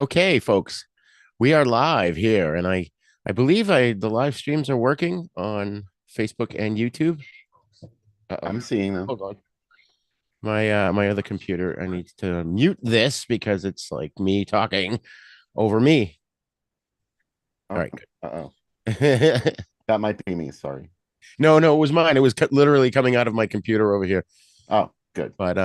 Okay, folks, we are live here, and I believe the live streams are working on Facebook and YouTube. Uh-oh. I'm seeing them. Hold on. My other computer, I need to mute this because it's like me talking over me. All Oh, right, uh-oh. good. That might be me. Sorry. No, it was mine. It was literally coming out of my computer over here. Oh, good. But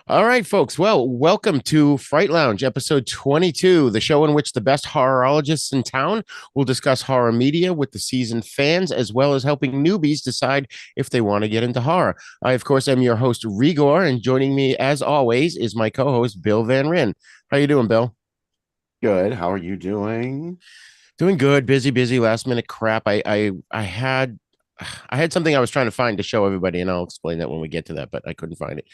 all right, folks. Well, welcome to Fright Lounge, episode 22, the show in which the best horrorologists in town will discuss horror media with the seasoned fans, as well as helping newbies decide if they want to get into horror. I, of course, am your host, Rigor, and joining me, as always, is my co-host, Bill Van Ryn. How you doing, Bill? Good. How are you doing? Doing good. Busy, last minute crap. I had something I was trying to find to show everybody, and I'll explain that when we get to that, but I couldn't find it.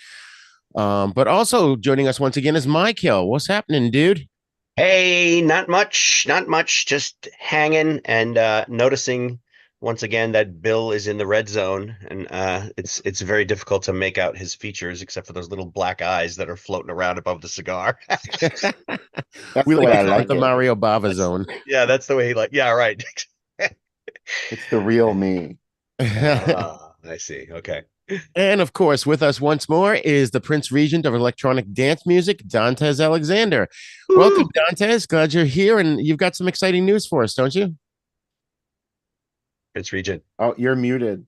But also joining us once again is Michael. What's happening, dude? Hey, not much, just hanging and noticing once again that Bill is in the red zone, and it's very difficult to make out his features except for those little black eyes that are floating around above the cigar. That's We the like way to I call it like the it. Mario Bava That's zone. yeah, that's the way he like. Yeah, right. It's the real me. I see. Okay. And of course, with us once more is the Prince Regent of electronic dance music, Dantes Alexander. Welcome, Woo! Dantes. Glad you're here, and you've got some exciting news for us, don't you? It's Regent. Oh, you're muted,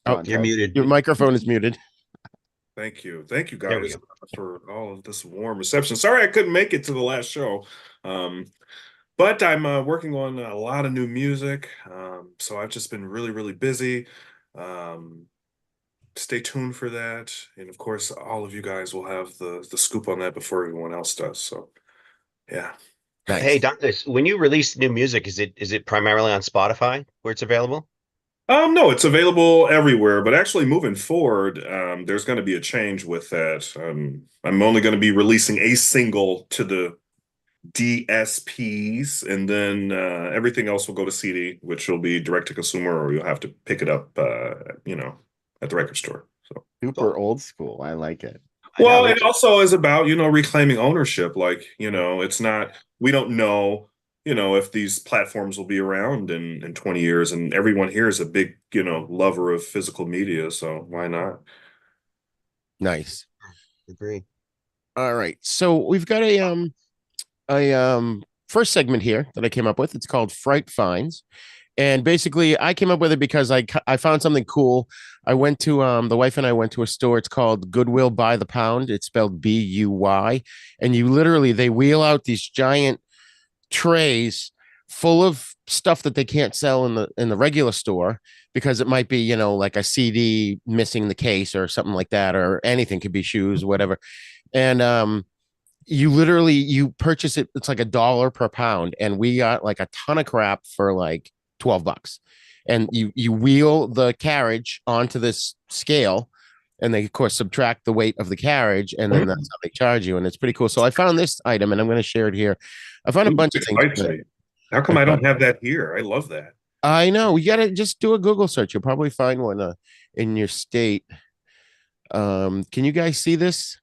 Oh, You're Dantes. muted. your microphone is muted. Thank you. Thank you There we guys go. for all of this warm reception. Sorry I couldn't make it to the last show. Um, but I'm working on a lot of new music. So I've just been really busy. Um, Stay tuned for that. And of course, all of you guys will have the scoop on that before everyone else does. So yeah. Hey, Nice. Dantes, when you release new music, is it primarily on Spotify where it's available? No, it's available everywhere, but actually moving forward, there's going to be a change with that. I'm only going to be releasing a single to the DSPs, and then everything else will go to CD, which will be direct to consumer, or you'll have to pick it up, at the record store. So, Super Cool. old school. I like it. I know, well, me it too. also is about, reclaiming ownership. Like, it's not, we don't know, if these platforms will be around in 20 years, and everyone here is a big, lover of physical media, so why not? Nice. Agree. All right. So we've got a first segment here that I came up with. It's called Fright Finds. And basically, I came up with it because I found something cool. I went to the wife and I went to a store. It's called Goodwill by the Pound. It's spelled Buy, and you literally they wheel out these giant trays full of stuff that they can't sell in the regular store because it might be like a CD missing the case or something like that, or anything could be shoes, whatever. And you literally you purchase it. It's like $1 per pound, and we got like a ton of crap for like $12. And you wheel the carriage onto this scale, and they of course subtract the weight of the carriage, and then that's how they charge you. And it's pretty cool. So I found this item, and I'm going to share it here. I found a Ooh, bunch of things. excites me. How come I don't have that here? I love that. I know you got to just do a Google search. You'll probably find one in your state. Can you guys see this?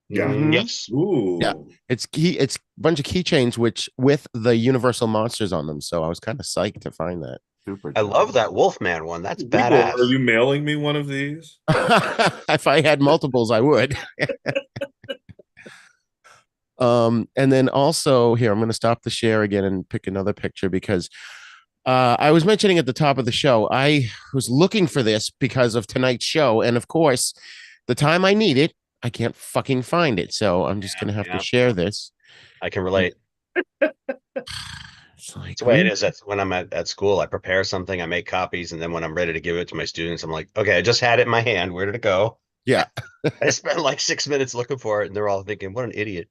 Yeah. Hmm. Yes. Yeah, Ooh. it's a bunch of keychains which with the Universal monsters on them. So I was kind of psyched to find that. Super I love dope. that Wolfman one. That's Igor, are badass. you mailing me one of these? If I had multiples, I would. And then also here, I'm going to stop the share again and pick another picture because I was mentioning at the top of the show, I was looking for this because of tonight's show, and of course, the time I need it, I can't fucking find it. So I'm just going to have to Yeah, share this. I can relate. It's like, It's the way it is. That's when I'm at school. I prepare something, I make copies, and then when I'm ready to give it to my students, I'm like, okay, I just had it in my hand. Where did it go? yeah. I spent like 6 minutes looking for it, and they're all thinking, what an idiot.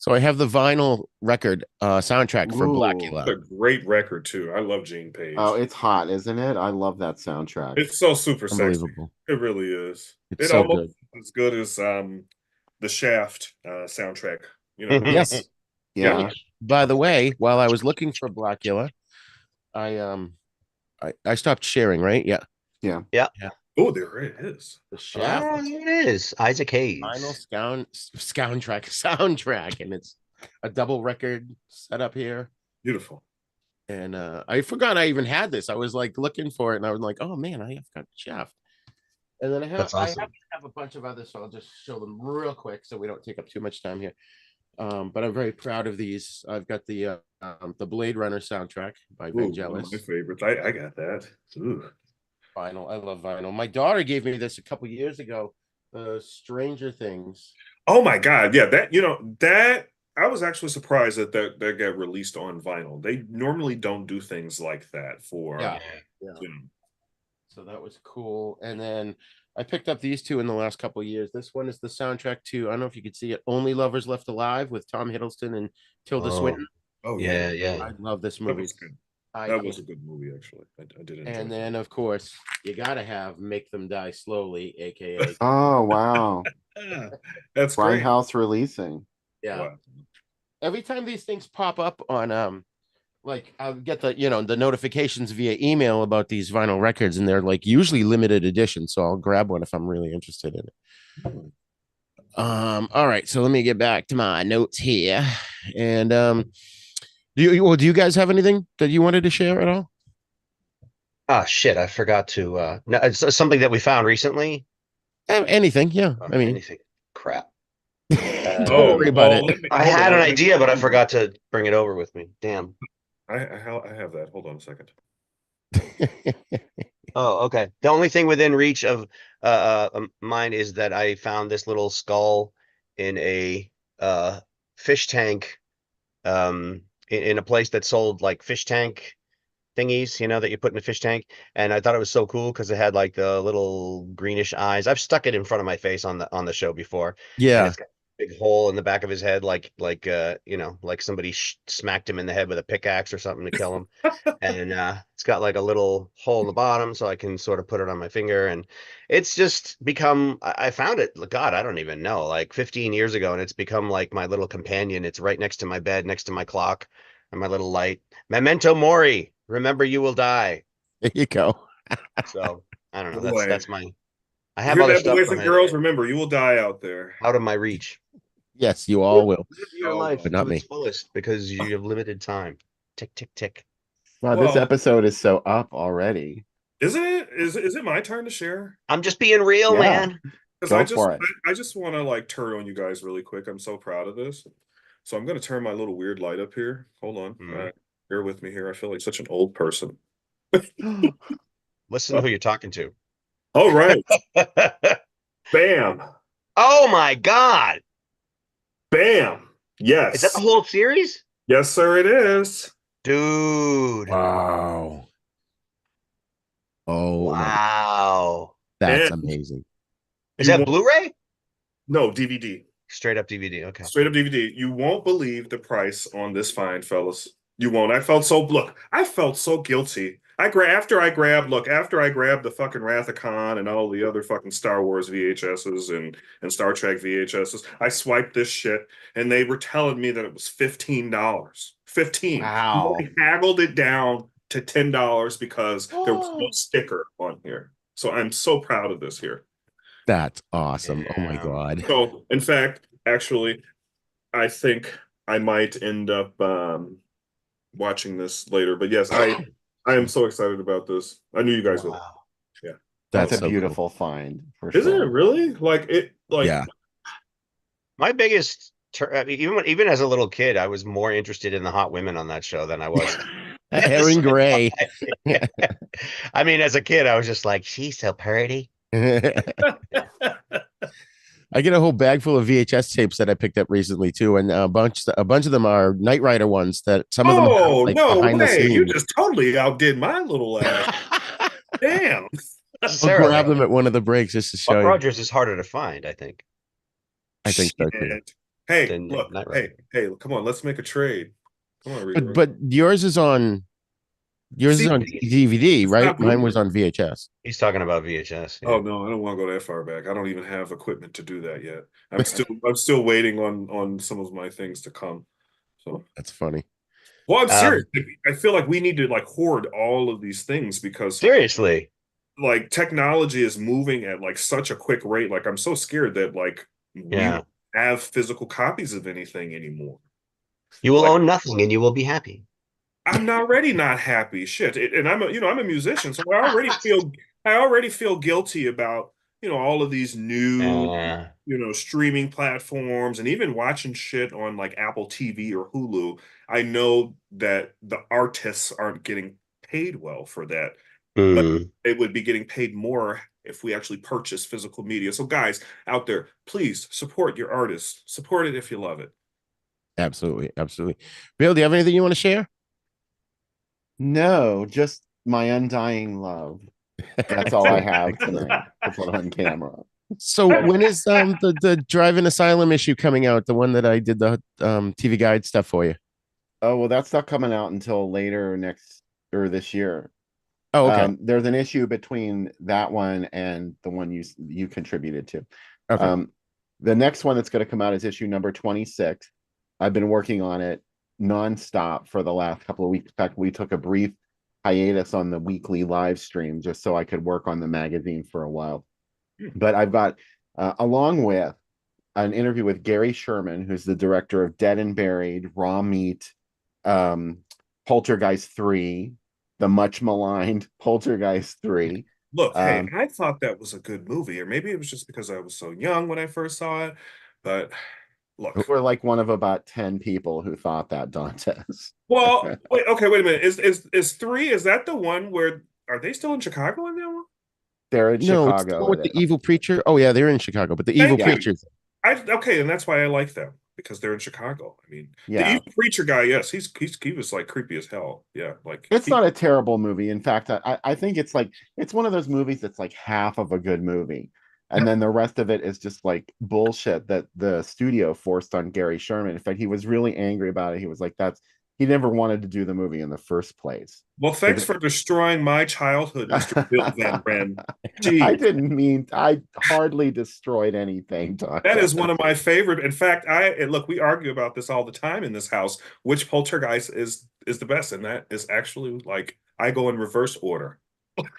So I have the vinyl record soundtrack for Ooh. It's Blacula. a great record too. I love Gene Oh, Page. it's hot, isn't it? I love that soundtrack. It's so super sexy. Unbelievable. It really is. It's It so almost good. as good as the Shaft soundtrack. You know. Yes. Yep. Yeah. By the way, while I was looking for Blacula, I stopped sharing, right? Yeah. Yeah. Yeah. Yeah. Oh, there it is. The Shaft Oh, here it is. Isaac vinyl Hayes. soundtrack, and it's a double record setup here. Beautiful. And I forgot I even had this. I was like looking for it, and I was like, "Oh man, I have got Shaft." And then That's I awesome. have a bunch of others, so I'll just show them real quick, so we don't take up too much time here. But I'm very proud of these. I've got the Blade Runner soundtrack by Ooh, one of Vangelis. my favorites. I got that. Ooh. Vinyl. I love vinyl. My daughter gave me this a couple years ago. Stranger Things. Oh my God. Yeah, that that I was actually surprised that got released on vinyl. They normally don't do things like that for Yeah. So that was cool. And then I picked up these two in the last couple of years. This one is the soundtrack to, I don't know if you could see it, Only Lovers Left Alive with Tom Hiddleston and Tilda Swinton. Oh Yeah, yeah. yeah. I love this That movie. was good. That was a good movie, actually. I did enjoy And it. then, of course, you gotta have Make Them Die Slowly, aka Oh, wow. That's great. Grindhouse releasing. yeah. Wow. Every time these things pop up on like I'll get the notifications via email about these vinyl records, and they're like usually limited edition, so I'll grab one if I'm really interested in it. All right, so let me get back to my notes here. And do you guys have anything that you wanted to share at all? Ah, shit, I forgot to no, it's something that we found recently. Anything, yeah. I mean, Anything. Crap. don't Oh, worry about well, it. I had an idea, but I forgot to bring it over with me. Damn. I have that. Hold on a second. Oh, okay. The only thing within reach of mine is that I found this little skull in a fish tank in a place that sold like fish tank thingies, that you put in a fish tank. And I thought it was so cool because it had like the little greenish eyes. I've stuck it in front of my face on the show before. And Yeah. it's got a big hole in the back of his head, like somebody smacked him in the head with a pickaxe or something to kill him. And it's got like a little hole in the bottom so I can sort of put it on my finger. And it's just become, I found it, God, I don't even know, like 15 years ago, and it's become like my little companion. It's right next to my bed, next to my clock and my little light. Memento mori, remember you will die. There you go. So I don't know. Boy. That's my. I You have hear other that, stuff boys from and it girls? Remember, you will die out there. out of my reach. Yes, you all will. Live your Oh, life but not to its me. fullest because you have limited time. Tick tick tick. Wow, this Well, episode is so up already. isn't it? Is it my turn to share? I'm just being real, Yeah. man. Because Go for it. I just want to like turn on you guys really quick. I'm so proud of this. So I'm going to turn my little weird light up here. Hold on. Mhm. Bear with me here. I feel like such an old person. Listen to who you're talking to. All right. Bam. Oh my God! Bam. Yes. Is that the whole series, Yes, sir, it is. dude? Wow. Oh my, Wow! that's And amazing. Is you that won't- Blu-ray? No, DVD. Straight up DVD. Okay. Straight up DVD. You won't believe the price on this find, fellas. You won't. I felt so guilty. After I grabbed the fucking Wrath of Khan and all the other fucking Star Wars VHSs and Star Trek VHSs, I swiped this shit and they were telling me that it was $15. 15. Wow. They haggled it down to $10 because there was no sticker on here. So I'm so proud of this here. That's awesome. Oh my Damn. God. So, in fact, actually, I think I might end up watching this later. But yes, I am so excited about this. I knew you guys would. Wow. That's That's a so beautiful find for Isn't sure. it really? Yeah. My biggest, even as a little kid, I was more interested in the hot women on that show than I was. Erin Gray. I mean, as a kid, I was just like, she's so pretty. I get a whole bag full of VHS tapes that I picked up recently too, and a bunch of them are Knight Rider ones. That some of them are Oh, like no behind the way. You scenes. just totally outdid my little ass. Damn. I'll grab them at one of the breaks just to show Buck you. Rogers is harder to find, I think. I think so too. Shit. Hey, Than look. Knight Rider. Hey, come on. Let's make a trade. Come on, Reader. But yours is on DVD, It's right? not Mine was Blu-ray. on VHS. He's talking about VHS. Yeah. Oh no, I don't want to go that far back. I don't even have equipment to do that yet. I'm still waiting on some of my things to come. So, That's funny. well, I'm serious. I feel like we need to like hoard all of these things because Seriously. like technology is moving at like such a quick rate. Like I'm so scared that like we Yeah. don't have physical copies of anything anymore. You will Like, own nothing and you will be happy. I'm already not happy. Shit. And I'm a musician, so I already feel guilty about, all of these new, Uh, streaming platforms and even watching shit on like Apple TV or Hulu. I know that the artists aren't getting paid well for that, but mm. they would be getting paid more if we actually purchase physical media. So guys out there, please support your artists. Support it if you love it. Absolutely, absolutely. Bill, do you have anything you want to share? No, just my undying love. That's all I have tonight to put on camera. So when is the drive-in asylum issue coming out? The one that I did the TV guide stuff for you. Oh, well, that's not coming out until later next or this year. Oh, okay. There's an issue between that one and the one you contributed to. Okay. The next one that's going to come out is issue number 26. I've been working on it nonstop for the last couple of weeks. In fact, we took a brief hiatus on the weekly live stream just so I could work on the magazine for a while. But I've got, along with an interview with Gary Sherman, who's the director of Dead and Buried, Raw Meat, Poltergeist 3, the much maligned Poltergeist 3. Look, hey, I thought that was a good movie, or maybe it was just because I was so young when I first saw it. But look, We're like one of about 10 people who thought that, Dantes. well, wait a minute. Is 3? Is that the one where are they still in Chicago in that one? They're in No, it's the Chicago. one with the evil preacher. Oh yeah, they're in Chicago, but the evil Thank you. preachers. Okay, and that's why I like them because they're in Chicago. I mean, the evil preacher guy, yes, he was like creepy as hell. Yeah, like it's not a terrible movie. In fact, I think it's one of those movies that's like half of a good movie. And then the rest of it is just like bullshit that the studio forced on Gary Sherman. In fact, he was really angry about it. He was like, he never wanted to do the movie in the first place. Well, thanks for destroying my childhood, Mr. Bill Van Ren. I didn't mean, I hardly destroyed anything. That is one of my favorite. In fact, look, we argue about this all the time in this house, which Poltergeist is the best. And that is actually like, I go in reverse order.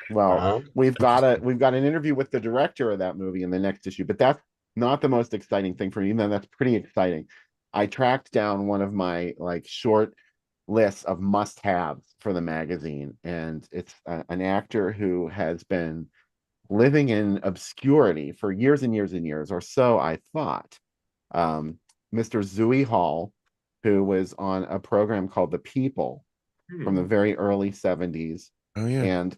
Well, we've got an interview with the director of that movie in the next issue, but that's not the most exciting thing for me. Even though that's pretty exciting. I tracked down one of my like short lists of must-haves for the magazine, and it's an actor who has been living in obscurity for years and years and years, or so I thought. Mr. Zooey Hall, who was on a program called The People from the very early 70s. Oh yeah. And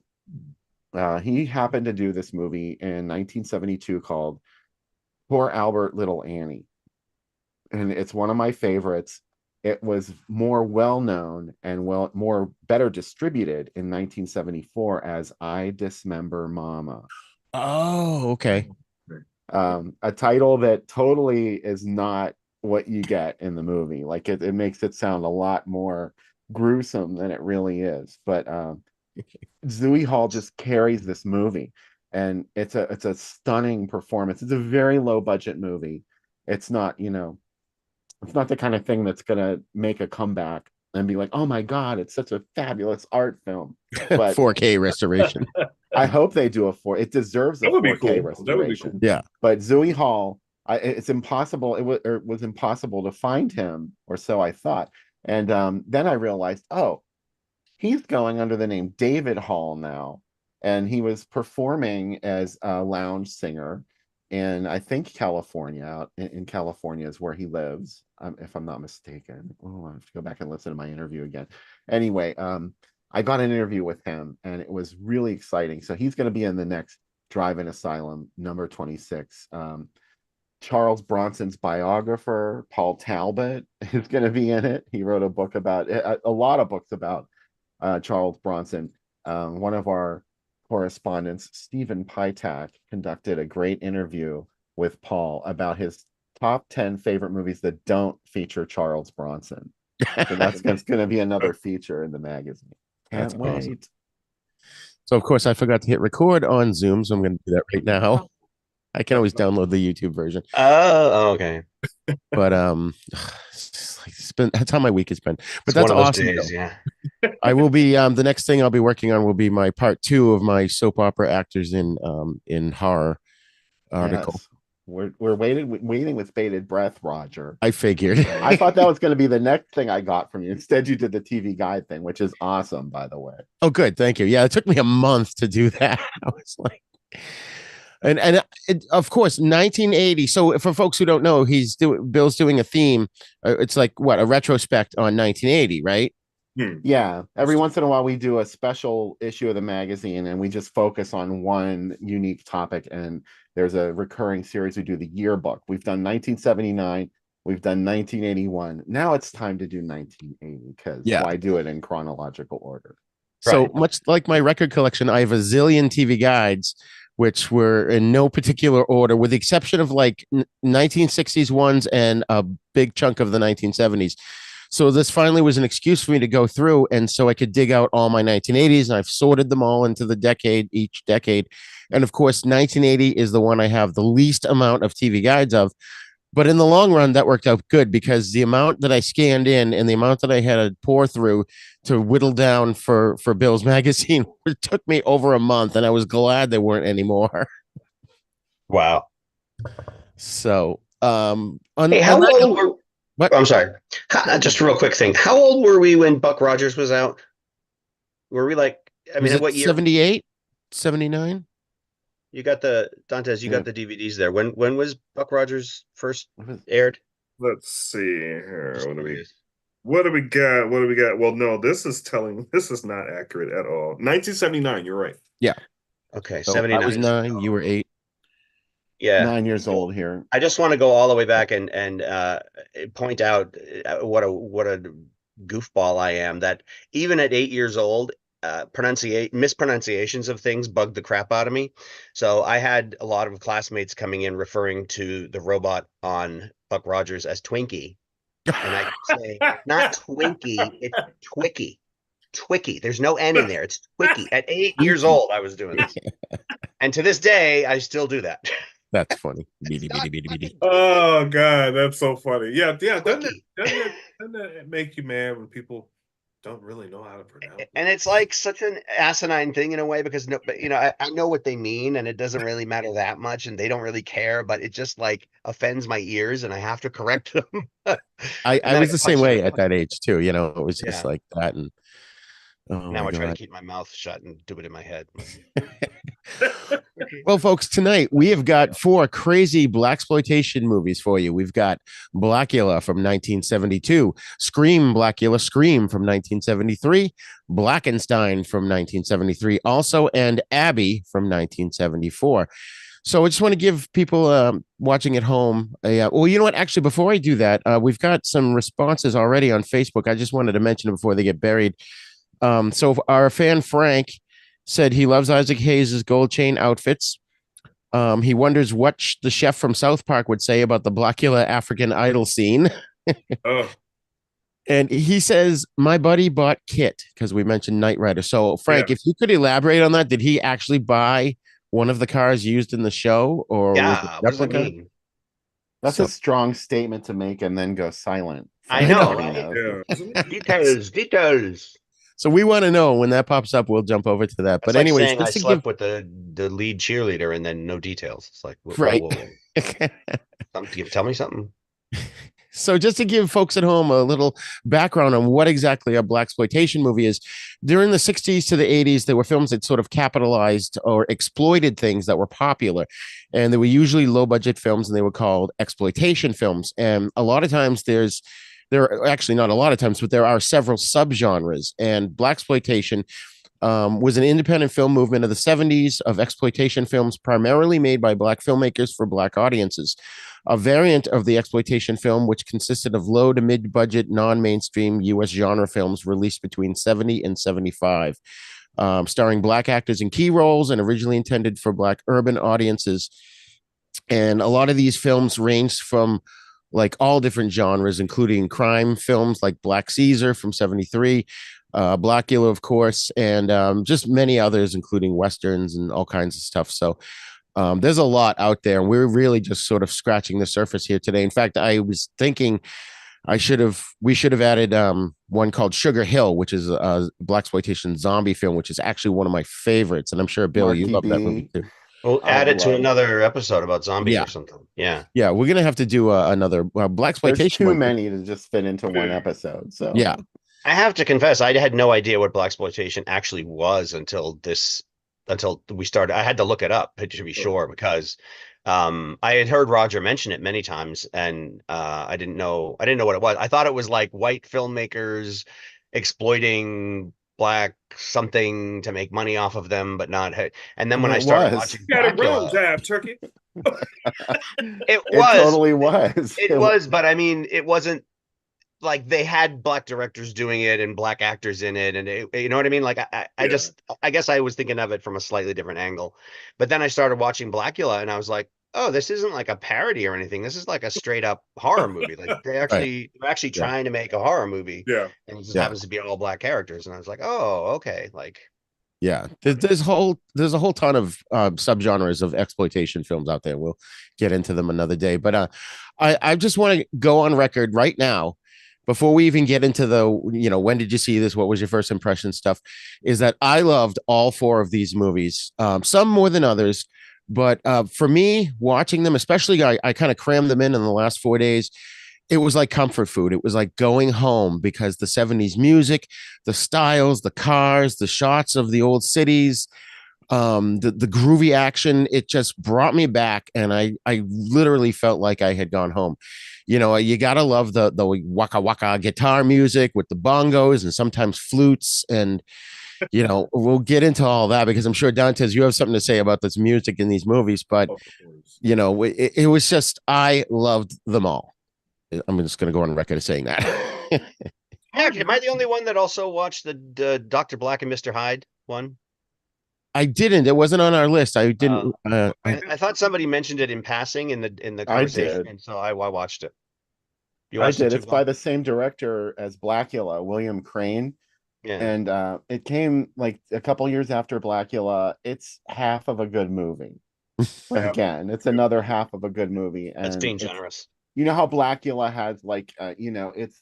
he happened to do this movie in 1972 called Poor Albert Little Annie. And it's one of my favorites. It was more well-known and better distributed in 1974 as I Dismember Mama. Oh, okay. A title that totally is not what you get in the movie. Like it makes it sound a lot more gruesome than it really is. But Zooey Hall just carries this movie, and it's a stunning performance. It's a very low budget movie. It's not, it's not the kind of thing that's gonna make a comeback and be like, oh my God, it's such a fabulous art film. But 4K restoration. I hope they do it deserves a 4K restoration. That would be cool. Yeah. But Zooey Hall, it's impossible. It was impossible to find him, or so I thought. And then I realized, oh, he's going under the name David Hall now. And he was performing as a lounge singer in, I think, California. Out in California is where he lives, if I'm not mistaken. Oh, I have to go back and listen to my interview again. Anyway, I got an interview with him, and it was really exciting. So he's going to be in the next Drive-In Asylum, number 26. Charles Bronson's biographer, Paul Talbot, is going to be in it. He wrote a book about a lot of books about Charles Bronson. One of our correspondents, Stephen Pytak, conducted a great interview with Paul about his top 10 favorite movies that don't feature Charles Bronson. So that's going to be another feature in the magazine. Can't wait. Awesome. So of course I forgot to hit record on Zoom, so I'm going to do that right now. I can always download the YouTube version. Oh, okay. But that's how my week has been. But that's awesome. Days, yeah. I will be the next thing I'll be working on will be my part 2 of my soap opera actors in horror article. Yes. We're waiting with bated breath, Roger. I figured. I thought that was going to be the next thing I got from you. Instead, you did the TV guide thing, which is awesome, by the way. Oh, good. Thank you. Yeah, it took me a month to do that. I was like, and of course, 1980. So for folks who don't know, Bill's doing a theme. It's like what, a retrospect on 1980, right? Yeah. Every once in a while, we do a special issue of the magazine, and we just focus on one unique topic. And there's a recurring series. We do the yearbook. We've done 1979. We've done 1981. Now it's time to do 1980 because why do it in chronological order? So much like my record collection, I have a zillion TV guides, which were in no particular order, with the exception of like 1960s ones and a big chunk of the 1970s. So this finally was an excuse for me to go through, and so I could dig out all my 1980s, and I've sorted them all into each decade. And of course, 1980 is the one I have the least amount of TV guides of. But in the long run, that worked out good because the amount that I scanned in and the amount that I had to pour through to whittle down for Bill's magazine, it took me over a month, and I was glad there weren't any more. Wow. So, hey, how old were? What? I'm sorry. Just a real quick thing. How old were we when Buck Rogers was out? Were we like? I mean, what year? 78, 79. You got the Dantes. You got the DVDs there. When was Buck Rogers first aired? Let's see here. What do we got? What do we got? Well, no, this is not accurate at all. 1979. You're right. Yeah. Okay. So 79. I was 9. You were 8. Yeah, 9 years old here. I just want to go all the way back and point out what a goofball I am, that even at 8 years old, mispronunciations of things bugged the crap out of me. So I had a lot of classmates coming in referring to the robot on Buck Rogers as Twinkie, and I could say not Twinkie, it's Twicky. Twicky. There's no N in there. It's Twicky. At 8 years old, I was doing this, and to this day, I still do that. That's funny. Oh God, that's so funny. Yeah. Doesn't it make you mad when people don't really know how to pronounce it? And it's like such an asinine thing in a way, because I know what they mean, and it doesn't really matter that much, and they don't really care, but it just like offends my ears, and I have to correct them. I was the same way at that age too. It was just like that, and now I try to keep my mouth shut and do it in my head. Well, folks, tonight we have got 4 crazy Blaxploitation movies for you. We've got Blacula from 1972, Blacula Scream from 1973, Blackenstein from 1973, also, and Abby from 1974. So I just want to give people watching at home well, you know what? Actually, before I do that, we've got some responses already on Facebook. I just wanted to mention it before they get buried. So our fan Frank said he loves Isaac Hayes' gold chain outfits. He wonders what the chef from South Park would say about the Blacula African Idol scene. And he says, my buddy bought Kit, because we mentioned Knight Rider. So Frank, if you could elaborate on that, did he actually buy one of the cars used in the show, or was it replica? That's a strong statement to make and then go silent. I know. Right? Details. So we want to know when that pops up. We'll jump over to that. But like anyways, I slept with the lead cheerleader and then no details. It's like, right. Tell me something. So just to give folks at home a little background on what exactly a Blaxploitation movie is, during the 60s to the 80s, there were films that sort of capitalized or exploited things that were popular. And they were usually low budget films, and they were called exploitation films. And a lot of times there are actually not a lot of times, but there are several subgenres. And Blaxploitation was an independent film movement of the 70s of exploitation films primarily made by Black filmmakers for Black audiences. A variant of the exploitation film, which consisted of low to mid-budget, non-mainstream U.S. genre films released between 70 and 75, starring Black actors in key roles and originally intended for Black urban audiences. And a lot of these films ranged from like all different genres, including crime films like Black Caesar from 73, Blacula, of course, and just many others, including Westerns and all kinds of stuff. So there's a lot out there, and we're really just sort of scratching the surface here today. In fact, I was thinking we should have added one called Sugar Hill, which is a Blaxploitation zombie film, which is actually one of my favorites. And I'm sure, Bill, you love that movie too. We'll I add it to love. another episode about zombies Yeah. or something. Yeah. Yeah, we're gonna have to do another There's Blaxploitation too one. many to just fit into one episode. So Yeah, I have to confess, I had no idea what blaxploitation actually was until we started. I had to look it up to be sure because I had heard Roger mention it many times and I didn't know what it was. I thought it was like white filmmakers exploiting black something to make money off of them, but not. And then when I it started was. watching Got it wrong, Blacula, Jab Turkey. it It was, totally was. it was, but I mean, it wasn't like they had black directors doing it and black actors in it and you know what I mean, like I Yeah. just I guess I was thinking of it from a slightly different angle, but then I started watching Blacula and I was like, oh, this isn't like a parody or anything, this is like a straight up horror movie, like right. they're actually Yeah. trying to make a horror movie Yeah. and it just Yeah. happens to be all black characters and I was like, oh, okay, like Yeah, there's a whole ton of subgenres of exploitation films out there. We'll get into them another day, but I just want to go on record right now before we even get into the when did you see this, what was your first impression stuff, is that I loved all four of these movies, some more than others, but for me watching them, especially I kind of crammed them in the last 4 days. It was like comfort food. It was like going home because the 70s music, the styles, the cars, the shots of the old cities, the groovy action, it just brought me back. And I literally felt like I had gone home. You gotta love the waka waka guitar music with the bongos and sometimes flutes. And we'll get into all that because I'm sure Dantes, you have something to say about this music in these movies, but Of course. it was just, I loved them all. I'm just going to go on record as saying that. actually, am I the only one that also watched the Dr. Black and Mr. Hyde one? I didn't. It wasn't on our list. I didn't. I thought somebody mentioned it in passing in the I conversation, did. and so I watched it. You I watched it did. too, It's by Bob? the same director as Blacula, William Crane. Yeah. And it came like a couple years after Blacula. It's half of a good movie. Yeah. Again, it's another half of a good movie. That's And being it's, generous. you know how Blacula has like it's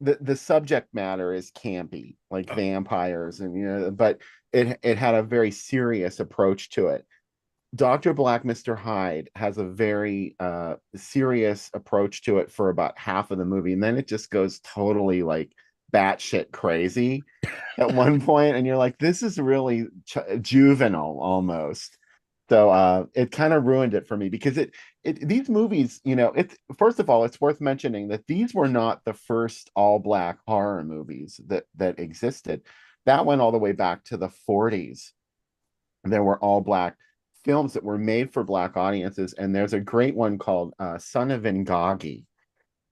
the subject matter is campy, like vampires, and but it had a very serious approach to it. Dr. Black, Mr. Hyde has a very serious approach to it for about half of the movie, and then it just goes totally like batshit crazy at one point, and you're like, this is really juvenile almost. So it kind of ruined it for me because these movies, it's first of all, it's worth mentioning that these were not the first all black horror movies that existed. That went all the way back to the 40s. There were all black films that were made for black audiences, and there's a great one called Son of Ngagi.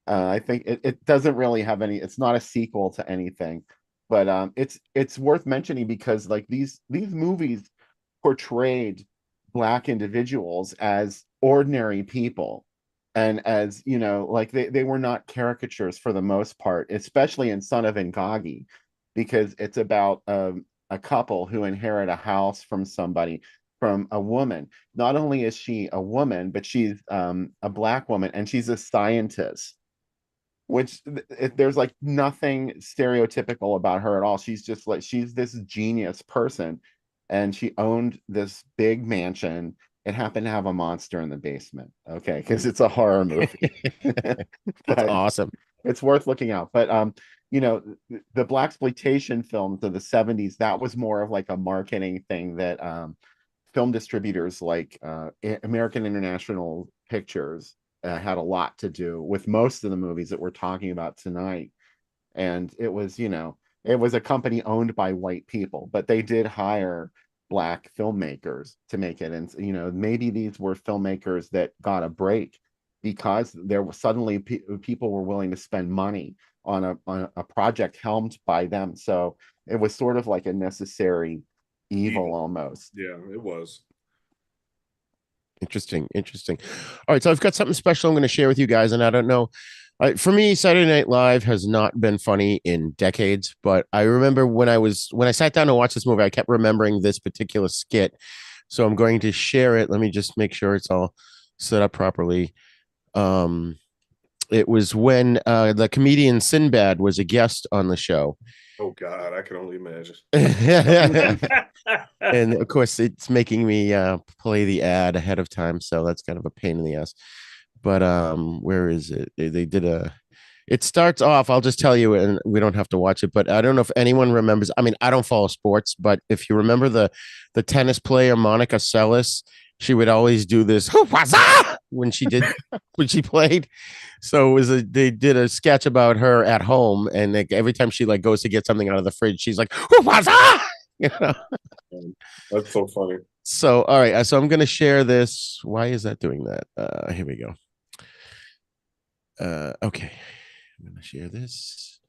I think it doesn't really have any. It's not a sequel to anything, but it's worth mentioning because like these movies portrayed black individuals as ordinary people, and as like they were not caricatures for the most part, especially in Son of Ngagi, because it's about a couple who inherit a house from somebody, from a woman. Not only is she a woman, but she's a black woman, and she's a scientist, which there's like nothing stereotypical about her at all. She's just like, she's this genius person, and she owned this big mansion. It happened to have a monster in the basement, okay, because it's a horror movie. That's But awesome. it's worth looking out. But the blaxploitation films of the 70s, that was more of like a marketing thing that film distributors like American International Pictures had a lot to do with most of the movies that we're talking about tonight. And it was, it was a company owned by white people, but they did hire black filmmakers to make it. And, maybe these were filmmakers that got a break because there was suddenly people were willing to spend money on a project helmed by them. So it was sort of like a necessary evil almost. Yeah, it was. Interesting. All right, so I've got something special I'm going to share with you guys, and I don't know. For me, Saturday Night Live has not been funny in decades, but I remember when I sat down to watch this movie, I kept remembering this particular skit. So I'm going to share it. Let me just make sure it's all set up properly. It was when the comedian Sinbad was a guest on the show. Oh God, I can only imagine. And of course, it's making me play the ad ahead of time, so that's kind of a pain in the ass. But where is it? They did a. It starts off. I'll just tell you, and we don't have to watch it. But I don't know if anyone remembers. I mean, I don't follow sports, but if you remember the tennis player Monica Seles, she would always do this when she played. So it was they did a sketch about her at home, and like every time she like goes to get something out of the fridge, she's like, you know. That's so funny. So all right, so I'm gonna share this. Why is that doing that? Here we go. Okay, I'm gonna share this.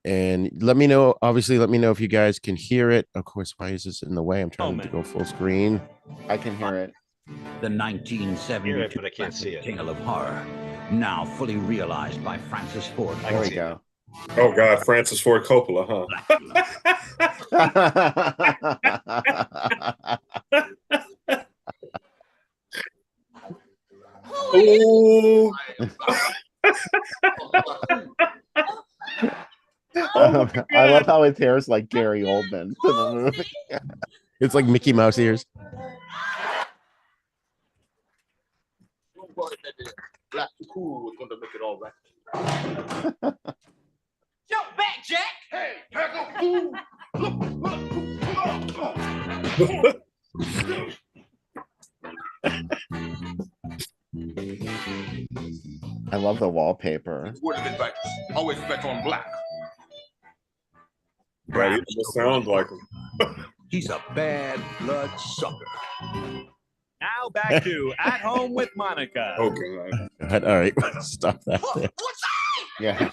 And let me know, obviously, let me know if you guys can hear it. Of course, why is this in the way? I'm trying to go full screen. I can hear it. The 1972 but I can't see it. tale of horror, now fully realized by Francis Ford. There we go. Oh God, Francis Ford Coppola, huh? Oh. I love how his hair is like Gary Oldman to the movie. It's like Mickey Mouse ears. Black cool is going to make it all right. Jump back, Jack! Hey, here go. I love the wallpaper. Word of advice: always bet on black. Right, it almost sounds like him. He's a bad blood sucker. Now back to At Home with Monica. Oh God. God, all right, stop that. There. Yeah.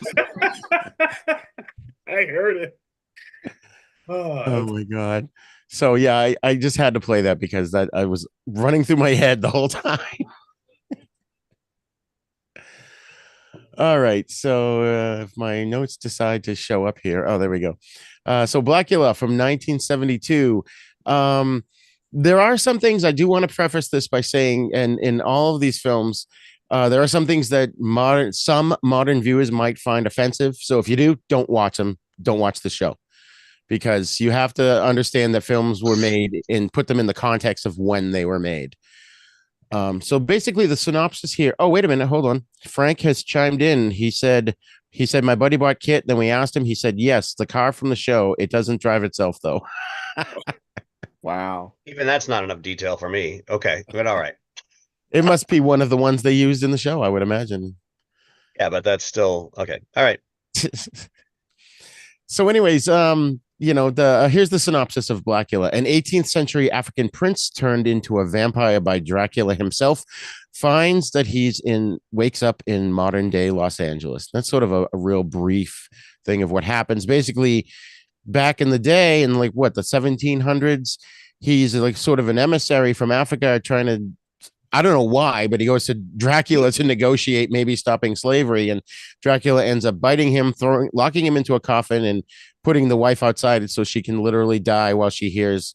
I heard it. Oh my God. So yeah, I just had to play that because that I was running through my head the whole time. All right, so if my notes decide to show up here, oh, there we go. So Blacula from 1972. There are some things I do want to preface this by saying, and in all of these films, there are some things that some modern viewers might find offensive. So if you do, don't watch them. Don't watch the show, because you have to understand that films were made and put them in the context of when they were made. So basically the synopsis here. Oh, wait a minute. Hold on. Frank has chimed in. He said, my buddy bought Kit. Then we asked him. He said, yes, the car from the show. It doesn't drive itself, though. Wow. Even that's not enough detail for me. Okay, but all right. It must be one of the ones they used in the show, I would imagine. Yeah, but that's still okay. All right. So anyways, here's the synopsis of Blacula. An 18th century African prince turned into a vampire by Dracula himself finds that wakes up in modern day Los Angeles. That's sort of a real brief thing of what happens. Basically, back in the day, in like the 1700s, he's like sort of an emissary from Africa trying to, I don't know why, but he goes to Dracula to negotiate maybe stopping slavery, and Dracula ends up biting him, locking him into a coffin and putting the wife outside so she can literally die while she hears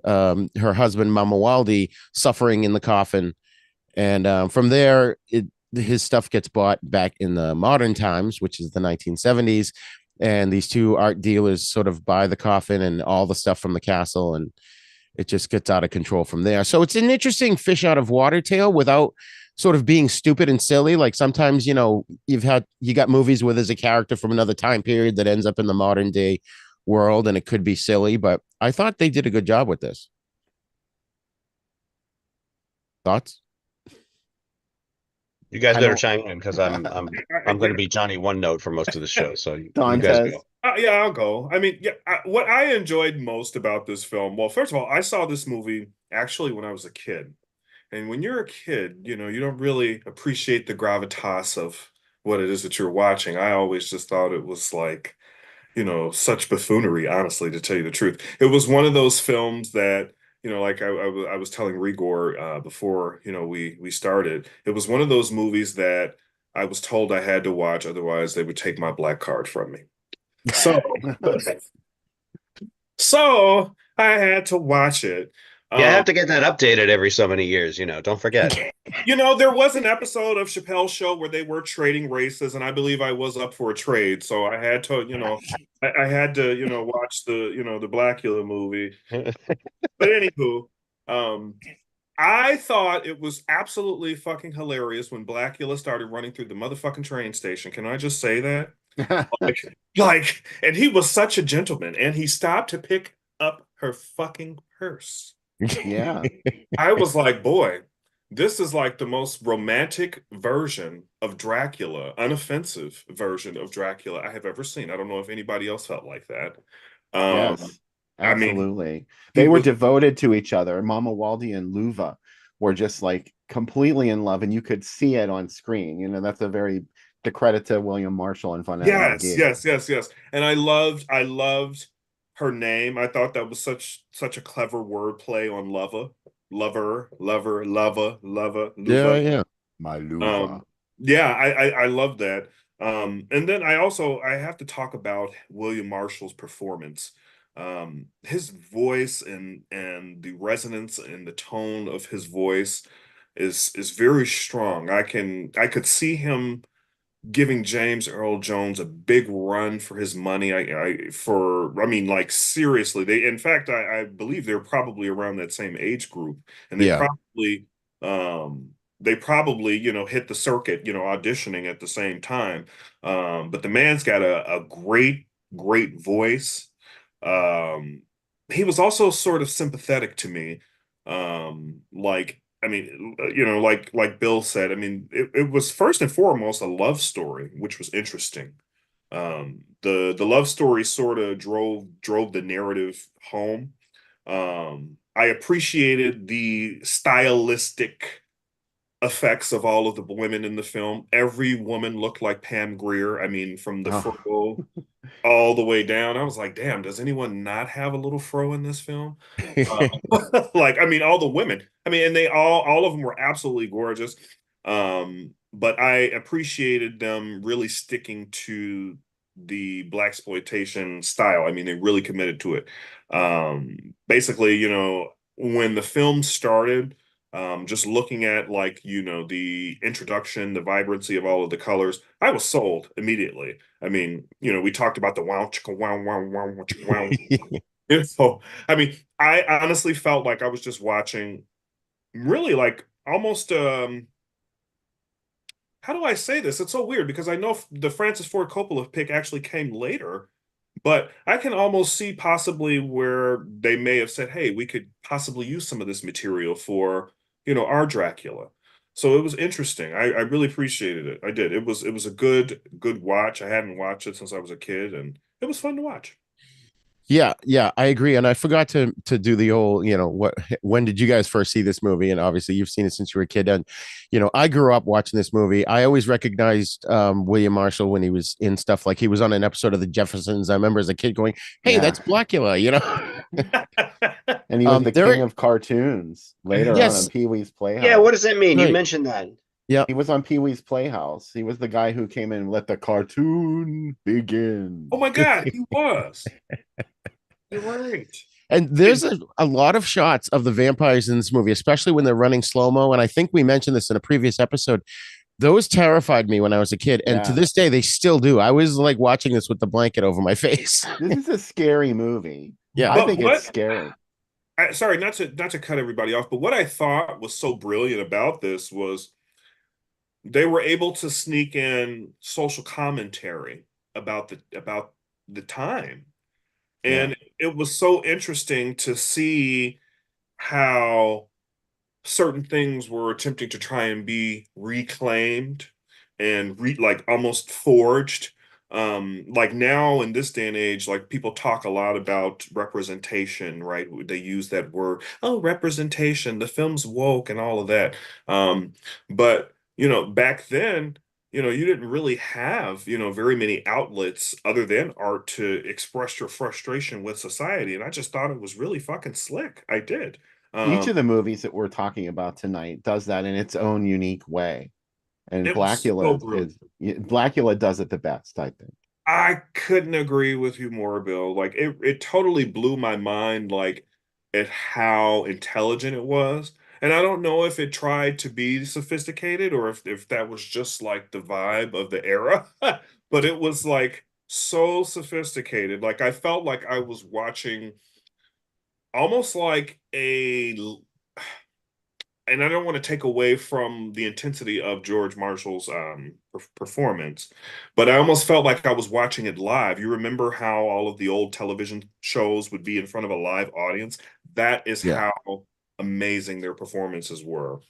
her husband Mama Waldi suffering in the coffin. And from there, his stuff gets bought back in the modern times, which is the 1970s. And these two art dealers sort of buy the coffin and all the stuff from the castle, and it just gets out of control from there. So it's an interesting fish out of water tale without sort of being stupid and silly. Like sometimes, you got movies where there's a character from another time period that ends up in the modern day world, and it could be silly, but I thought they did a good job with this. Thoughts? You guys better chime in, because I'm going to be Johnny One Note for most of the show. So you Don guys says, go. Yeah, I'll go. I mean, yeah, what I enjoyed most about this film, well, first of all, I saw this movie actually when I was a kid. And when you're a kid, you don't really appreciate the gravitas of what it is that you're watching. I always just thought it was like, such buffoonery, honestly, to tell you the truth. It was one of those films that, like I was telling Rigor before, we started. It was one of those movies that I was told I had to watch, otherwise they would take my black card from me. So I had to watch it. Yeah, I Um, have to get that updated every so many years, don't forget. there was an episode of Chappelle's Show where they were trading races, and I believe I was up for a trade, so I had to, I had to, watch the Blacula movie. But anywho, um, I thought it was absolutely fucking hilarious when Blacula started running through the motherfucking train station. Can I just say that? And he was such a gentleman, and he stopped to pick up her fucking purse. Yeah. I was like, boy, this is like the most romantic version of Dracula, unoffensive version of Dracula I have ever seen. I don't know if anybody else felt like that. Yes, I mean, absolutely. he They were was, devoted to each other. Mama Waldy and Luva were just like completely in love, and you could see it on screen. That's the credit to William Marshall and Von Edward yes, gave. yes, yes, yes. And I loved her name. I thought that was such a clever wordplay on lover, Yeah, Luva. yeah. My Luva. Um, yeah, I love that. And then I have to talk about William Marshall's performance. His voice and the resonance and the tone of his voice is very strong. I could see him giving James Earl Jones a big run for his money. I mean, like seriously, in fact, I believe they're probably around that same age group, and Yeah. um, they probably, hit the circuit, auditioning at the same time. But the man's got a great, great voice. Um, he was also sort of sympathetic to me. Like, I mean, like Bill said, I mean, it was first and foremost a love story, which was interesting. The love story sort of drove the narrative home. I appreciated the stylistic effects of all of the women in the film. Every woman looked like Pam Grier. I mean, from the Oh, fro all the way down. I was like, damn, does anyone not have a little fro in this film? Uh, like, I mean, all the women. I mean, and all of them were absolutely gorgeous. But I appreciated them really sticking to the Blaxploitation style. I mean, they really committed to it. Basically, when the film started, just looking at like, the introduction, the vibrancy of all of the colors, I was sold immediately. I mean, we talked about the wow, chicka, wow, wow, wow, chicka, wow. So, I mean, I honestly felt like I was just watching really like almost how do I say this? It's so weird because I know the Francis Ford Coppola pick actually came later, but I can almost see possibly where they may have said, "Hey, we could possibly use some of this material for, our Dracula." So it was interesting. I really appreciated it. I did. It was a good watch. I hadn't watched it since I was a kid, and it was fun to watch. Yeah, yeah, I agree. And I forgot to do the old, when did you guys first see this movie? And obviously you've seen it since you were a kid. And I grew up watching this movie. I always recognized William Marshall when he was in stuff like he was on an episode of The Jeffersons. I remember as a kid going, "Hey, yeah. that's Blacula." And he was the There, king of cartoons later on yes, Pee-wee's Yeah, what Playhouse. does that mean? You right, mentioned that. yeah, He was on Pee-wee's Playhouse. He was the guy who came in and let the cartoon begin. Oh my God, he was. You're right. and there's a lot of shots of the vampires in this movie, especially when they're running slow mo. And I think we mentioned this in a previous episode. Those terrified me when I was a kid, and to Yeah. this day they still do. I was like watching this with the blanket over my face. This is a scary movie. Yeah. I But think it's scary. sorry, not to cut everybody off, but what I thought was so brilliant about this was they were able to sneak in social commentary about the time. Yeah. And it was so interesting to see how certain things were attempting to try and be reclaimed and like almost forged. Like now in this day and age, like people talk a lot about representation, right? They use that word, oh, representation, the film's woke and all of that. But back then, you didn't really have, very many outlets other than art to express your frustration with society. And I just thought it was really fucking slick. I did. Each Um, of the movies that we're talking about tonight does that in its own unique way. And it was so Blacula does it the best, I think. I couldn't agree with you more, Bill. Like it totally blew my mind. Like at how intelligent it was. And I don't know if it tried to be sophisticated or if that was just like the vibe of the era, but it was like so sophisticated. Like I felt like I was watching almost like and I don't want to take away from the intensity of George Marshall's performance, but I almost felt like I was watching it live. You remember how all of the old television shows would be in front of a live audience? That is Yeah. how amazing their performances were.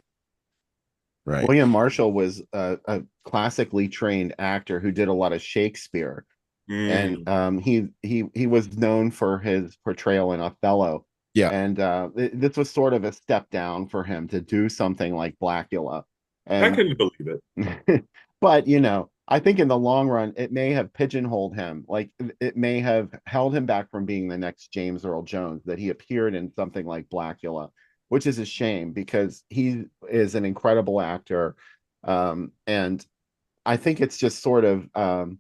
Right. William Marshall was a classically trained actor who did a lot of Shakespeare, and Mm. he was known for his portrayal in Othello. Yeah. And this was sort of a step down for him to do something like Blacula. I And couldn't believe it. but I think in the long run, it may have pigeonholed him. Like it may have held him back from being the next James Earl Jones, that he appeared in something like Blacula, which is a shame because he is an incredible actor. And I think it's just sort of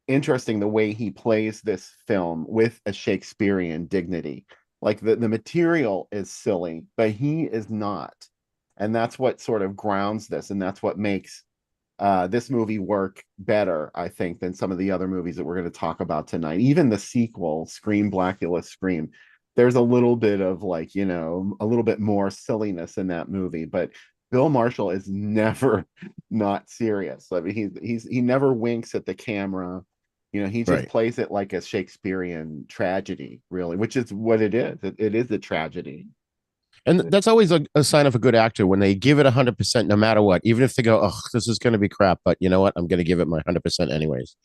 interesting the way he plays this film with a Shakespearean dignity. Like the material is silly, but he is not. And that's what sort of grounds this, and that's what makes this movie work better, I think, than some of the other movies that we're going to talk about tonight. Even the sequel, Scream, Blacula, Scream, there's a little bit of like, a little bit more silliness in that movie, but Bill Marshall is never not serious. I mean, he never winks at the camera. He just Right. plays it like a Shakespearean tragedy, really, which is what it is. It is a tragedy. And that's always a sign of a good actor when they give it 100% no matter what, even if they go, oh, this is going to be crap, but you know what? I'm going to give it my 100% anyways.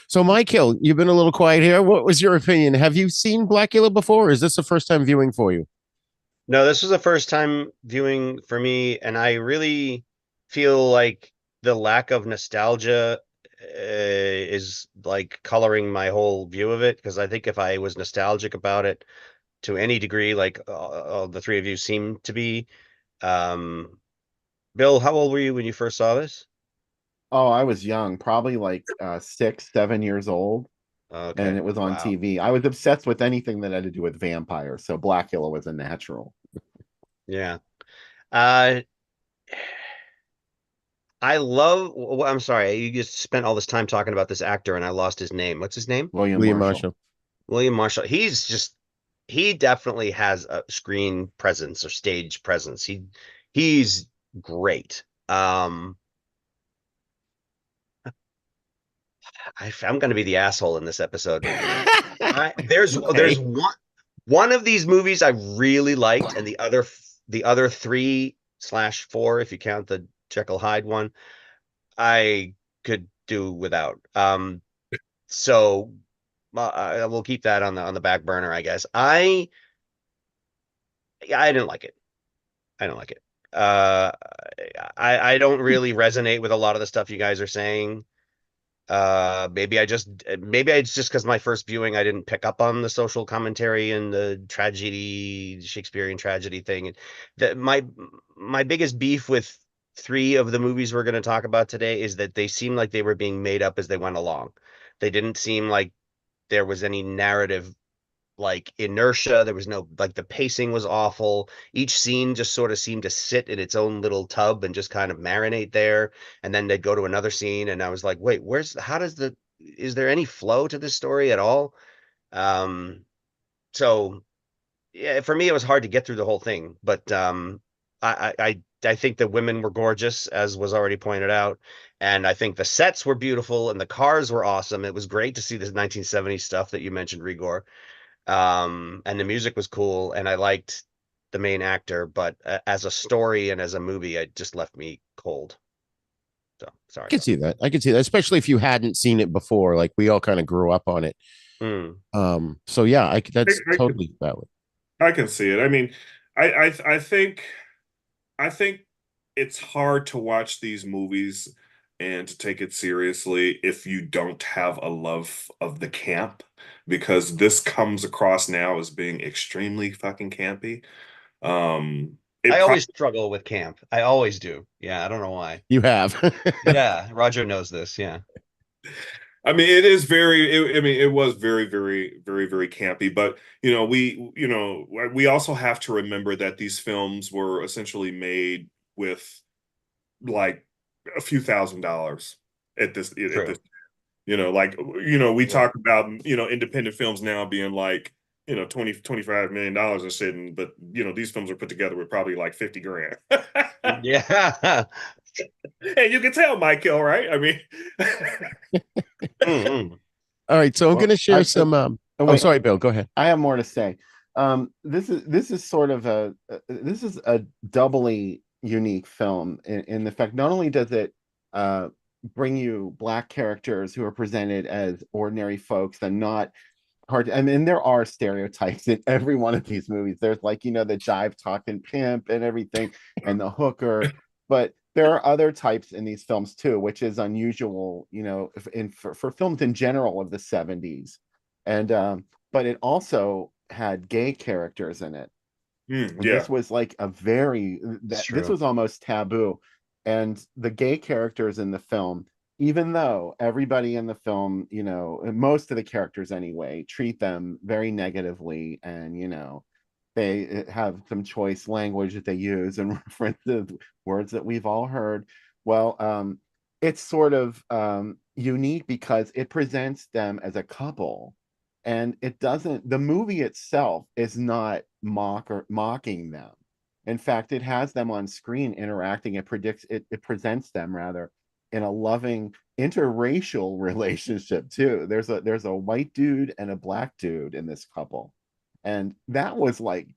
So, Michael, you've been a little quiet here. What was your opinion? Have you seen Blacula before? Or is this the first time viewing for you? No, this was the first time viewing for me, and I really feel like the lack of nostalgia is like coloring my whole view of it. Because I think if I was nostalgic about it to any degree, like the three of you seem to be, um, Bill, how old were you when you first saw this? Oh, I was young, probably like 6, 7 years old, and Okay, it was on wow. TV. I was obsessed with anything that had to do with vampires, so Blacula was a natural. Yeah. Uh, I love, I'm sorry, you just spent all this time talking about this actor and I lost his name. What's his name? William William Marshall. Marshall. William Marshall. He definitely has a screen presence or stage presence. He's great. I'm going to be the asshole in this episode. There's Okay. one of these movies I really liked, and the other three/4, if you count the Jekyll Hyde one, I could do without. So I will keep that on the back burner, I guess. I didn't like it. I don't like it. Uh, I don't really resonate with a lot of the stuff you guys are saying. Maybe it's just because my first viewing I didn't pick up on the social commentary and the tragedy, Shakespearean tragedy thing. That my biggest beef with three of the movies we're going to talk about today is that they seem like they were being made up as they went along. They didn't seem like there was any narrative like inertia. There was no, like, the pacing was awful. Each scene just sort of seemed to sit in its own little tub and just kind of marinate there. And then they'd go to another scene, and I was like, wait, is there any flow to this story at all? Um, so yeah, for me, it was hard to get through the whole thing. But I think the women were gorgeous, as was already pointed out. And I think the sets were beautiful and the cars were awesome. It was great to see this 1970s stuff that you mentioned, Rigor. And the music was cool, and I liked the main actor, but as a story and as a movie, it just left me cold. So I sorry can about see that. I can see that, especially if you hadn't seen it before. Like we all kind of grew up on it. that. So yeah, that's I can totally valid. I can see it. I mean, I think it's hard to watch these movies and to take it seriously if you don't have a love of the camp, because this comes across now as being extremely fucking campy. It I probably always struggle with camp. I always do. Yeah, I don't know why. You have. Yeah, Roger knows this. Yeah. I mean, it is very. I mean, it was very, very, very, very campy. But we also have to remember that these films were essentially made with like a few $1,000s at True. this. We Yeah. talk about independent films now being like 20-25 million and shit, but these films are put together with probably like 50 grand. Yeah. And you can tell, Michael, right? I mean, Mhm. All right, so I'm going Well, to share some. oh, Oh, wait, sorry, Bill. Go ahead. I have more to say. This is sort of this is a doubly unique film in the fact not only does it uh, bring you black characters who are presented as ordinary folks and not hard. I mean, there are stereotypes in every one of these movies. There's like the jive talking pimp and everything, and the hooker, but there are other types in these films too, which is unusual, for films in general of the 70s. And but it also had gay characters in it. And yeah. this was like It's this true. was almost taboo. And the gay characters in the film, even though everybody in the film, most of the characters anyway, treat them very negatively, and they have some choice language that they use and references words that we've all heard. Well, it's sort of unique because it presents them as a couple, and it doesn't. The movie itself is not mocking them. In fact, it has them on screen interacting. It presents them rather in a loving interracial relationship too. There's a white dude and a black dude in this couple, and that was like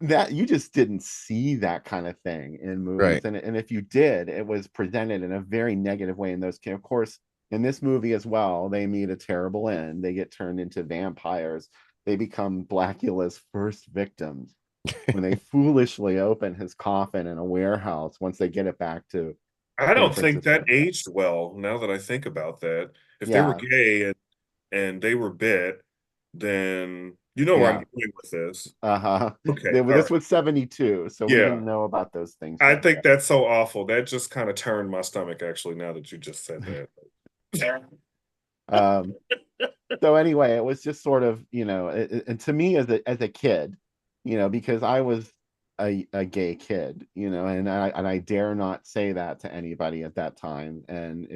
that you just didn't see that kind of thing in movies. Right. And if you did, it was presented in a very negative way in those. Of course, in this movie as well, they meet a terrible end. They get turned into vampires. They become Blacula's first victims when they foolishly open his coffin in a warehouse once they get it back to I San don't think that Francisco. aged well now that I think about that. If they were Yeah, gay and they were bit, then you know where I'm yeah. going with this. Uh-huh. Okay, all This right. was 72, so we Yeah. didn't know about those things I yet. think that's so awful. That just kind of turned my stomach actually now that you just said that. Um, so anyway, it was just sort of, and to me as a kid, because I was a gay kid, and I dare not say that to anybody at that time. And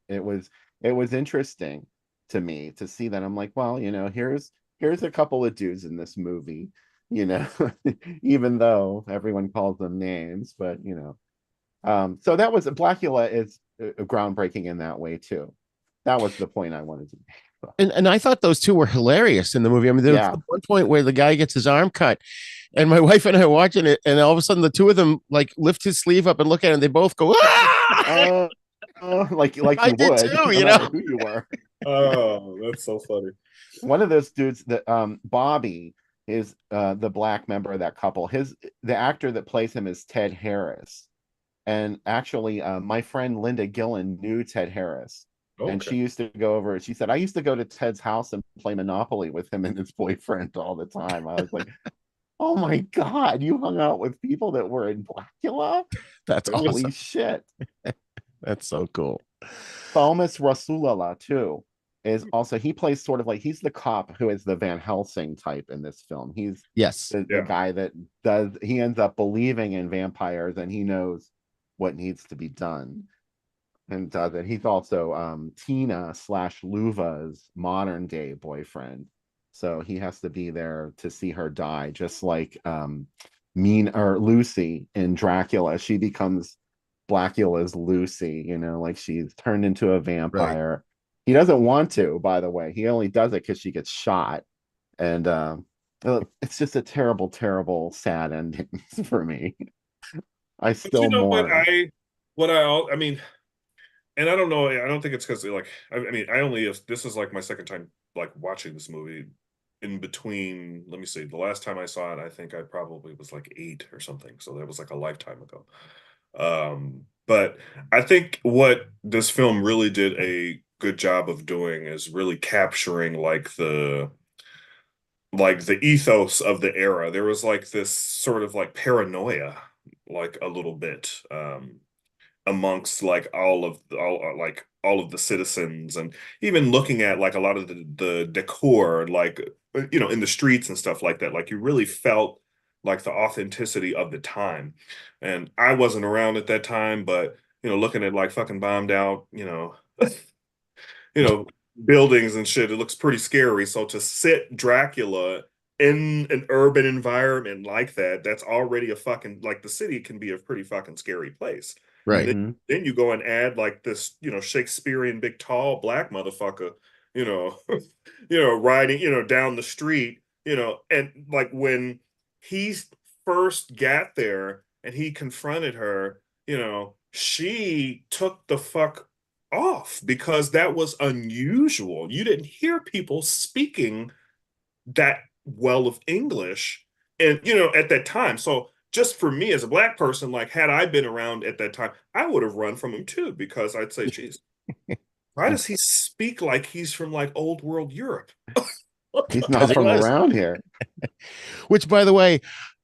it was it was interesting to me to see that. I'm like, well, here's a couple of dudes in this movie, you know, even though everyone calls them names, but so that was Blackula is groundbreaking in that way too. That was the point I wanted to make. And I thought those two were hilarious in the movie. I mean, there was Yeah. one point where the guy gets his arm cut, and my wife and I are watching it, and all of a sudden the two of them like lift his sleeve up and look at him, and they both go, ah! Uh, like I you did would, too, no matter who you were. Oh, that's so funny. One of those dudes that Bobby is the black member of that couple. The actor that plays him is Ted Harris. And actually, my friend Linda Gillen knew Ted Harris. And Okay. she used to go over, she said, I used to go to Ted's house and play Monopoly with him and his boyfriend all the time. I was like, oh my God, you hung out with people that were in Blacula? That's Holy awesome. shit. That's so cool. Thalmas Rasulala, too, is also, he plays sort of like, he's the cop who is the Van Helsing type in this film. He's Yes. the Yeah. guy that he ends up believing in vampires and he knows what needs to be done and does it. He's also Tina / Luva's modern day boyfriend. So he has to be there to see her die, just like Lucy in Dracula. She becomes Blacula's Lucy, like she's turned into a Right. vampire. He doesn't want to, by the way. He only does it because she gets shot. And it's just a terrible, terrible, sad ending for me. I But you still know what mourn. I mean, and I don't know, I don't think it's because like I mean, this is like my second time like watching this movie in between, let me see, the last time I saw it, I think I probably was like 8 or something. So that was like a lifetime ago. But I think what this film really did a good job of doing is really capturing like the ethos of the era. There was like this sort of like paranoia, like a little bit. amongst like all of the citizens, and even looking at like a lot of the decor, like in the streets and stuff like that. Like you really felt like the authenticity of the time. And I wasn't around at that time, but looking at like fucking bombed out, you know, buildings and shit, it looks pretty scary. So to sit Dracula in an urban environment like that, that's already a fucking, like, the city can be a pretty fucking scary place. Right. Then you go and add like this, Shakespearean big tall black motherfucker, you know, riding, down the street, and like when he first got there and he confronted her, she took the fuck off because that was unusual. You didn't hear people speaking that well of English, and at that time. So just for me as a black person, like had I been around at that time, I would have run from him too, because I'd say, geez, why does he speak like he's from like old world Europe? He's not from around here. Which, by the way,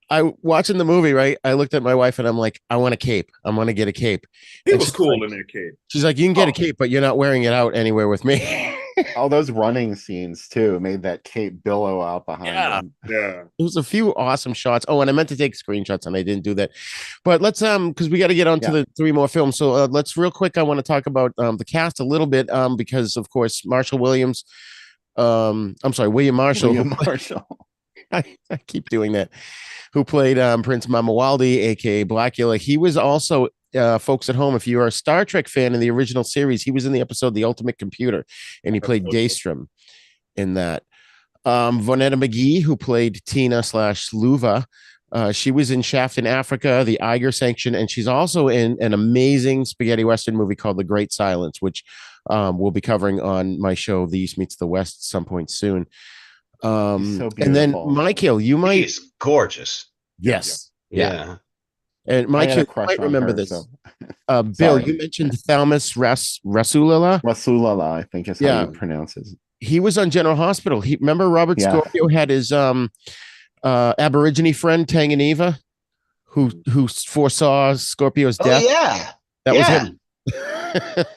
I watching the movie, right? I looked at my wife and I'm like, I want a cape. I'm gonna get a cape. He And was she's cool like, in that cape. She's like, you can get a cape, but you're not wearing it out anywhere with me. All those running scenes too made that cape billow out behind him. Yeah. There was a few awesome shots. Oh, and I meant to take screenshots and I didn't do that. But let's because we got to get on to the three more films. So let's real quick. I want to talk about the cast a little bit because of course Marshall Williams. I'm sorry, William Marshall. I keep doing that. Who played Prince Mamuwalde, aka Blacula. He was also folks at home, if you are a Star Trek fan in the original series, he was in the episode The Ultimate Computer, and he played Daystrom in that. Vonetta McGee, who played Tina / Luva, she was in Shaft in Africa, The Eiger Sanction, and she's also in an amazing spaghetti western movie called The Great Silence, which we'll be covering on my show, The East Meets the West, some point soon. So and then Michael, you might. She's gorgeous. Yes. Yeah. And Michael, you might remember this. Bill, you mentioned Thalmus Rasulala. Rasulala, I think is how you pronounce it. He was on General Hospital. Remember Robert Scorpio had his Aborigine friend Tanganiva, who foresaw Scorpio's death. Oh yeah, that was him.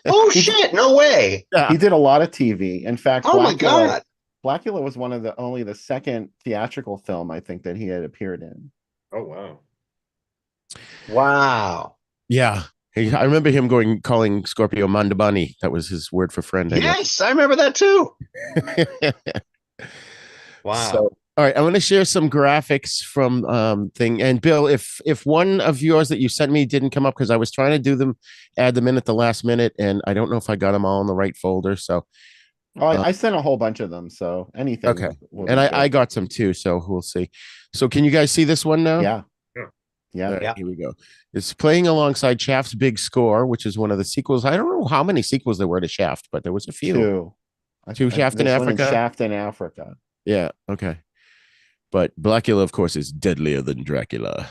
Oh shit! No way. He did a lot of TV. In fact, my god, Blacula was only the second theatrical film I think that he had appeared in. Oh wow. Wow. Yeah. I remember him calling Scorpio Mandabani. That was his word for friend. Yes, I remember that too. Wow. So, all right, I'm going to share some graphics from thing. And Bill, if one of yours that you sent me didn't come up, because I was trying to add them in at the last minute, and I don't know if I got them all in the right folder. So I sent a whole bunch of them. So anything. Okay. And I got some too. So we'll see. So can you guys see this one now? Yeah. Right, here we go. It's playing alongside Shaft's Big Score, which is one of the sequels. I don't know how many sequels there were to Shaft, but there was a few. Two Shaft in Africa. Shaft in Africa. Yeah. Okay. But Blacula, of course, is deadlier than Dracula.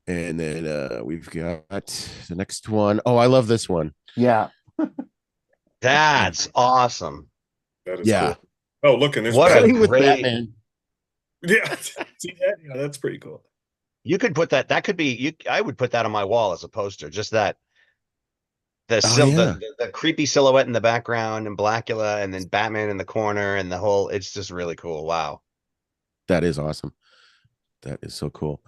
And then we've got the next one. Oh, I love this one. Yeah. That's awesome. That is cool. Oh, look, and there's what a with great Batman. Yeah, see that? Yeah, that's pretty cool. You could put that. That could be. I would put that on my wall as a poster. Just that. The creepy silhouette in the background, and Blacula, and then Batman in the corner, and the whole. It's just really cool. Wow. That is awesome. That is so cool.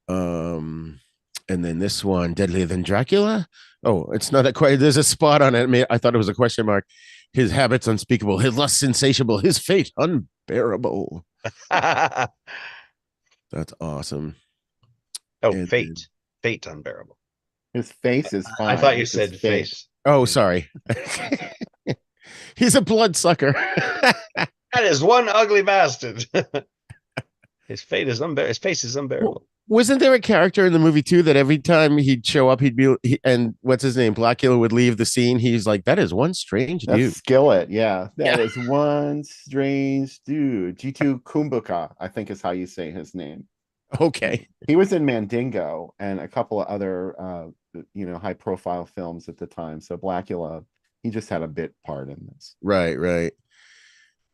And then this one, deadlier than Dracula. Oh, it's not quite. There's a spot on it. I thought it was a question mark. His habits unspeakable. His lust insatiable. His fate unbearable. That's awesome. Oh, and fate unbearable. His face is fine. I thought you said face. Oh, sorry. He's a bloodsucker. That is one ugly bastard. His fate is unbearable. His face is unbearable. Wasn't there a character in the movie too that every time he'd show up, and what's his name? Blacula would leave the scene. He's like, that is one strange dude. Skillet. Yeah. That is one strange dude. G2 Kumbuka, I think is how you say his name. Okay. He was in Mandingo and a couple of other, high profile films at the time. So Blacula, he just had a bit part in this. Right.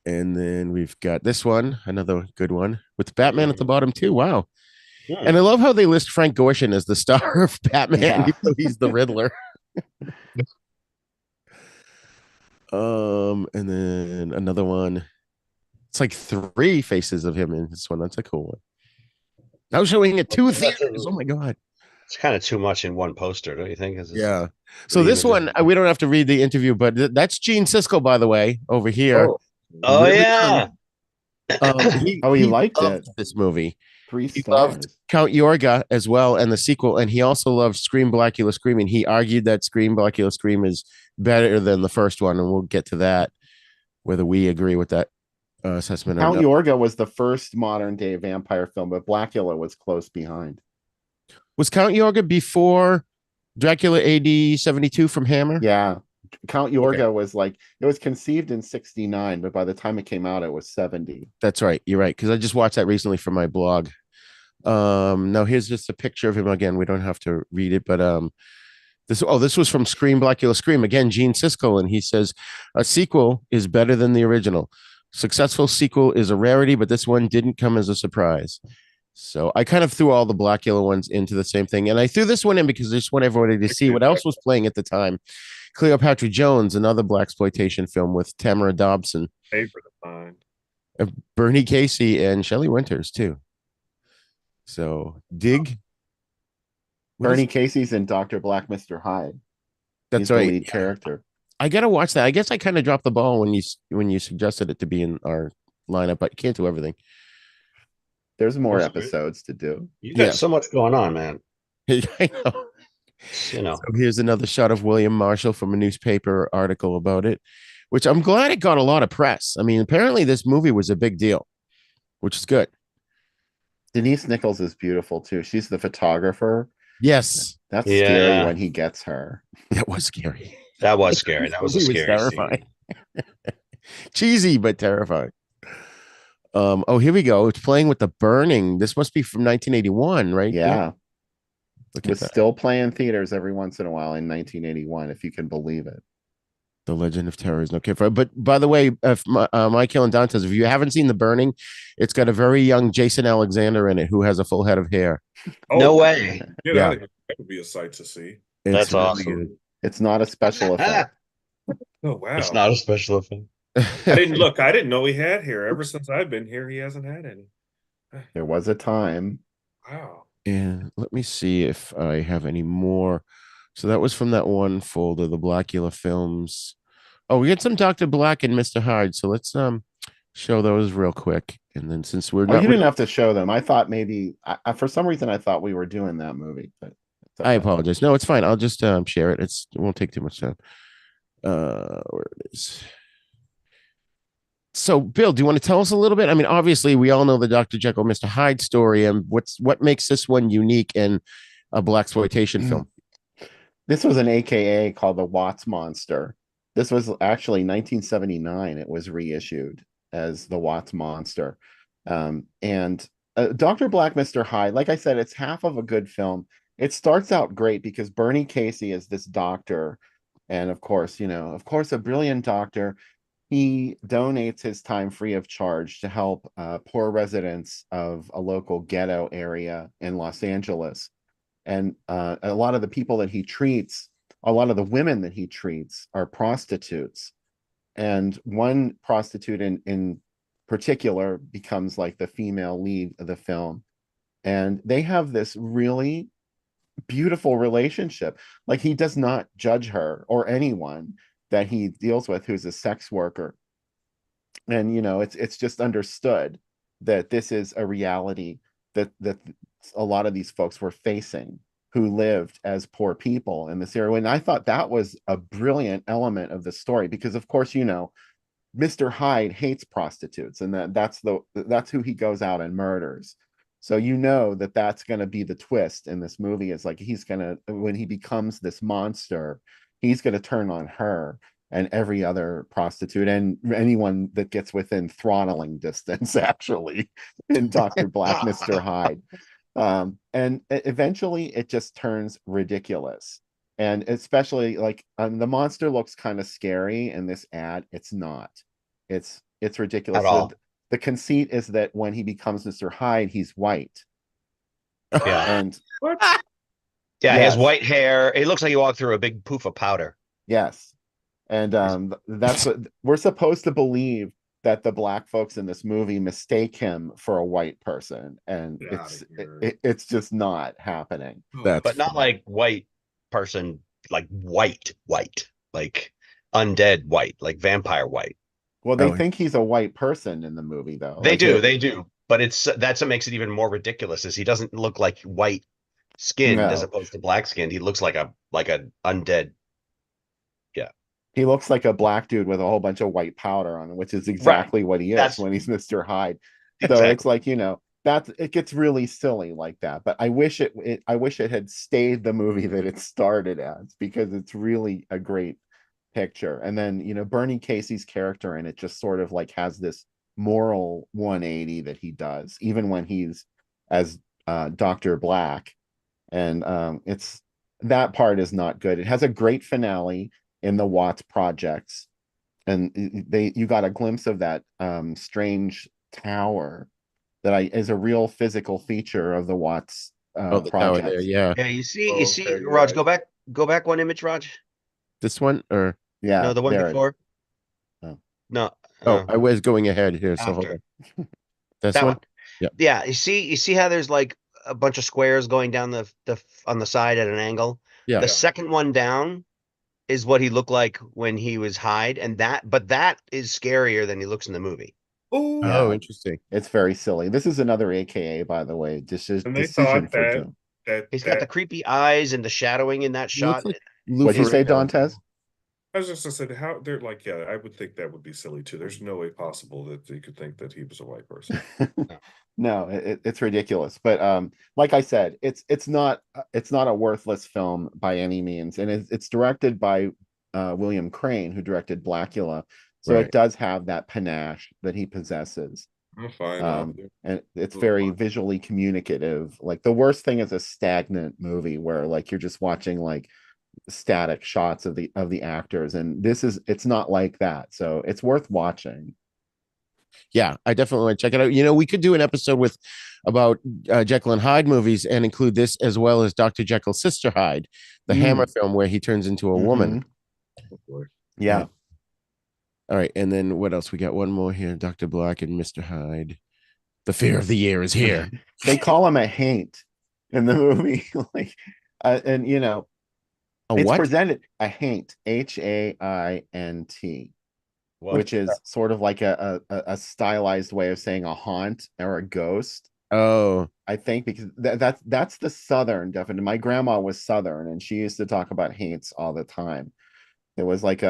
And then we've got this one, another good one with Batman at the bottom too. Wow. And I love how they list Frank Gorshin as the star of Batman, Yeah. even though he's the Riddler. And then another one. It's like 3 faces of him in this one. That's a cool one. Now showing at 2 theaters. Oh my god. It's kind of too much in one poster, don't you think? Yeah. So this one, we don't have to read the interview, but that's Gene Siskel, by the way, over here. Oh Really yeah. He liked loved it. this movie. 3 He stars. loved Count Yorga as well and the sequel, and he also loved Scream Blacula Screaming. He argued that Scream Blacula Scream is better than the first one, and we'll get to that, whether we agree with that assessment or Count not. Yorga was the first modern day vampire film, but Blacula was close behind. Was Count Yorga before Dracula AD 72 from Hammer? Yeah. Count Yorga was like, it was conceived in 69, but by the time it came out, it was 70. That's right. You're right. Because I just watched that recently for my blog. Now here's just a picture of him again. We don't have to read it, but this was from Scream Blacula Scream. Again, Gene Siskel, and he says a sequel is better than the original. Successful sequel is a rarity, but this one didn't come as a surprise. So I kind of threw all the Blacula ones into the same thing. And I threw this one in because I just want everybody to see what else was playing at the time. Cleopatra Jones, another Blaxploitation film with Tamara Dobson. Favorite of mine. Bernie Casey and Shelley Winters, too. So, dig. Bernie Casey's in Dr. Black, Mr. Hyde. That's He's the right. lead character. I got to watch that. I guess I kind of dropped the ball when you suggested it to be in our lineup, but you can't do everything. There's more That's great. episodes to do. You got so much going on, man. I know. You know. So here's another shot of William Marshall from a newspaper article about it, which I'm glad it got a lot of press. I mean, apparently this movie was a big deal, which is good. Denise Nichols is beautiful too. She's the photographer. Yes. That's scary when he gets her. That was scary. That was scary. That was a scary terrifying. Cheesy, but terrifying. Here we go. It's playing with the burning. This must be from 1981, right? Yeah. Look It was still playing theaters every once in a while in 1981, if you can believe it. The Legend of Terror is no kid for it. But by the way, if Michael and Dantes, if you haven't seen The Burning, it's got a very young Jason Alexander in it who has a full head of hair. No way. Get out of here. That would be a sight to see. That's really awesome. good. It's not a special effect. Oh wow. It's not a special effect. I didn't know he had hair. Ever since I've been here, he hasn't had any. There was a time. Wow. And let me see if I have any more. So that was from that one folder, the Blacula films. Oh, we got some Dr. Black and Mr. Hyde. So let's show those real quick. And then since we're not, you didn't have to show them. I thought maybe for some reason I thought we were doing that movie, but I apologize. No, it's fine. I'll just share it. It won't take too much time. Where it is. So, Bill, do you want to tell us a little bit? I mean, obviously, we all know the Dr. Jekyll, Mr. Hyde story, and what makes this one unique in a Blaxploitation film? This was an AKA called the Watts Monster. This was actually 1979. It was reissued as the Watts Monster. And Dr. Black, Mr. Hyde, like I said, it's half of a good film. It starts out great because Bernie Casey is this doctor. And of course, a brilliant doctor. He donates his time free of charge to help poor residents of a local ghetto area in Los Angeles. And a lot of the people that he treats, a lot of the women that he treats are prostitutes. And one prostitute in particular becomes like the female lead of the film. And they have this really beautiful relationship. Like, he does not judge her or anyone that he deals with who's a sex worker. And, it's just understood that this is a reality that a lot of these folks were facing who lived as poor people in this area. And I thought that was a brilliant element of the story because, of course, Mr. Hyde hates prostitutes, and that's who he goes out and murders. So that's going to be the twist in this movie, is like when he becomes this monster, he's going to turn on her and every other prostitute and anyone that gets within throttling distance, actually, in Dr. Black, Mr. Hyde. And eventually it just turns ridiculous. And especially the monster looks kind of scary in this ad. It's not. It's ridiculous. At all. The conceit is that when he becomes Mr. Hyde, he's white. Yeah. And What? Yeah, he has Yes. white hair. It looks like he walked through a big poof of powder. yes, and that's what we're supposed to believe, that the black folks in this movie mistake him for a white person, and Get outta here. it's just not happening. That's But not like white person, like white, like undead white, like vampire white. Well, they Oh. think he's a white person in the movie, though. They Like, do, they do. But that's what makes it even more ridiculous is he doesn't look like white skinned as No. opposed to black skinned. He looks like a undead. Yeah. He looks like a black dude with a whole bunch of white powder on him, which is exactly what he is That's when he's Mr. Hyde. So exactly. it's like, it gets really silly like that. But I wish I wish it had stayed the movie that it started as, because it's really a great picture. And then, Bernie Casey's character in it just sort of like has this moral 180 that he does, even when he's as Dr. Black. And it's that part is not good. It has a great finale in the Watts projects, and you got a glimpse of that strange tower that is a real physical feature of the Watts the tower there. projects. Yeah. Yeah, you Okay, see, you're Raj, right. go back one image, Raj. This one or Yeah, No, the one there before. Oh. No. I was going ahead here. So hold After. on. This That one. one. Yeah. Yeah, you see how there's like a bunch of squares going down the on the side at an angle. Yeah. The second one down is what he looked like when he was Hyde, and that is scarier than he looks in the movie. Oh, Oh, interesting. It's very silly. This is another AKA, by the way. and they Decision thought for that Doom. He's got the creepy eyes and the shadowing in that He looks shot. like Lou What'd you say, Ferrigno. Dantes? I was just gonna say how they're like, yeah, I would think that would be silly too. There's no way possible that they could think that he was a white person. No, it's ridiculous. But like I said, it's not a worthless film by any means, and it's directed by William Crane, who directed Blacula. So Right. it does have that panache that he possesses. I'm fine. And it's very visually communicative. Like, the worst thing is a stagnant movie where like you're just watching like static shots of the actors, and it's not like that. So it's worth watching. Yeah, I definitely want to check it out. We could do an episode about Jekyll and Hyde movies and include this as well as Dr. Jekyll's Sister Hyde, the Hammer film where he turns into a woman. Yeah. All right, and then what else? We got one more here. Dr. Black and Mr. Hyde. The fear of the year is here. They call him a haint in the movie. Like, and A it's what? presented a haint, HAINT, which is sort of like a stylized way of saying a haunt or a ghost. Oh, I think because that's the Southern definition. My grandma was Southern, and she used to talk about haints all the time. It was like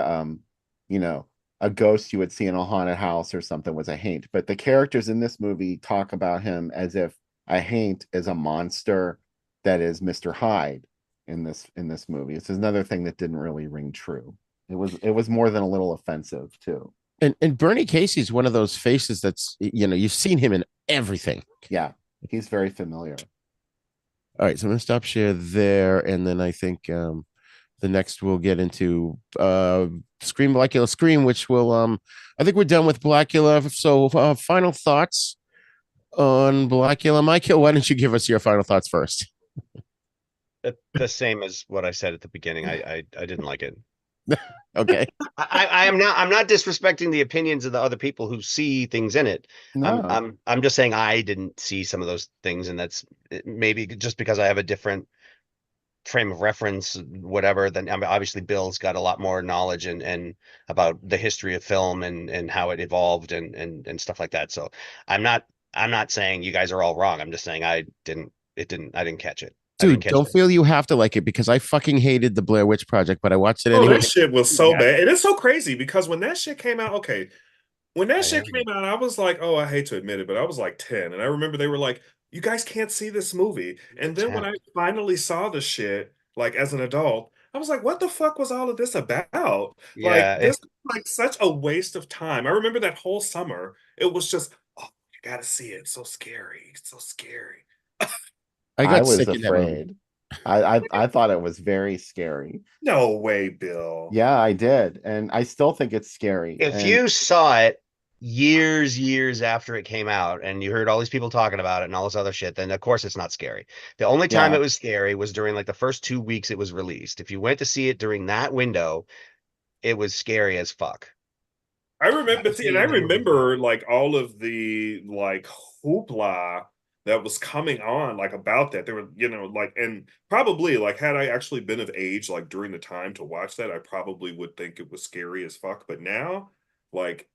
a ghost you would see in a haunted house or something was a haint. But the characters in this movie talk about him as if a haint is a monster that is Mr. Hyde in this movie. It's another thing that didn't really ring true. It was more than a little offensive too. and Bernie Casey's one of those faces that's you've seen him in everything. Yeah, he's very familiar. All right, so I'm gonna stop share there, and then I think the next we'll get into Scream Blacula Scream, which will I think we're done with Blacula. So final thoughts on Blacula. Michael, why don't you give us your final thoughts first? The same as what I said at the beginning. I didn't like it. Okay. I'm not disrespecting the opinions of the other people who see things in it. No. I'm just saying I didn't see some of those things, and that's maybe just because I have a different frame of reference, whatever. Then obviously Bill's got a lot more knowledge and about the history of film and how it evolved and stuff like that. So I'm not saying you guys are all wrong. I'm just saying I didn't catch it. Dude, don't feel you have to like it, because I fucking hated the Blair Witch Project, but I watched it anyway. That shit was so bad. And it's so crazy because when that shit came out, when that shit came out, I was like, oh, I hate to admit it, but I was like 10. And I remember they were like, you guys can't see this movie. And then when I finally saw the shit, like as an adult, I was like, what the fuck was all of this about? Yeah, Like, this was like such a waste of time. I remember that whole summer, it was just, oh, you gotta see it. It's so scary. It's so scary. I was afraid. I thought it was very scary. No way, Bill. Yeah, I did. And I still think it's scary. If you saw it years after it came out, and you heard all these people talking about it and all this other shit, then of course it's not scary. The only time Yeah. it was scary was during like the first 2 weeks it was released. If you went to see it during that window, it was scary as fuck. I remember, See and it I in the movie remember like all of the like hoopla that was coming on like about that. There were, like, and probably like had I actually been of age like during the time to watch that, I probably would think it was scary as fuck. But now, like,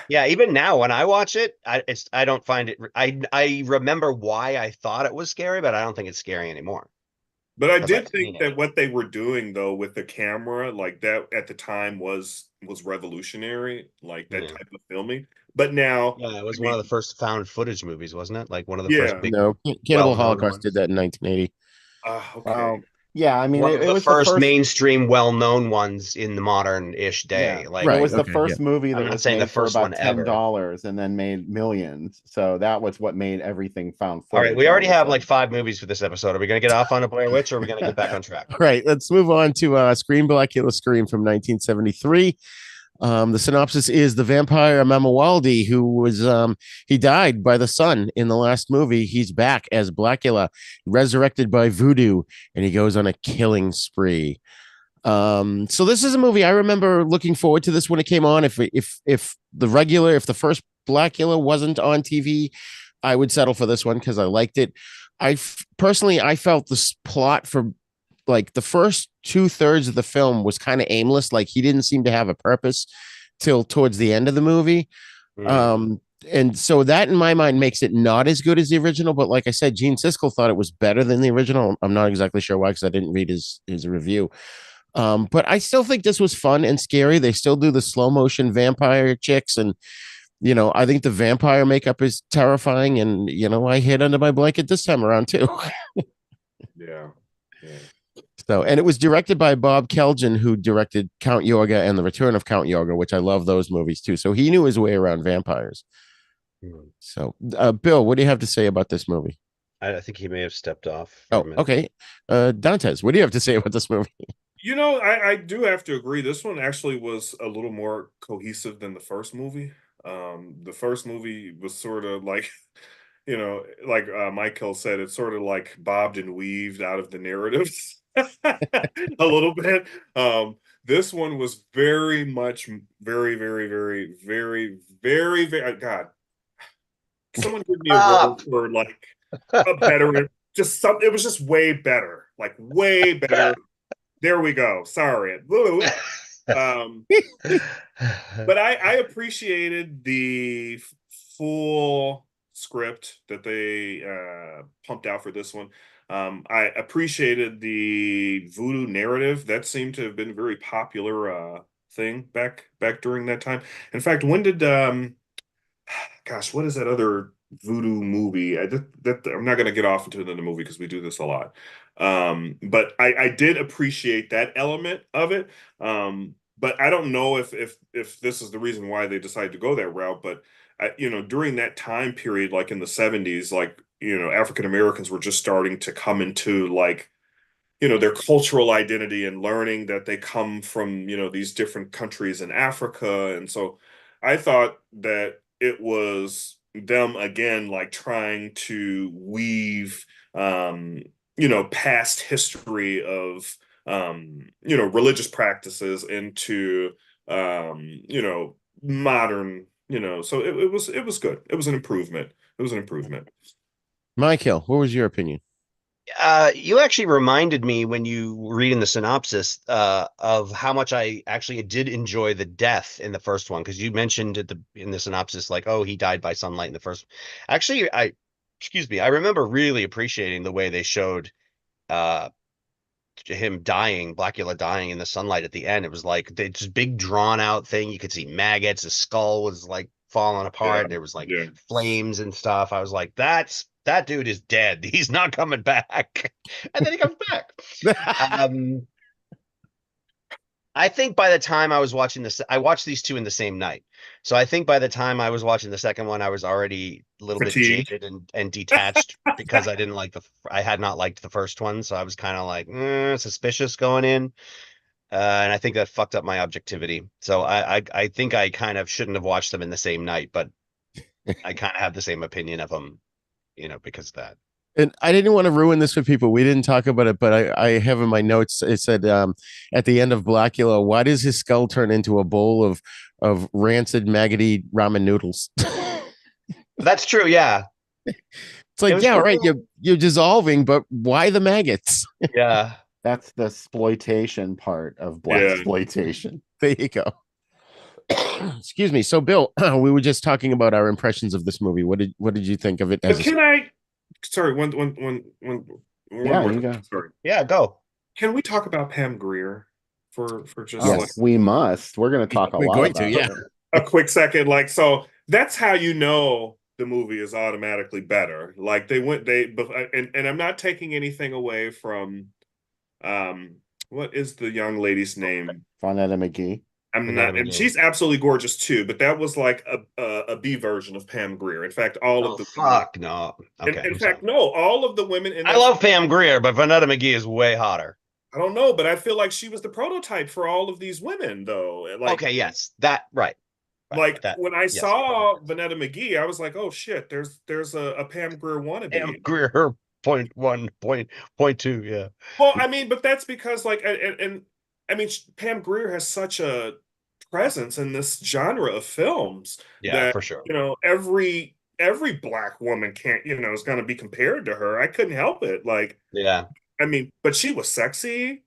Yeah, even now when I watch it, I don't find it. I remember why I thought it was scary, but I don't think it's scary anymore but I because I've did seen think it. that what they were doing though with the camera, like that at the time was revolutionary, like that Yeah. type of filming. But now, Yeah, it I was one of mean, the first found footage movies, wasn't it? Like one of the first yeah, big, No, Cannibal well-known Holocaust did ones. that in 1980. okay. Well, yeah, I mean, One of it the was the first first. mainstream, well-known ones in the modern-ish Yeah, day. it Like, Right. was the Okay. Yeah. first movie I'm that not was saying the made for first one about ever. $10 and then made millions. So that was what made everything found All right, footage we all already of a have like sudden. 5 movies for this episode. Are we going to get off on a Blair Witch, or are we going to get back on track? All right. Let's move on to Scream Blacula Scream from 1973. The synopsis is the vampire Mamawaldi, who was he died by the sun in the last movie. He's back as Blacula, resurrected by voodoo, and he goes on a killing spree. So this is a movie I remember looking forward to this when it came on. If the first Blacula wasn't on TV, I would settle for this one because I liked it. Personally, I felt this plot for like the first 2/3 of the film was kind of aimless. Like he didn't seem to have a purpose till towards the end of the movie. Mm. And so that in my mind makes it not as good as the original. But like I said, Gene Siskel thought it was better than the original. I'm not exactly sure why because I didn't read his review. But I still think this was fun and scary. They still do the slow motion vampire chicks, and I think the vampire makeup is terrifying. And I hid under my blanket this time around too. Yeah. Yeah. So, and it was directed by Bob Keljan, who directed Count Yorga and The Return of Count Yorga, which I love those movies too. So he knew his way around vampires. Mm. So, Bill, what do you have to say about this movie? I think he may have stepped off for a Oh, minute. okay. Dantes, what do you have to say about this movie? I do have to agree. This one actually was a little more cohesive than the first movie. The first movie was sort of like, like Michael said, it's sort of like bobbed and weaved out of the narrative a little bit. This one was very much, very, very, very, very, very, very. God, someone give me a word for like a better, just something. It was just way better, like way better. There we go. Sorry. Um, but I appreciated the full script that they pumped out for this one. I appreciated the voodoo narrative that seemed to have been a very popular thing back during that time. In fact, when did gosh, what is that other voodoo movie? I'm not going to get off into the movie because we do this a lot. But I did appreciate that element of it. But I don't know if this is the reason why they decided to go that route. But during that time period, like in the 70s, like African Americans were just starting to come into like their cultural identity and learning that they come from these different countries in Africa, and so I thought that it was them again like trying to weave past history of religious practices into modern, so it was good. It was an improvement. It was an improvement. Michael, what was your opinion? You actually reminded me when you were reading the synopsis of how much I actually did enjoy the death in the first one, because you mentioned in the synopsis like, oh, he died by sunlight in the first. Actually, excuse me, I remember really appreciating the way they showed him dying, Blacula dying in the sunlight at the end. It was like this big drawn out thing. You could see maggots. His skull was like falling Yeah, apart. There was like yeah. flames and stuff. I was like, that dude is dead. He's not coming back. And then he comes back. I think by the time I was watching this, I watched these two in the same night. So I think by the time I was watching the second one, I was already a little bit Fatigued. jaded and detached because I had not liked the first one. So I was kind of like suspicious going in. and I think that fucked up my objectivity. So I think I kind of shouldn't have watched them in the same night, but I kind of have the same opinion of them, because of that. And I didn't want to ruin this for people. We didn't talk about it, but I have in my notes. It said at the end of Blacula, why does his skull turn into a bowl of rancid, maggoty ramen noodles? That's true. Yeah. It's like, was yeah, all pretty right, you're dissolving, but why the maggots? Yeah. That's the exploitation part of Yeah. Blaxploitation. There you go. Excuse me. So, Bill, we were just talking about our impressions of this movie. What did you think of it? But can I? Sorry, one Yeah, more you thing. go. Sorry. Yeah. Go. Can we talk about Pam Grier for just Yes, like we must. We're going to talk a We're lot going about to, yeah. her. a quick second? Like, so that's how you know the movie is automatically better. Like and I'm not taking anything away from what is the young lady's name? Vonetta McGee. I'm Vanessa not, and McGill. she's absolutely gorgeous too. But that was like a B version of Pam Grier. In fact, all Oh, of the fuck no. Okay. in I'm fact, sorry. no, all of the women in I that. love Pam Grier, but Vanetta McGee is way hotter. I don't know, but I feel like she was the prototype for all of these women, though. Like, Okay. Yes. That. Right. like That. when I Yes. saw Vanetta McGee, I was like, oh shit, there's a Pam Grier wannabe. Pam Grier 0.1, 0.2. Yeah. Well, I mean, but that's because like, and I mean, Pam Grier has such a presence in this genre of films Yeah, that for sure. every black woman can't is going to be compared to her. I couldn't help it. Like, Yeah. I mean, but she was sexy.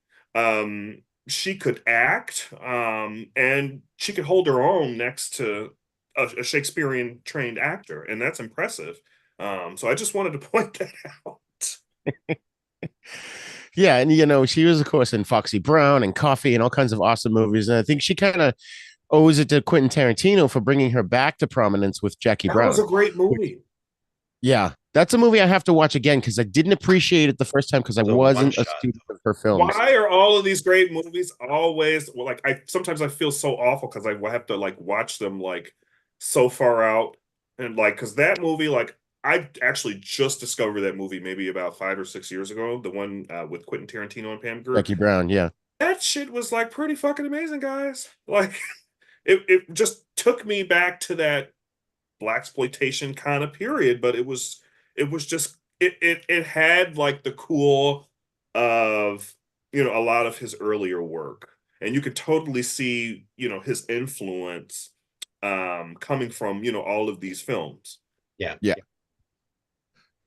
She could act, and she could hold her own next to a Shakespearean trained actor, and that's impressive. So I just wanted to point that out. Yeah, and she was, of course, in Foxy Brown and Coffee and all kinds of awesome movies. And I think she kind of owes it to Quentin Tarantino for bringing her back to prominence with Jackie That Brown. was a great movie. Yeah, that's a movie I have to watch again because I didn't appreciate it the first time because I It's a wasn't a one-shot. student of her films. Why are all of these great movies always like I sometimes I feel so awful because I have to like watch them like so far out and like because that movie like I actually just discovered that movie maybe about 5 or 6 years ago, the one with Quentin Tarantino and Pam Grier. Jackie Brown, yeah. That shit was like pretty fucking amazing, guys. Like it just took me back to that Blaxploitation kind of period, but it was just it had like the cool of a lot of his earlier work, and you could totally see his influence coming from all of these films. Yeah. Yeah.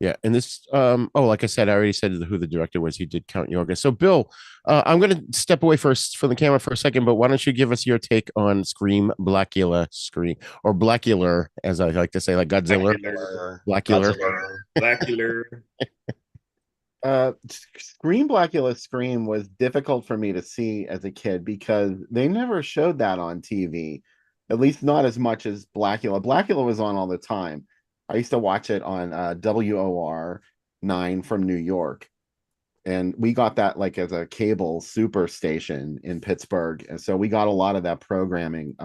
Yeah, and this, like I said, I already said who the director was. He did Count Yorga. So, Bill, I'm going to step away first from the camera for a second, but why don't you give us your take on Blacula, or Blacula, as I like to say, like Godzilla, Blacula. Blacula. Scream was difficult for me to see as a kid because they never showed that on TV, at least not as much as Blacula. Blacula was on all the time. I used to watch it on WOR 9 from New York, and we got that like as a cable super station in Pittsburgh, and so we got a lot of that programming,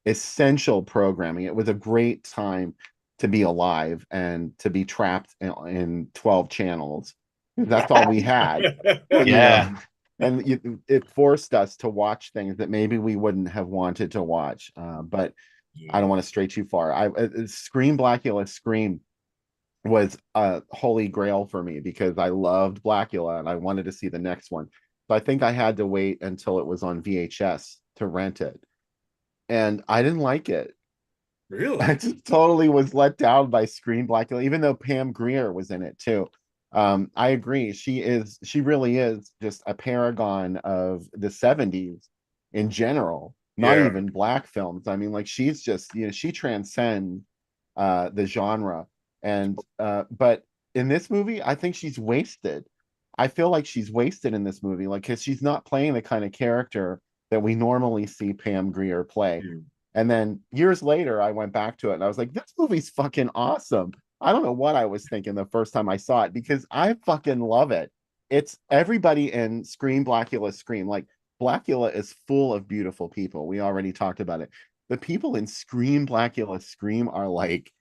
essential programming. It was a great time to be alive and to be trapped in 12 channels. That's all we had. Yeah. And it forced us to watch things that maybe we wouldn't have wanted to watch, but I don't want to stray too far. Blacula Scream was a holy grail for me because I loved Blacula and I wanted to see the next one. So I think I had to wait until it was on VHS to rent it. And I didn't like it. Really? I just totally was let down by Blacula, even though Pam Grier was in it too. I agree. She really is just a paragon of the 70s in general. Not even black films. I mean, like she's just, she transcends the genre. And but in this movie, I think she's wasted. I feel like she's wasted in this movie, like because she's not playing the kind of character that we normally see Pam Grier play. And then years later, I went back to it and I was like, this movie's fucking awesome. I don't know what I was thinking the first time I saw it because I fucking love it. It's everybody in Blacula Scream. Like Blacula is full of beautiful people. We already talked about it. The people in Blacula Scream are like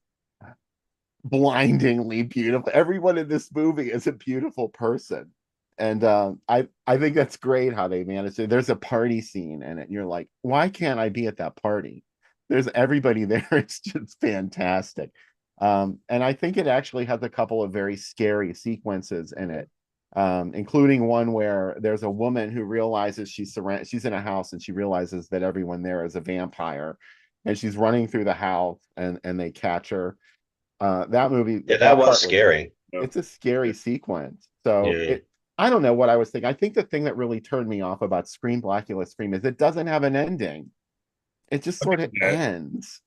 blindingly beautiful. Everyone in this movie is a beautiful person. And I think that's great how they managed it. There's a party scene in it, and you're like, why can't I be at that party? There's everybody there. It's just fantastic. And I think it actually has a couple of very scary sequences in it, including one where there's a woman who realizes she's in a house and she realizes that everyone there is a vampire, and she's running through the house and they catch her. That movie, Yeah, that that was part was, scary. it's a scary sequence. So Yeah. I don't know what I was thinking. I think the thing that really turned me off about Blacula Scream is it doesn't have an ending. It just sort of Yeah. ends.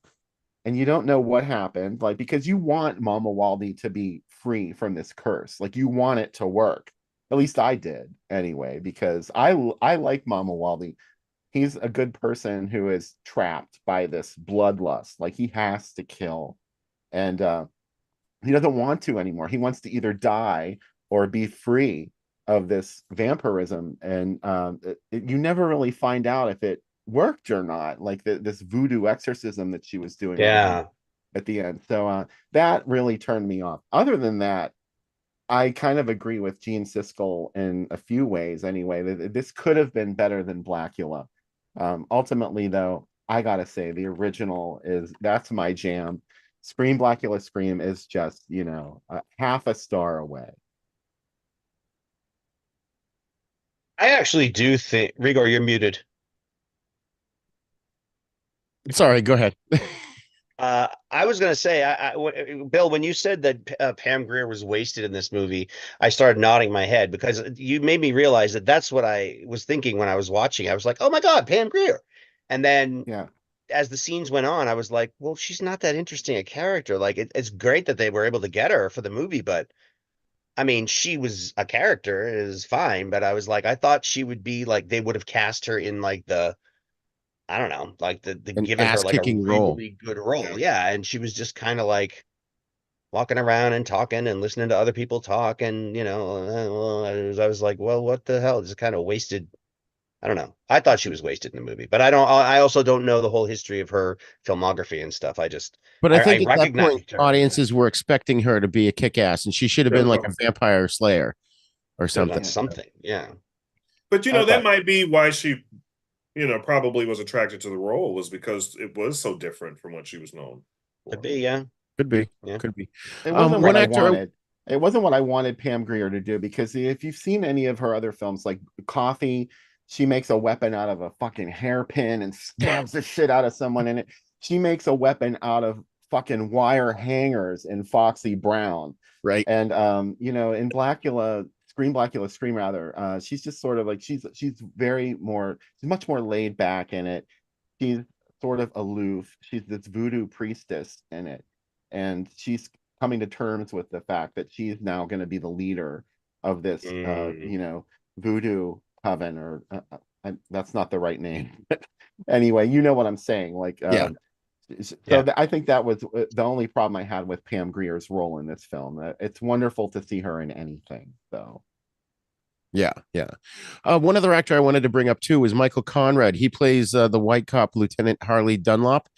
And you don't know what happened, like, because you want Mama Waldy to be free from this curse. Like, you want it to work. At least I did anyway, because I like Mama Waldy. He's a good person who is trapped by this bloodlust. Like, he has to kill. And he doesn't want to anymore. He wants to either die or be free of this vampirism. And you never really find out if it worked or not, like this voodoo exorcism that she was doing on him Yeah. at the end. So that really turned me off. Other than that, I kind of agree with Gene Siskel in a few ways anyway. This could have been better than Blacula. Ultimately, though, I gotta say the original that's my jam. Blacula Scream is just, half a star away. I actually do think, Rigor, you're muted. Sorry, go ahead. I was going to say, Bill, when you said that Pam Grier was wasted in this movie, I started nodding my head because you made me realize that that's what I was thinking when I was watching. I was like, oh my God, Pam Grier. And then Yeah. as the scenes went on, I was like, well, she's not that interesting a character. Like, it's great that they were able to get her for the movie, but I mean, she was a character, is fine. But I was like, I thought she would be like, they would have cast her in like I don't know, like the An given her like a ass-kicking role. really good role. Yeah. And she was just kind of like walking around and talking and listening to other people talk. And, I was like, well, what the hell? Just kind of wasted. I don't know. I thought she was wasted in the movie, but I also don't know the whole history of her filmography and stuff. But I I think at that point, recognized her. audiences were expecting her to be a kick-ass, and she should have been like a vampire slayer or something. That's something. Yeah. But I that thought- might be why she, probably was attracted to the role, was because it was so different from what she was known for. Could be. Yeah. Could be. Yeah. Could be. It wasn't one what I actor. wanted. It wasn't what I wanted Pam Grier to do, because if you've seen any of her other films, like Coffee, she makes a weapon out of a fucking hairpin and stabs the shit out of someone in it. She makes a weapon out of fucking wire hangers in Foxy Brown. Right. And in Blacula Scream rather, she's just sort of like she's much more laid back in it. She's sort of aloof. She's this voodoo priestess in it. And she's coming to terms with the fact that she's now going to be the leader of this voodoo coven, or that's not the right name. Anyway, you know what I'm saying. Like, I think that was the only problem I had with Pam Grier's role in this film. It's wonderful to see her in anything, though. Yeah. One other actor I wanted to bring up too was Michael Conrad. He plays the white cop, Lieutenant Harley Dunlop.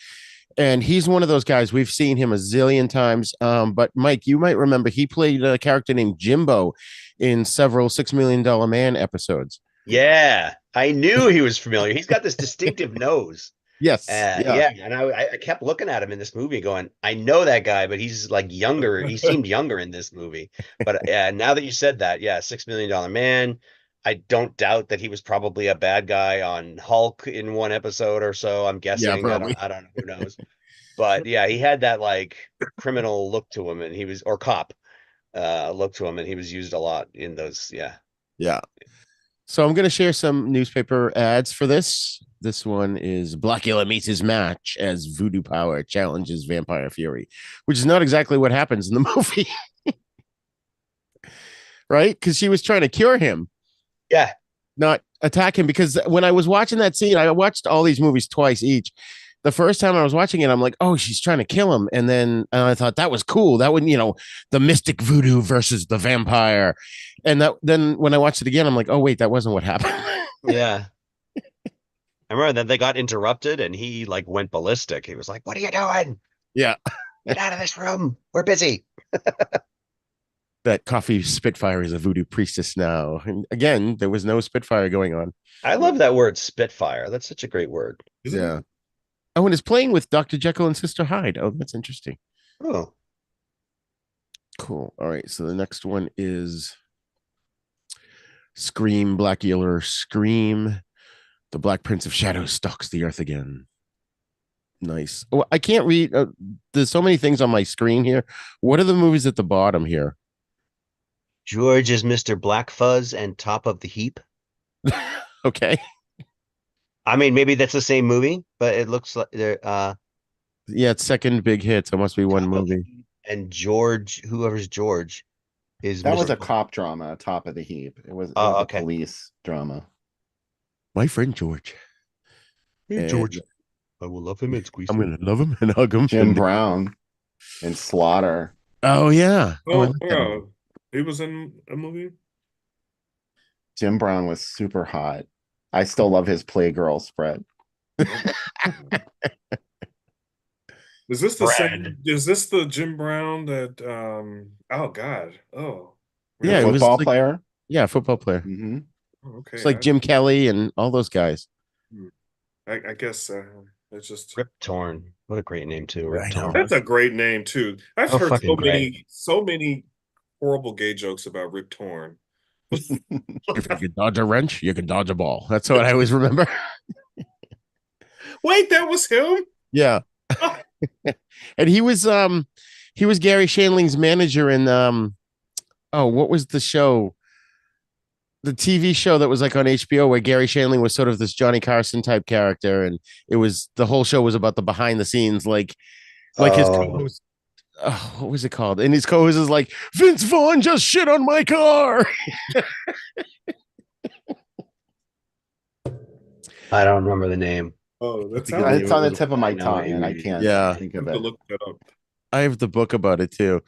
And he's one of those guys, we've seen him a zillion times. But Mike, you might remember he played a character named Jimbo in several $6 Million Man episodes. Yeah. I knew he was familiar. He's got this distinctive nose. Yes. Yeah. And I kept looking at him in this movie going, I know that guy, but he's like younger. He seemed younger in this movie. But now that you said that, $6 Million Man. I don't doubt that he was probably a bad guy on Hulk in one episode or so. I'm guessing. Probably. I don't know. Who knows? But yeah, he had that like criminal look to him, and he was, or cop look to him, and he was used a lot in those. Yeah. So I'm going to share some newspaper ads for this. This one is Blacula meets his match as voodoo power challenges vampire fury, which is not exactly what happens in the movie. Right? Because she was trying to cure him. Yeah. Not attack him. Because when I was watching that scene, I watched all these movies twice each. The first time I was watching it, I'm like, oh, she's trying to kill him. And then I thought that was cool. That would, the mystic voodoo versus the vampire. And then when I watched it again, I'm like, oh, wait, that wasn't what happened. Yeah. I remember that they got interrupted and he like went ballistic. He was like, what are you doing? Yeah. Get out of this room. We're busy. that Coffee Spitfire is a voodoo priestess now. And again, there was no Spitfire going on. I love that word Spitfire. That's such a great word. Isn't Yeah. it? Oh, and it's playing with Dr. Jekyll and Sister Hyde. Oh, that's interesting. Oh, Cool. All right. So the next one is Scream, Blacula, Scream. The Black Prince of Shadows stalks the earth again. Nice. Oh, I can't read. There's so many things on my screen here. What are the movies at the bottom here? George is Mr. Black Fuzz and Top of the Heap. Okay. I mean, maybe that's the same movie, but it looks like they're Yeah, it's second big hit. So it must be one Top of the movie. Heap. And George, whoever's George, is That was Mr. a cop drama, Top of the Heap. It was Oh, a okay. police drama. My friend George. Hey, And George. I will love him and squeeze I'm him. gonna love him and hug him. Jim Brown and Slaughter. Oh yeah. I Oh, like that yeah. movie. He was in a movie. Jim Brown was super hot. I still love his Playgirl spread. Is this the Brad. same? Is this the Jim Brown that? Oh God. Oh. Yeah, it was Football like- player. Yeah, football player. Hmm. Oh, okay. It's like Jim Kelly and all those guys. I guess it's just. Rip Torn. What a great name too. Rip I know. Torn. That's a great name too. I've Oh, heard fucking great. so many horrible gay jokes about Rip Torn. If you can dodge a wrench, you can dodge a ball. That's what I always remember. Wait, that was him? Yeah. And he was Gary Shandling's manager in what was the show? The TV show that was like on HBO where Gary Shandling was sort of this Johnny Carson type character, and it was the whole show was about the behind the scenes, like his co-host. Oh, what was it called? And his co-host is like, Vince Vaughn just shit on my car. I don't remember the name. Oh, that's Because how It's on the was- tip of my I know tongue, what you and I mean. can't Yeah. think I of have to it. look that up. I have the book about it too.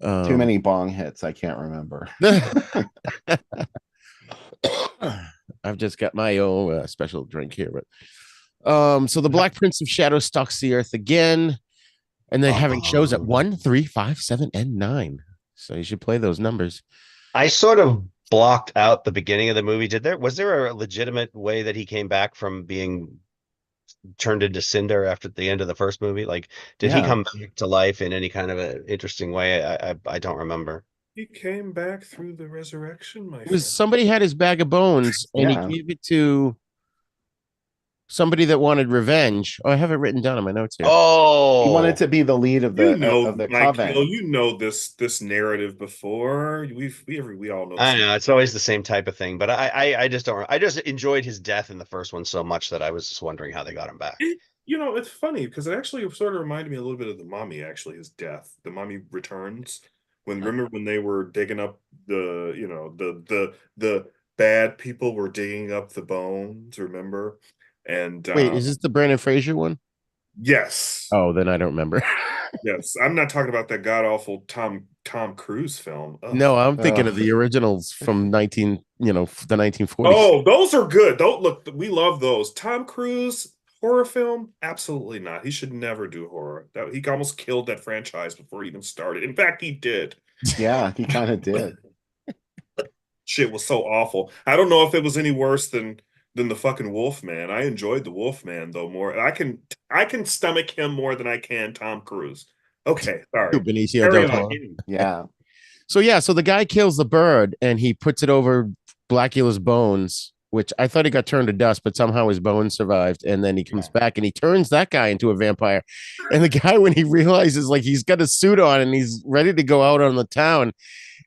Too many bong hits. I can't remember. I've just got my own special drink here, but so the Black Prince of Shadows stalks the earth again, and they're having shows at 1, 3, 5, 7, and 9. So you should play those numbers. I sort of blocked out the beginning of the movie. Was there a legitimate way that he came back from being turned into cinder after the end of the first movie? Like, did he Yeah. come back to life in any kind of an interesting way? I don't remember. He came back through the resurrection, my It was friend. somebody had his bag of bones, and Yeah. he gave it to somebody that wanted revenge. Oh, I have it written down in my notes here. Oh, He wanted to be the lead of the You know, of the Mike coven. Hill, you know this narrative before. We all know. I this. know it's always the same type of thing, but I just don't. I just enjoyed his death in the first one so much that I was just wondering how they got him back. You know, it's funny because it actually sort of reminded me a little bit of the Mummy. Actually, his death, the Mummy Returns. Remember when they were digging up the bad people were digging up the bones. Remember? And Wait, is this the Brandon Fraser one? yes, Oh, then I don't remember. yes, I'm not talking about that god awful Tom Cruise film. Ugh. No, I'm thinking of Ugh. the originals from the 1940s. Oh, those are good. Don't look. We love those. Tom Cruise horror film? Absolutely not. He should never do horror. He almost killed that franchise before he even started. In fact, he did. Yeah, he kind of did. Shit was so awful. I don't know if it was any worse than the fucking Wolfman. I enjoyed the Wolfman though more. I can stomach him more than I can Tom Cruise. Okay, sorry. Benicio Carry del on. Toro. Yeah. So the guy kills the bird and he puts it over Blacula's bones, which I thought he got turned to dust, but somehow his bones survived. And then he comes back and he turns that guy into a vampire. And the guy, when he realizes like he's got a suit on and he's ready to go out on the town,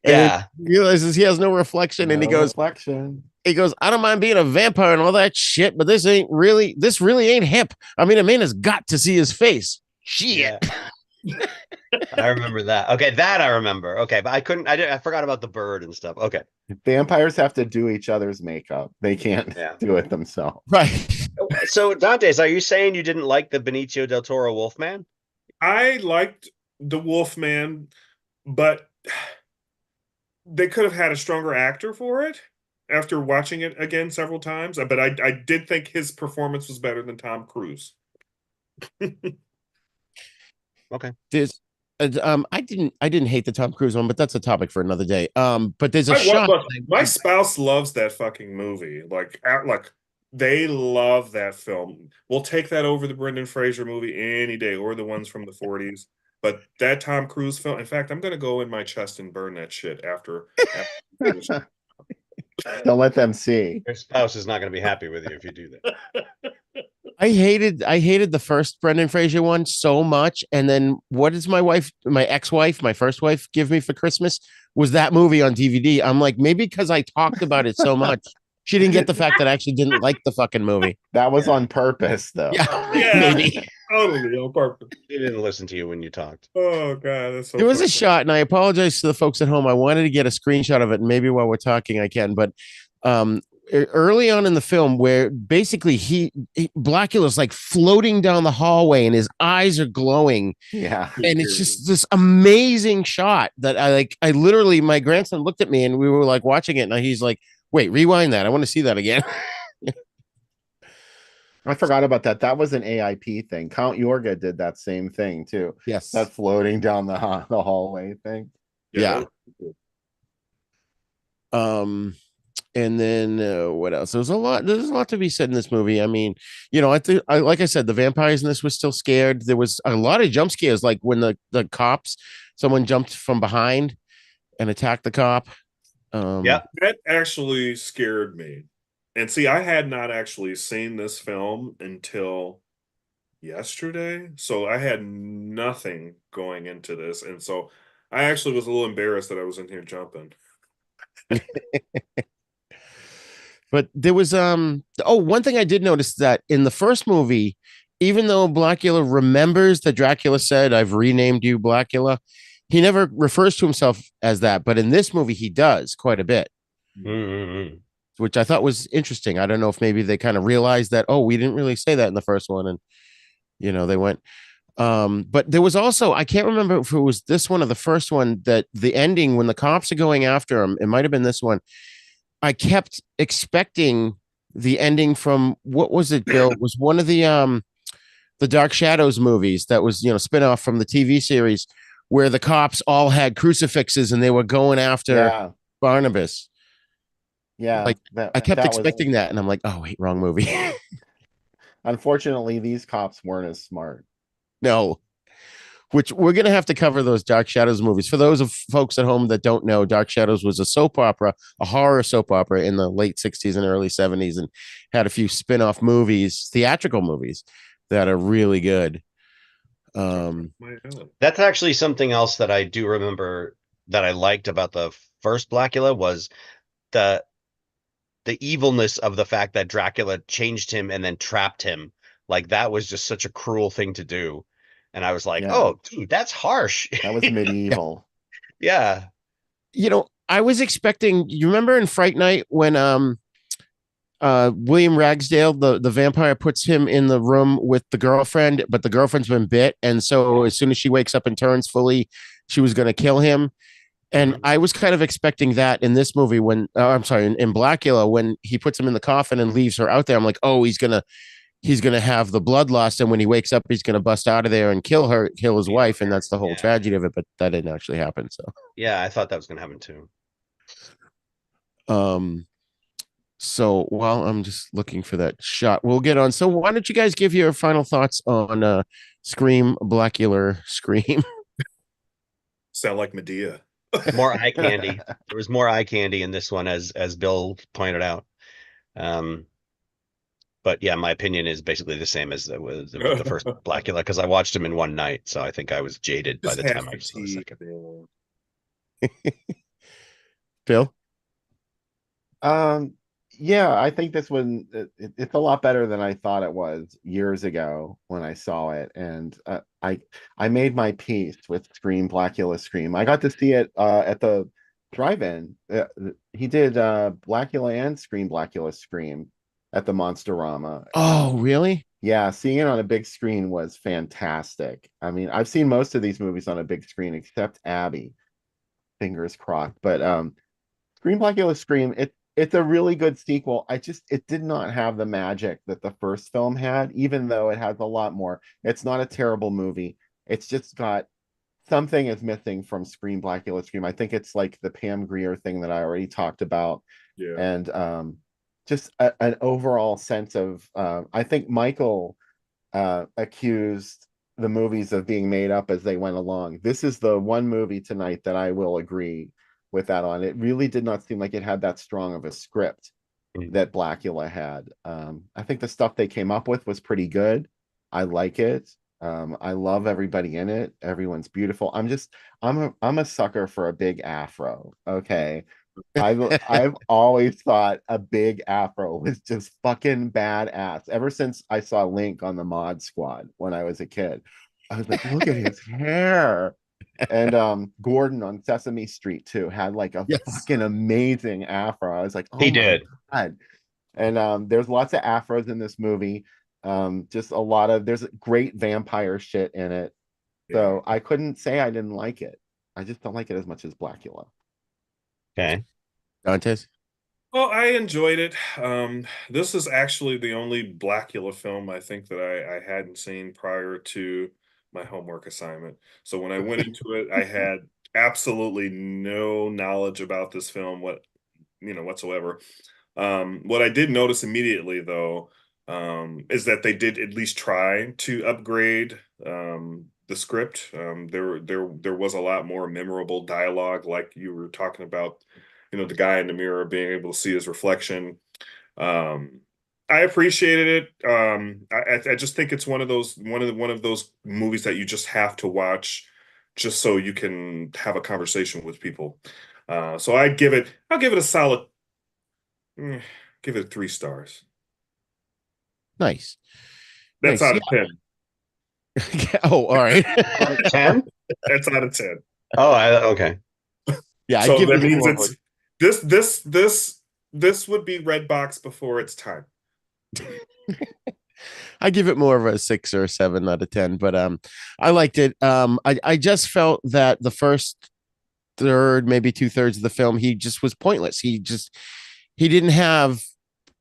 and Yeah, he realizes he has no reflection, and he No goes, reflection. I don't mind being a vampire and all that shit, but this really ain't hip. I mean, a man has got to see his face. Shit. yeah. I remember that. Okay, that I remember. Okay, but I forgot about the bird and stuff. Okay. Vampires have to do each other's makeup. They can't Yeah. do it themselves. Right. So Dantes, are you saying you didn't like the Benicio del Toro Wolfman? I liked the Wolfman, but they could have had a stronger actor for it after watching it again several times. But I did think his performance was better than Tom Cruise. Okay. I didn't hate the Tom Cruise one, but that's a topic for another day. But there's a I shot. look, my spouse loves that fucking movie. Like they love that film. We'll take that over the Brendan Fraser movie any day, or the ones from the 40s. But that Tom Cruise film, in fact, I'm gonna go in my chest and burn that shit after we finish. Don't let them see. Your spouse is not going to be happy with you if you do that. I hated the first Brendan Fraser one so much. And then what does my ex-wife, my first wife, give me for Christmas? Was that movie on DVD. I'm like, maybe because I talked about it so much, she didn't get the fact that I actually didn't like the fucking movie. That was on purpose, though. Yeah, maybe. Totally on purpose. He didn't listen to you when you talked. Oh god, that's so There was a funny. shot, and I apologize to the folks at home. I wanted to get a screenshot of it, and maybe while we're talking, I can. But early on in the film, where basically Blacula's like floating down the hallway, and his eyes are glowing, Yeah. and it's just this amazing shot that I literally, my grandson looked at me, and we were like watching it, and he's like, "Wait, rewind that. I want to see that again." I forgot about that. That was an AIP thing. Count Yorga did that same thing too. Yes. That floating down the hallway thing. Yeah. And then what else? There's a lot to be said in this movie. I mean, like I said, the vampires in this was still scared. There was a lot of jump scares, like when the cops, someone jumped from behind and attacked the cop. Yeah. That actually scared me. And see, I had not actually seen this film until yesterday. So I had nothing going into this. And so I actually was a little embarrassed that I was in here jumping. But there was one thing I did notice, that in the first movie, even though Blacula remembers that Dracula said, "I've renamed you Blacula," he never refers to himself as that. But in this movie, he does quite a bit. Mm-hmm. Which I thought was interesting. I don't know if maybe they kind of realized that, oh, we didn't really say that in the first one, and they went. But there was also, I can't remember if it was this one or the first one, that the ending when the cops are going after him, it might have been this one. I kept expecting the ending from, what was it, Bill? It was one of the Dark Shadows movies that was, spinoff from the TV series, where the cops all had crucifixes and they were going after Barnabas. Yeah, like I kept expecting that, and I'm like, oh wait, wrong movie. Unfortunately, these cops weren't as smart. No, which we're gonna have to cover those Dark Shadows movies. For those of folks at home that don't know, Dark Shadows was a soap opera, a horror soap opera in the late 60s and early 70s, and had a few spin-off movies, theatrical movies, that are really good. That's actually something else that I do remember that I liked about the first Blacula, was the evilness of the fact that Dracula changed him and then trapped him. Like, that was just such a cruel thing to do. And I was like, oh, dude, that's harsh. That was medieval. Yeah. I was expecting, you remember in Fright Night when William Ragsdale, the vampire, puts him in the room with the girlfriend, but the girlfriend's been bit. And so as soon as she wakes up and turns fully, she was going to kill him. And I was kind of expecting that in this movie when, I'm sorry, in Blacula, when he puts him in the coffin and leaves her out there. I'm like, oh, he's gonna have the bloodlust, and when he wakes up, he's gonna bust out of there and kill his wife, and that's the whole tragedy of it. But that didn't actually happen. So yeah, I thought that was gonna happen too. So while I'm just looking for that shot, we'll get on. So why don't you guys give your final thoughts on Scream, Blacula, Scream? Sound like Medea. More eye candy. There was more eye candy in this one, as Bill pointed out. But yeah, my opinion is basically the same as with the first Blacula, because I watched him in one night, so I think I was jaded by the time I saw the second. Bill? Yeah, I think this one, it's a lot better than I thought it was years ago when I saw it, and I made my peace with Scream, Blacula, Scream. I got to see it at the drive-in. He did Blacula and Scream, Blacula, Scream at the Monsterama. Oh, really? Yeah, seeing it on a big screen was fantastic. I mean, I've seen most of these movies on a big screen except Abby. Fingers crossed. But Scream, Blacula, Scream, it's a really good sequel. It did not have the magic that the first film had, even though it has a lot more. It's not a terrible movie. It's just got something is missing from Blacula Scream. I think it's like the Pam Grier thing that I already talked about, Yeah. and just an overall sense of. I think Michael accused the movies of being made up as they went along. This is the one movie tonight that I will agree with that on. It really did not seem like it had that strong of a script that Blacula had. I think the stuff they came up with was pretty good. I like it. I love everybody in it. Everyone's beautiful. I'm a sucker for a big afro. Okay. I've always thought a big afro was just fucking badass. Ever since I saw Link on the Mod Squad when I was a kid, I was like, look at his hair. And Gordon on Sesame Street too had like a fucking amazing afro. I was like, oh He my did. God. And there's lots of afros in this movie. Just a lot of there's great vampire shit in it. So I couldn't say I didn't like it. I just don't like it as much as Blacula. Okay. Dantes? Well, I enjoyed it. This is actually the only Blacula film I think that I hadn't seen prior to my homework assignment. So when I went into it, I had absolutely no knowledge about this film, whatsoever. What I did notice immediately, though, is that they did at least try to upgrade the script. There was a lot more memorable dialogue, like you were talking about. The guy in the mirror being able to see his reflection. I appreciated it. I just think it's one of those movies that you just have to watch just so you can have a conversation with people. So I'll give it a solid, give it 3 stars. Nice. That's Nice. out of 10. Oh, all right. 10? That's out of 10. Oh, okay. Yeah, So I give that it means more it's this would be Redbox before its time. I give it more of a 6 or a 7 out of 10, but I liked it. I just felt that the first third, maybe 2/3 of the film, he just was pointless. He didn't have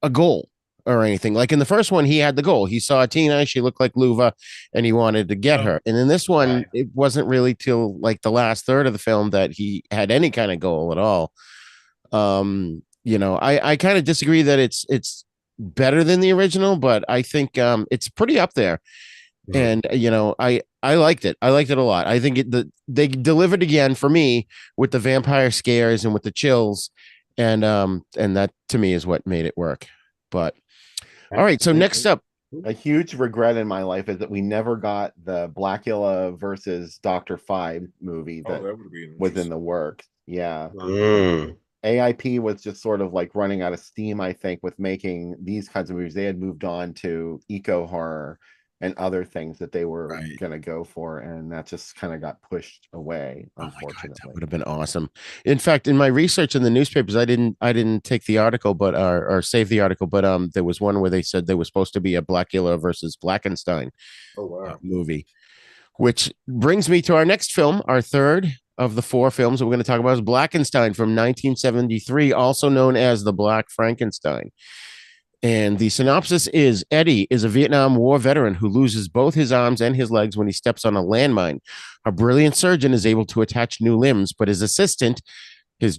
a goal or anything. Like in the first one, he had the goal. He saw Tina, she looked like Luva, and he wanted to get her. And in this one, it wasn't really till like the last third of the film that he had any kind of goal at all. I kind of disagree that it's better than the original, but I think it's pretty up there. And I liked it. I liked it a lot. I think they delivered again for me with the vampire scares and with the chills, and that to me is what made it work. But all right, so next up, a huge regret in my life is that we never got the Blacula versus Dr. Five movie that was in the works. Yeah. AIP was just sort of like running out of steam, I think, with making these kinds of movies. They had moved on to eco horror and other things that they were going to go for, and that just kind of got pushed away, unfortunately. Oh my God, that would have been awesome. In fact, in my research in the newspapers, I didn't take the article, but or save the article, but there was one where they said there was supposed to be a Blacula versus Blackenstein movie, which brings me to our next film, our third of the 4 films that we're going to talk about is Blackenstein from 1973, also known as The Black Frankenstein. And the synopsis is Eddie is a Vietnam War veteran who loses both his arms and his legs when he steps on a landmine. A brilliant surgeon is able to attach new limbs, but his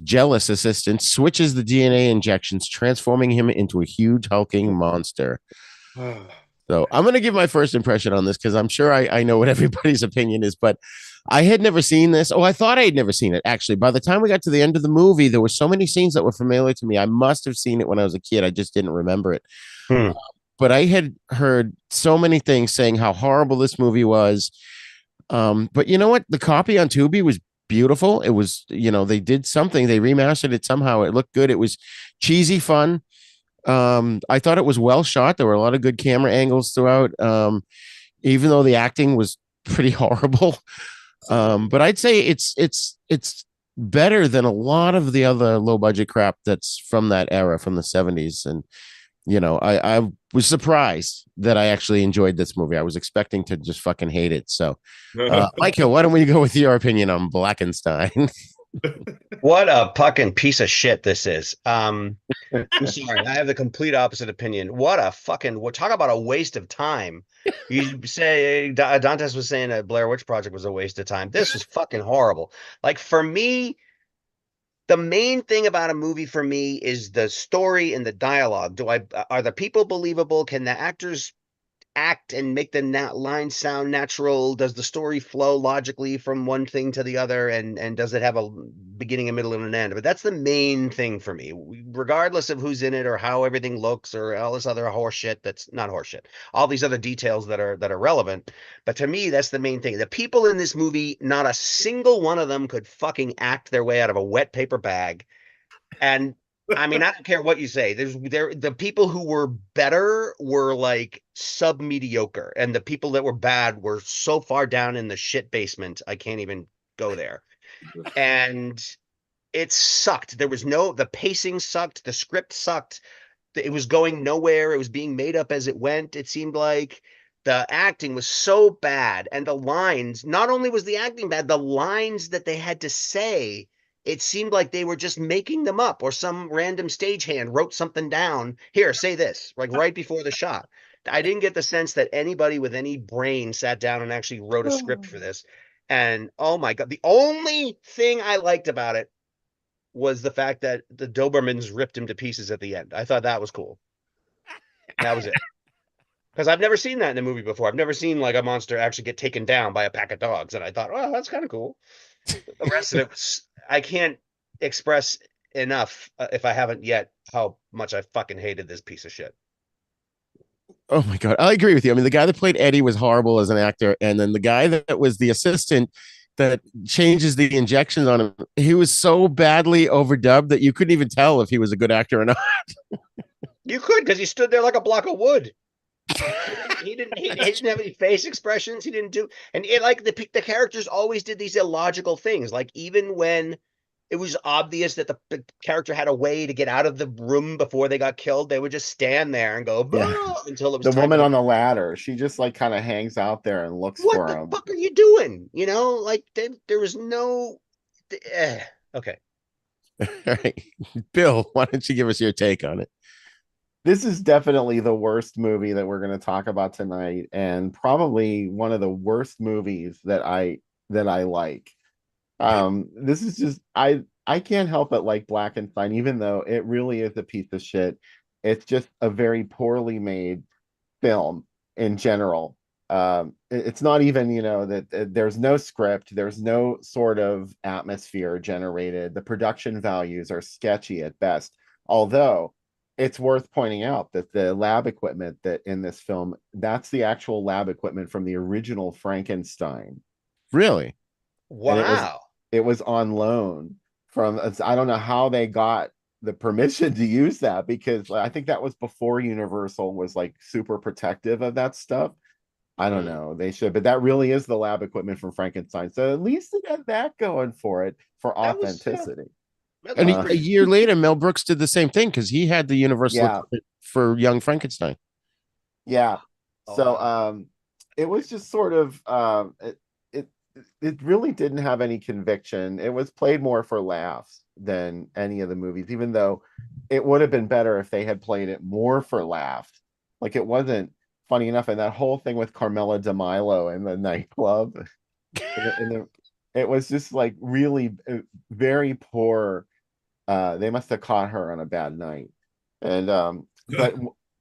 jealous assistant, switches the DNA injections, transforming him into a huge hulking monster. So I'm going to give my first impression on this because I'm sure I know what everybody's opinion is, but I had never seen this. Oh, I thought I had never seen it. Actually, by the time we got to the end of the movie, there were so many scenes that were familiar to me. I must have seen it when I was a kid. I just didn't remember it. But I had heard so many things saying how horrible this movie was. But you know what? The copy on Tubi was beautiful. It was, they did something. They remastered it somehow. It looked good. It was cheesy fun. I thought it was well shot. There were a lot of good camera angles throughout. Even though the acting was pretty horrible. But I'd say it's better than a lot of the other low budget crap that's from that era, from the 70s. And I was surprised that I actually enjoyed this movie. I was expecting to just fucking hate it. So Michael, why don't we go with your opinion on Blackenstein? What a fucking piece of shit this is. I'm sorry, I have the complete opposite opinion. What a fucking talk about a waste of time. You say Dantes was saying that Blair Witch Project was a waste of time. This was fucking horrible. Like for me, the main thing about a movie for me is the story and the dialogue. Are the people believable? Can the actors act and make the lines sound natural? Does the story flow logically from one thing to the other? And does it have a beginning, a middle, and an end? But that's the main thing for me, regardless of who's in it or how everything looks or all this other horse shit that's not horse shit. All these other details that are relevant. But to me, that's the main thing. The people in this movie, not a single one of them could fucking act their way out of a wet paper bag. And I mean, I don't care what you say. The people who were better were like sub mediocre, and the people that were bad were so far down in the shit basement. I can't even go there. And it sucked. The pacing sucked. The script sucked. It was going nowhere. It was being made up as it went. It seemed like the acting was so bad, and the lines, not only was the acting bad, the lines that they had to say, it seemed like they were just making them up, or some random stagehand wrote something down. Here, say this, like right before the shot. I didn't get the sense that anybody with any brain sat down and actually wrote a script for this. And oh my God, the only thing I liked about it was the fact that the Dobermans ripped him to pieces at the end. I thought that was cool. And that was it. Because I've never seen that in a movie before. I've never seen like a monster actually get taken down by a pack of dogs. And I thought, oh, that's kind of cool. The rest of it was, I can't express enough if I haven't yet how much I fucking hated this piece of shit. Oh my God. I agree with you. I mean, the guy that played Eddie was horrible as an actor. And then the guy that was the assistant that changes the injections on him, he was so badly overdubbed that you couldn't even tell if he was a good actor or not. You could, because he stood there like a block of wood. He didn't have any face expressions. He didn't do, and it like the characters always did these illogical things. Like even when it was obvious that the character had a way to get out of the room before they got killed, they would just stand there and go Yeah. until it was The time woman to on the ladder, she just like kind of hangs out there and looks what for the him. fuck are you doing? You know, like there was no. Okay. All right. Bill, why don't you give us your take on it? This is definitely the worst movie that we're going to talk about tonight, and probably one of the worst movies that I like. This is just I can't help but like Blackenstein, even though it really is a piece of shit. It's just a very poorly made film in general. It's not even, that there's no script, there's no sort of atmosphere generated. The production values are sketchy at best. Although it's worth pointing out that the lab equipment that in this film, that's the actual lab equipment from the original Frankenstein. Really? And Wow. it was on loan from, I don't know how they got the permission to use that, because I think that was before Universal was like super protective of that stuff. I don't know. They should, but that really is the lab equipment from Frankenstein. So at least it had that going for it for That was authenticity. And was a pretty. year later, Mel Brooks did the same thing because he had the Universal Yeah. equipment for Young Frankenstein. Yeah. Oh, So wow. it was just sort of it it really didn't have any conviction. It was played more for laughs than any of the movies, even though it would have been better if they had played it more for laughs. Like it wasn't funny enough, and that whole thing with Carmela DeMilo in the nightclub, it was just like really very poor. They must have caught her on a bad night. And but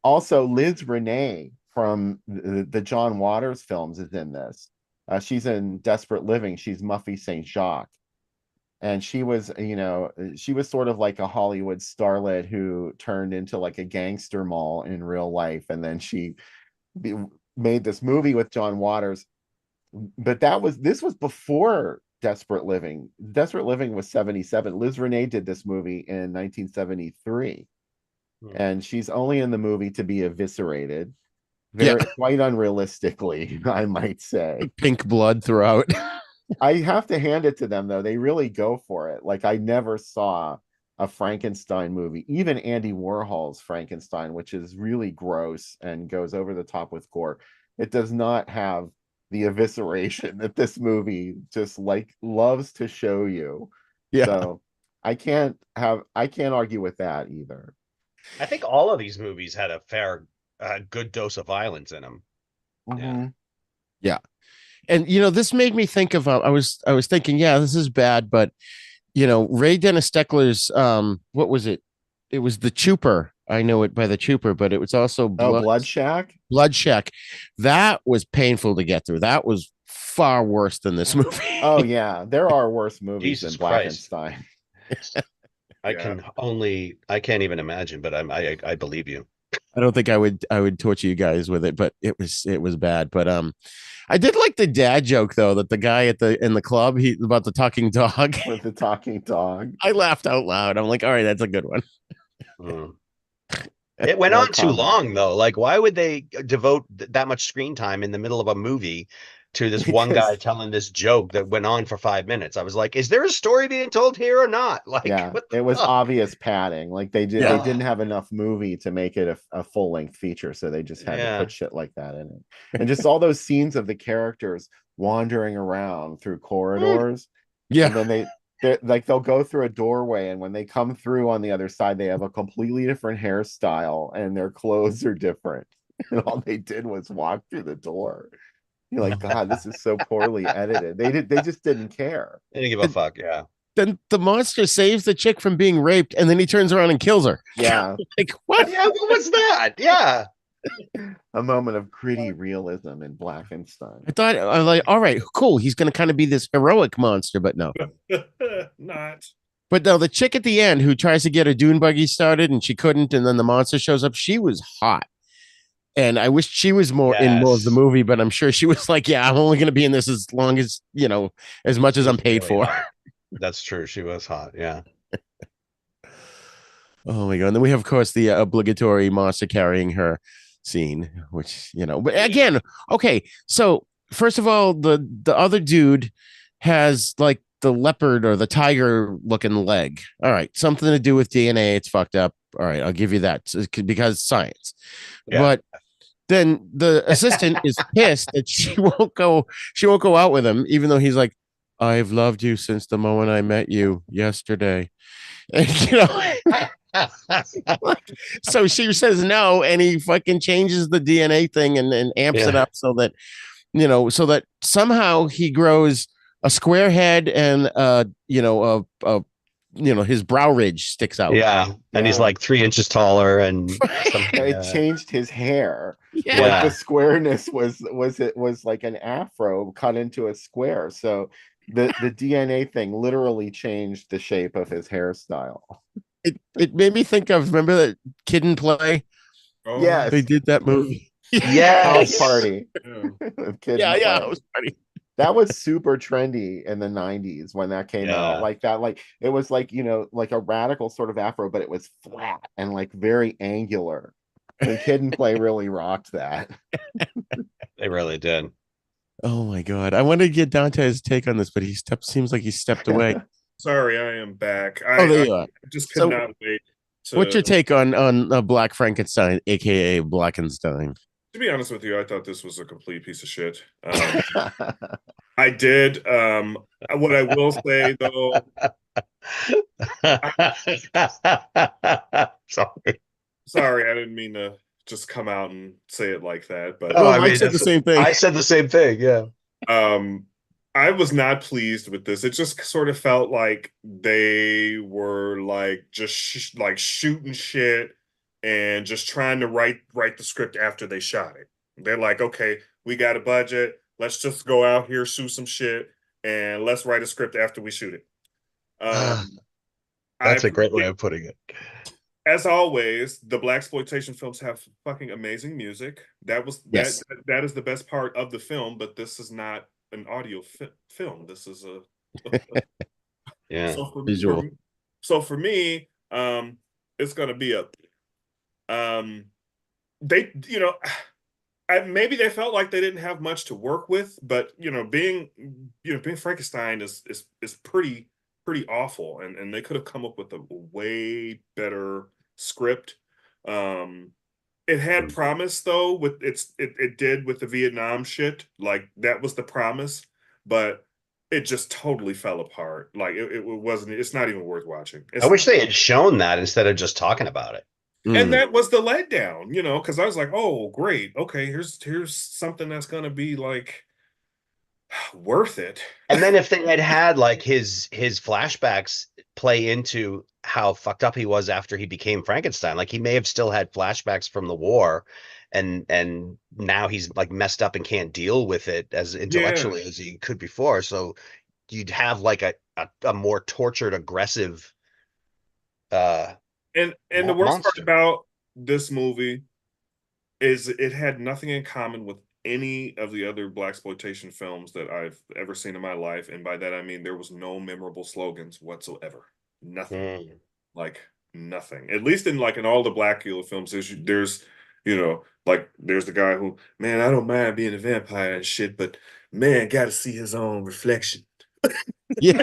also Liz Renee from the John Waters films is in this. She's in Desperate Living. She's Muffy St. Jacques. And she was sort of like a Hollywood starlet who turned into like a gangster mall in real life. And then she made this movie with John Waters. But this was before Desperate Living. Desperate Living was 77. Liz Renee did this movie in 1973. And she's only in the movie to be eviscerated. Quite unrealistically, I might say. Pink blood throughout. I have to hand it to them though. They really go for it. Like I never saw a Frankenstein movie, even Andy Warhol's Frankenstein, which is really gross and goes over the top with gore. It does not have the evisceration that this movie just like loves to show you. Yeah. So I can't argue with that either. I think all of these movies had a good dose of violence in them. Mhm. Yeah. And this made me think of I was thinking, yeah, this is bad, but Ray Dennis Steckler's what was it? It was The Trooper. I know it by The Trooper, but it was also Oh, Blood Shack. Blood Shack. That was painful to get through. That was far worse than this movie. Oh yeah, there are worse movies Jesus than Christ. Blackenstein. I Yeah. can't even imagine, but I believe you. I don't think I would torture you guys with it, but it was bad. But I did like the dad joke though, that the guy in the club, he about the talking dog. With the talking dog. I laughed out loud. I'm like, all right, that's a good one. Mm. It went No on too comment. long though. Like, why would they devote that much screen time in the middle of a movie to this one guy Because- telling this joke that went on for 5 minutes? I was like, is there a story being told here or not? Like, Yeah, what the it was fuck? obvious padding. Like they Yeah. didn't have enough movie to make it a full length feature, so they just had to Yeah. put shit like that in it. And just all those scenes of the characters wandering around through corridors, Yeah. and then they'll go through a doorway, and when they come through on the other side, they have a completely different hairstyle and their clothes are different. And all they did was walk through the door. You're like, God, this is so poorly edited. They just didn't care. They didn't give a fuck. Yeah. Then the monster saves the chick from being raped, and then he turns around and kills her. Yeah. Like, what? Yeah, what was that? Yeah. A moment of gritty realism in Blackenstein. I was like, all right, cool. He's going to kind of be this heroic monster, but no. Not. But no, the chick at the end who tries to get a dune buggy started and she couldn't, and then the monster shows up. She was hot, and I wish she was more in more of the Yes. movie. But I'm sure she was like, yeah, I'm only going to be in this as long as as much as I'm paid Really for. hot. That's true. She was hot. Yeah. Oh my god! And then we have, of course, the obligatory monster carrying her scene, which But again, okay. So first of all, the other dude has like the leopard or the tiger looking leg. All right, something to do with DNA. It's fucked up. All right, I'll give you that because science. Yeah. But then the assistant is pissed that she won't go. She won't go out with him, even though he's like, "I've loved you since the moment I met you yesterday." And, so she says no, and he fucking changes the DNA thing and amps it Yeah. up so that so that somehow he grows a square head and his brow ridge sticks out. Yeah. And he's Yeah. like 3 inches taller and It changed his hair. Yeah. Like the squareness was like an afro cut into a square. So the DNA thing literally changed the shape of his hairstyle. It made me think of, remember that Kid and Play? Oh, Yes. They did that movie. House yes. Party. yeah. with Kid Yeah, and yeah, Play. it was funny. That was super trendy in the 90s when that came Yeah. out. Like that, like it was like, like a radical sort of afro, but it was flat and like very angular. And Kid and Play really rocked that. They really did. Oh my god! I wanted to get Dante's take on this, but seems like he stepped away. Sorry, I am back. Oh, there you are. I just could So, not wait. What's your take on Black Frankenstein, aka Blackenstein? To be honest with you, I thought this was a complete piece of shit. I did. What I will say though, Sorry. I didn't mean to just come out and say it like that, but Oh, I I mean, said the same thing. I said the same thing. Yeah. I was not pleased with this. It just sort of felt like they were like just shooting shit and just trying to write the script after they shot it. They're like, okay, we got a budget. Let's just go out here, shoot some shit, and let's write a script after we shoot it. That's I a great way of putting it. As always, the Blaxploitation films have fucking amazing music. That Yes. that is the best part of the film, but this is not an audio film. This is a Yeah. Visual. So for me, it's gonna be a they maybe they felt like they didn't have much to work with, but being Frankenstein is pretty awful, and they could have come up with a way better script. It had promise though, with it did with the Vietnam shit, like that was the promise, but it just totally fell apart. Like it wasn't. It's not even worth watching. I wish they had shown that instead of just talking about it. And that was the letdown, you know, because I was like, oh, great. Okay, here's something that's gonna be like worth it. And then if they had like his flashbacks play into how fucked up he was after he became Frankenstein, like he may have still had flashbacks from the war, and now he's like messed up and can't deal with it as intellectually as he could before. So you'd have like a more tortured, aggressive And the worst part monster. about this movie is it had nothing in common with any of the other blaxploitation films that I've ever seen in my life. And by that I mean there was no memorable slogans whatsoever. Nothing. Like nothing. At least in like in all the Blacula films, there's you know, like there's the guy who, man, I don't mind being a vampire and shit, but man, gotta see his own reflection. Yeah.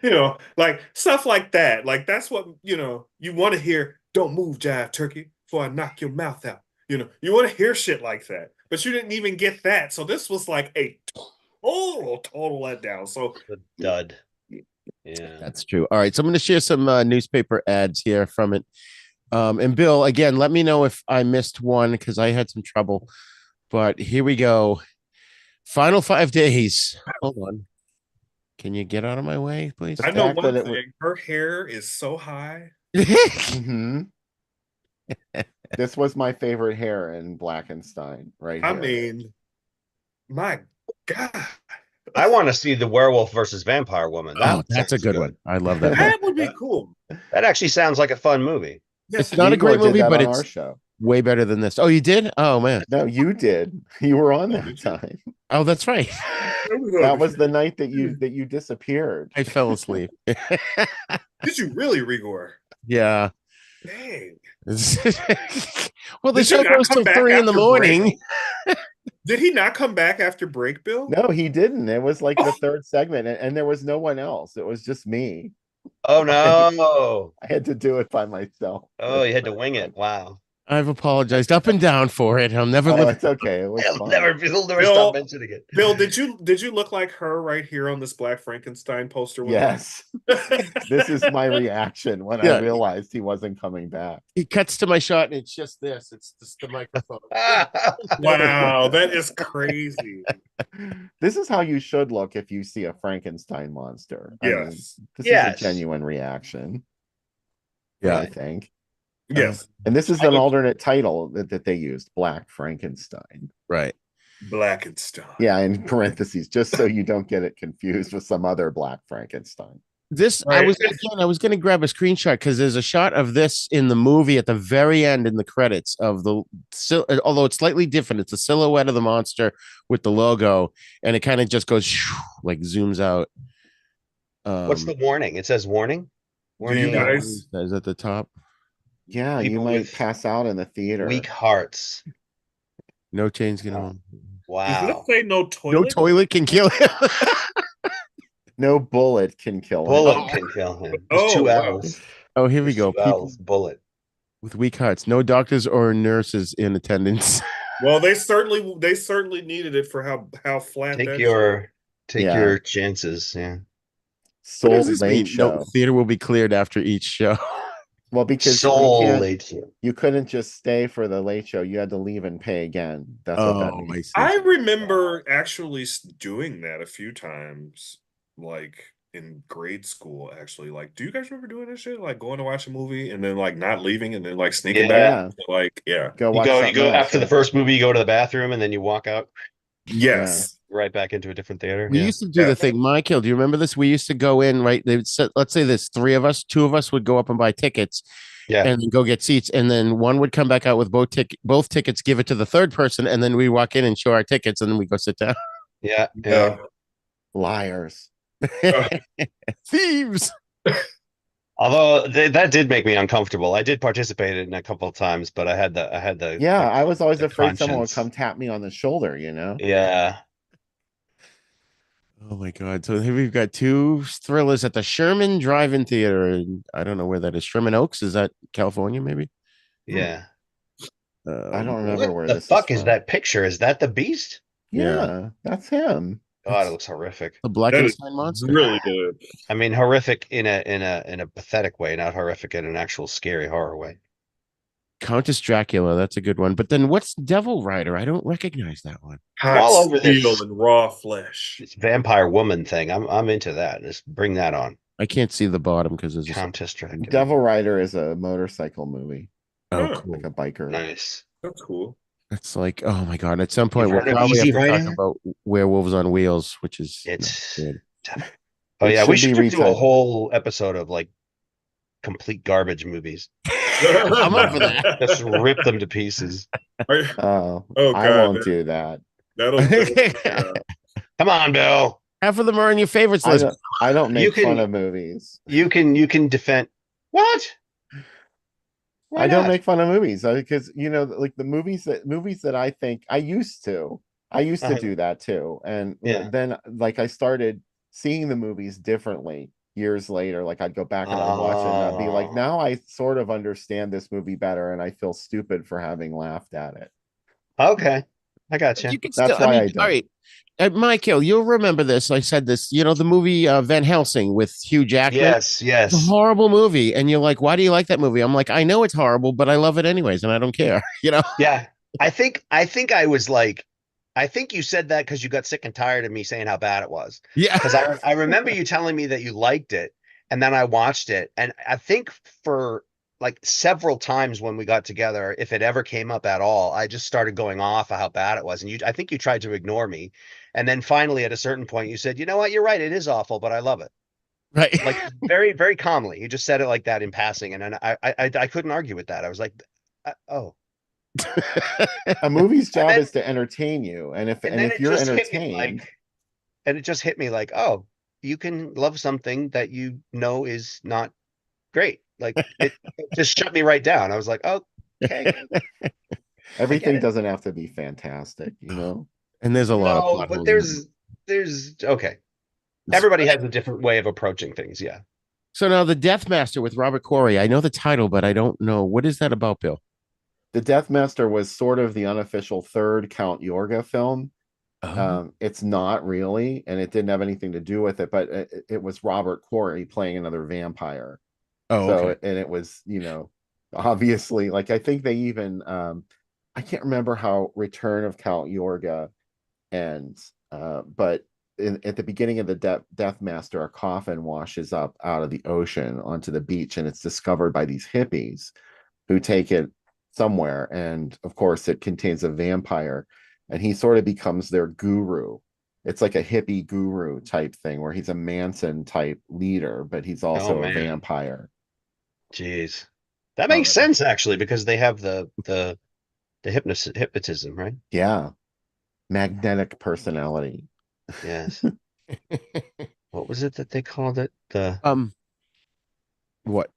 You know, like stuff like that. Like that's what, you know, you want to hear. Don't move, jive turkey, before I knock your mouth out. You know, you want to hear shit like that, but you didn't even get that. So this was like a total letdown. So the dud. Yeah, that's true. All right, so I'm going to share some newspaper ads here from it. And Bill, again, let me know if I missed one because I had some trouble. But here we go. Final 5 days. Hold on. Can you get out of my way, please? I know one thing. Her hair is so high. This was my favorite hair in Blackenstein, right here. I mean, my God. I want to see the werewolf versus vampire woman. That's a good one. I love that. That would be cool. That actually sounds like a fun movie. It's not a great movie, but our it's show. Way better than this. Oh, you did? Oh man. No, you did. You were on that time. Oh, that's right. That was the night that you disappeared. I fell asleep. Did you really, Rigor? Yeah. Dang. Well, the show goes till 3 in the morning. Did he not come back after break, Bill? No, he didn't. It was like the third segment, and there was no one else. It was just me. Oh no! I had to do it by myself. Oh, you had to wing it. Wow. I've apologized up and down for it. I'll never Oh, live. it's okay. It was fun. He'll never stop mentioning it. Bill, did you look like her right here on this Black Frankenstein poster? Yes. This is my reaction when I realized he wasn't coming back. He cuts to my shot, and it's just this. It's just the microphone. Wow, that is crazy. This is how you should look if you see a Frankenstein monster. Yes. I mean, this is a genuine reaction. Yeah, I think. Yes. And this is an alternate title that they used, Black Frankenstein. Right. Blackenstein. Yeah, in parentheses, just so you don't get it confused with some other Black Frankenstein. This I was going to grab a screenshot because there's a shot of this in the movie at the very end in the credits of the, although it's slightly different. It's a silhouette of the monster with the logo, and it kind of just goes like zooms out. What's the warning? It says warning. Warning. You guys is at the top. Yeah, you might pass out in the theater. Weak hearts. No chains can on. Wow. Does it say no toilet? No toilet can kill him. No bullet can kill him. Bullet can kill him. There's two L's. Oh, here we go. People bullet. With weak hearts. No doctors or nurses in attendance. Well, they certainly needed it for how flat. Take your chances. Yeah. Soul Late Show. No, theater will be cleared after each show. Well, because Late Show. You couldn't just stay for the Late Show. You had to leave and pay again. That's what that means. I remember actually doing that a few times, like in grade school. Actually, like, do you guys remember doing this shit? Like going to watch a movie and then like not leaving and then like sneaking back. Like, go watch. You go after the first movie. You go to the bathroom and then you walk out. Yes. Right back into a different theater. We used to do the thing, Michael. Do you remember this? We used to go in, right? They would set, let's say there's 3 of us, 2 of us would go up and buy tickets, and then go get seats, and then one would come back out with both tickets, give it to the third person, and then we walk in and show our tickets, and then we go sit down. Yeah. Liars. Thieves. Although that did make me uncomfortable. I did participate in it a couple of times, but I had the. Yeah, I was always afraid someone would come tap me on the shoulder. You know. Yeah. Oh my God. So here we've got 2 thrillers at the Sherman Drive-In Theater. And I don't know where that is. Sherman Oaks? Is that California, maybe? Yeah. I don't remember where the this fuck is from. that picture? Is that the Beast? Yeah, that's him. God, it looks horrific. The That is Blackenstein monster. really good. I mean, horrific in a pathetic way, not horrific in an actual scary horror way. Countess Dracula. That's a good one. But then what's Devil Rider? I don't recognize that one. I'm Hot all over steel this. and raw flesh. This vampire woman thing. I'm into that. Just bring that on. I can't see the bottom because there's Countess Dracula. Devil Rider is a motorcycle movie, Oh, Huh. cool. like a biker. Nice. That's cool. It's like, oh my god! At some point, You've we'll heard of probably have Easy to talk Rider? about Werewolves on Wheels, which is It's good. Oh It yeah, we should should be do a retitled. whole episode of like complete garbage movies. I'm up for that. Just rip them to pieces. Oh, Oh, I God, won't man. do that. That'll Come on, Bill. Half of them are in your favorites I list. don't You make can- fun of movies. You can defend what? Why I don't not? make fun of movies because like the movies that I think I used to Uh-huh. do that too, and Yeah. then like I started seeing the movies differently years later. Like I'd go back and I'd watch it and I'd be like, Oh. now I sort of understand this movie better, and I feel stupid for having laughed at it. Okay, I got you. You can That's still, why I I mean, don't. all right. Michael, you'll remember this. I said this. You know the movie Van Helsing with Hugh Jackman. Yes, It's a yes. horrible movie, and you're like, "Why do you like that movie?" I'm like, "I know it's horrible, but I love it anyways, and I don't care." You know? Yeah. I think I was like, I think you said that because you got sick and tired of me saying how bad it was. Yeah. Because I remember you telling me that you liked it, and then I watched it, and I think for like several times when we got together, if it ever came up at all, I just started going off of how bad it was, and I think you tried to ignore me, and then finally at a certain point you said, "You know what? You're right. It is awful, but I love it." Right. Like very, very calmly. You just said it like that in passing, and then I couldn't argue with that. I was like, oh. A movie's job then- is to entertain you, and if then if it you're just hit me entertained, like, and it just hit me like, oh, you can love something that you know is not great. Like it just shut me right down. I was like, oh, okay. everything it. doesn't have to be fantastic, you know. And there's a lot of No, plot but holes in it. there's okay. Everybody has a different way of approaching things. Yeah. So now the Death Master with Robert Corey. I know the title, but I don't know what is that about, Bill. The Death Master was sort of the unofficial third Count Yorga film. It's not really, and it didn't have anything to do with it, but it was Robert Corey playing another vampire. Oh, So, okay. and it was, obviously, like I think they even, I can't remember how Return of Count Yorga ends, but at the beginning of the Death Master, a coffin washes up out of the ocean onto the beach, and it's discovered by these hippies who take it somewhere, and of course, it contains a vampire, and he sort of becomes their guru. It's like a hippie guru type thing where he's a Manson type leader, but he's also a man. vampire. Jeez. That makes sense actually, because they have the hypnotism, right? Yeah. Magnetic personality. Yes. What was it that they called it? What?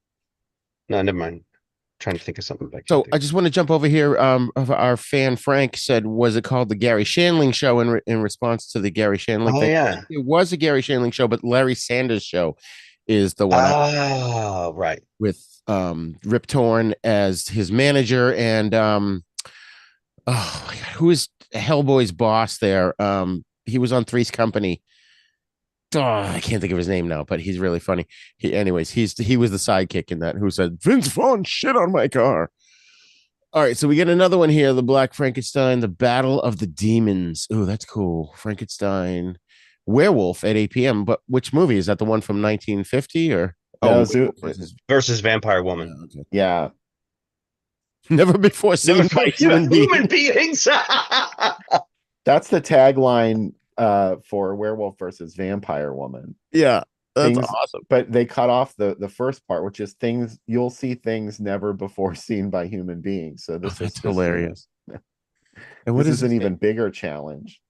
No, never mind. Trying to think of something back. So I just want to jump over here. Our fan Frank said, "Was it called the Gary Shandling Show?" In response to the Gary Shandling Oh thing, yeah. it was a Gary Shandling show, but Larry Sanders Show is the one Oh, right. with Rip Torn as his manager, and oh my God, who is Hellboy's boss there? He was on Three's Company. Oh, I can't think of his name now, but he's really funny. He was the sidekick in that who said, "Vince Vaughn shit on my car." All right, so we get another one here, the Black Frankenstein, the Battle of the Demons. Oh, that's cool. Frankenstein, Werewolf at 8 p.m. But which movie is that? The one from 1950 or No, versus Vampire Woman. Yeah, okay. Yeah. Never before seen by human Human beings. beings. That's the tagline for Werewolf versus Vampire Woman. Yeah, that's Things- awesome. But they cut off the first part, which is things you'll see things never before seen by human beings. So this is That's just, hilarious. And what this is is an his even name? bigger challenge.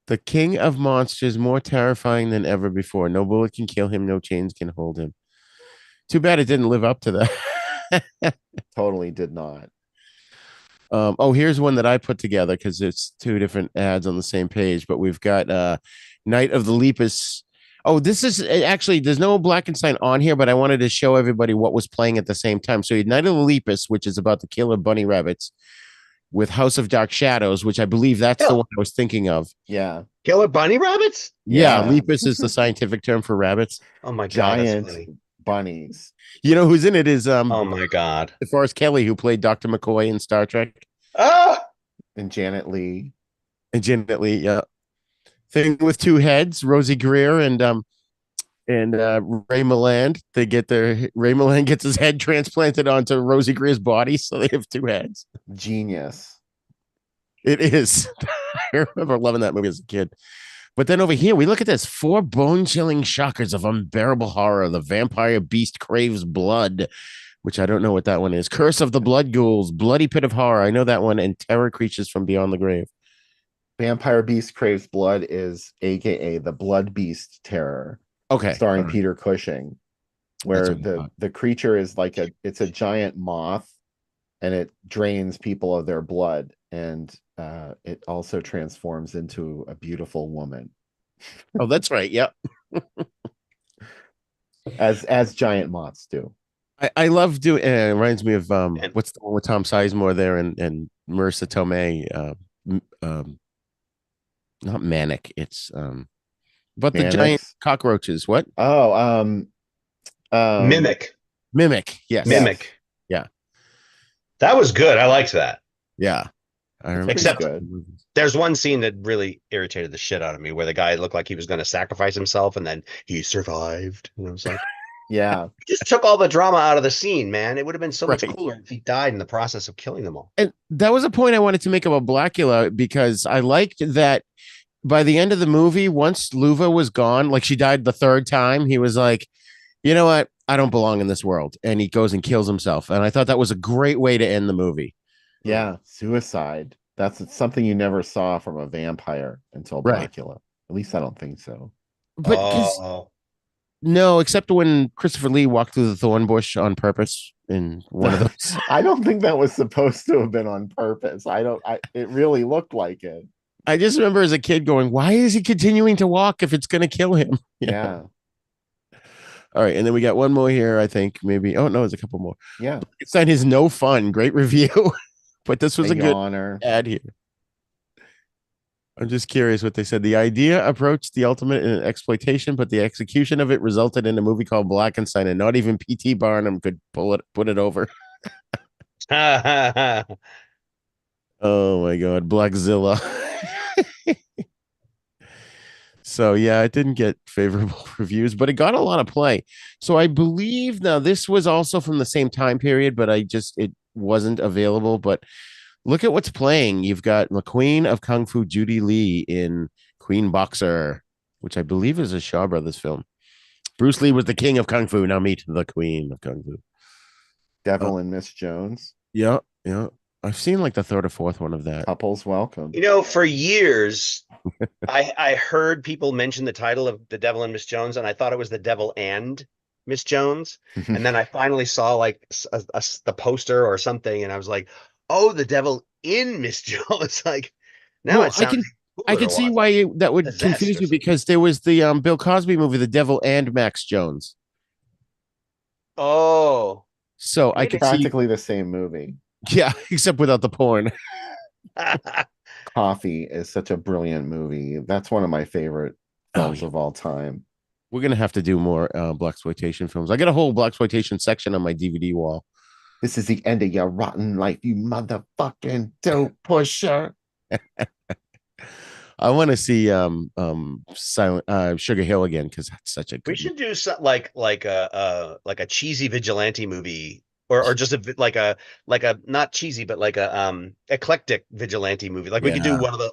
The king of monsters, more terrifying than ever before. No bullet can kill him. No chains can hold him. Too bad it didn't live up to that. Totally did not. Here's one that I put together because it's two different ads on the same page, but we've got Night of the Lepus. Oh, this is actually, there's no Blackenstein on here, but I wanted to show everybody what was playing at the same time. So Night of the Lepus, which is about the killer bunny rabbits. with House of Dark Shadows, which I believe that's the Hell. one I was thinking of. Yeah. Killer bunny rabbits? Yeah, Yeah. lepus is the scientific term for rabbits. Oh my god, that's Giant funny. bunnies. You know who's in it is Oh my god. DeForest Kelly, who played Dr. McCoy in Star Trek, Ah! And Janet Leigh. and Janet Leigh. Yeah, thing with two heads, Rosie Greer and Ray Milland. Ray Milland gets his head transplanted onto Rosie Greer's body, so they have two heads. Genius. It is. I remember loving that movie as a kid. But then over here, we look at this 4 bone-chilling shockers of unbearable horror. The vampire beast craves blood, which I don't know what that one is. Curse of the Blood Ghouls, Bloody Pit of Horror. I know that one. And Terror Creatures from Beyond the Grave. Vampire Beast Craves Blood is AKA the Blood Beast Terror. Okay. Starring Peter Cushing, where That's what I thought. the creature is like it's a giant moth, and it drains people of their blood, and it also transforms into a beautiful woman, Oh, that's right. Yep. as giant moths do. I love doing. It reminds me of And- what's the one with Tom Sizemore there and Marissa Tomei. Not Manic. It's but the giant Mannix? cockroaches. What? Oh, Mimic. Mimic. Yes. Mimic. Yeah. That was good. I liked that. Yeah. I remember. Except- good. There's one scene that really irritated the shit out of me where the guy looked like he was going to sacrifice himself and then he survived. And I was like, Yeah, just took all the drama out of the scene, man. It would have been so much Right. cooler if he died in the process of killing them all. And that was a point I wanted to make about Blacula, because I liked that by the end of the movie, once Luva was gone, like she died the 3rd time, he was like, you know what? I don't belong in this world. And he goes and kills himself. And I thought that was a great way to end the movie. yeah, suicide. That's something you never saw from a vampire until Right. Blacula. At least I don't think so. But 'cause- Oh, no, except when Christopher Lee walked through the thorn bush on purpose in one of those. I don't think that was supposed to have been on purpose. It really looked like it. I just remember as a kid going, why is he continuing to walk if it's going to kill him? You know? Yeah. All right. And then we got one more here, I think. Maybe. Oh, no, there's a couple more. Yeah. Blackenstein is no fun. Great review. But this was a good honor. ad here. I'm just curious what they said. The idea approached the ultimate in exploitation, but the execution of it resulted in a movie called Blackenstein, and not even P.T. Barnum could put it over. Oh my God, Blackzilla. So yeah, it didn't get favorable reviews, but it got a lot of play. So I believe now this was also from the same time period, but it wasn't available. But look at what's playing. You've got the Queen of Kung Fu, Judy Lee, in Queen Boxer, which I believe is a Shaw Brothers film. Bruce Lee was the king of Kung Fu. Now meet the Queen of Kung Fu. Devil and Miss Jones. Yeah, yeah. I've seen like the 3rd or 4th one of that. Couples welcome. You know, for years, I heard people mention the title of The Devil and Miss Jones, and I thought it was The Devil and Miss Jones. And then I finally saw like the poster or something, and I was like, "Oh, The Devil in Miss Jones!" Like now Well, it sounds. I can see why that would confuse you, because there was the Bill Cosby movie, The Devil and Max Jones. Oh, So I could see, Practically the same movie. yeah, except without the porn. Coffee is such a brilliant movie. That's one of my favorite films of all time. We're gonna have to do more Blaxploitation films. I got a whole Blaxploitation section on my DVD wall. This is the end of your rotten life, you motherfucking dope pusher. I want to see Silent Sugar Hill again, because that's such a good we should do something like a cheesy vigilante movie, or just like a not cheesy, but like a eclectic vigilante movie. Like we could do Yeah. one of the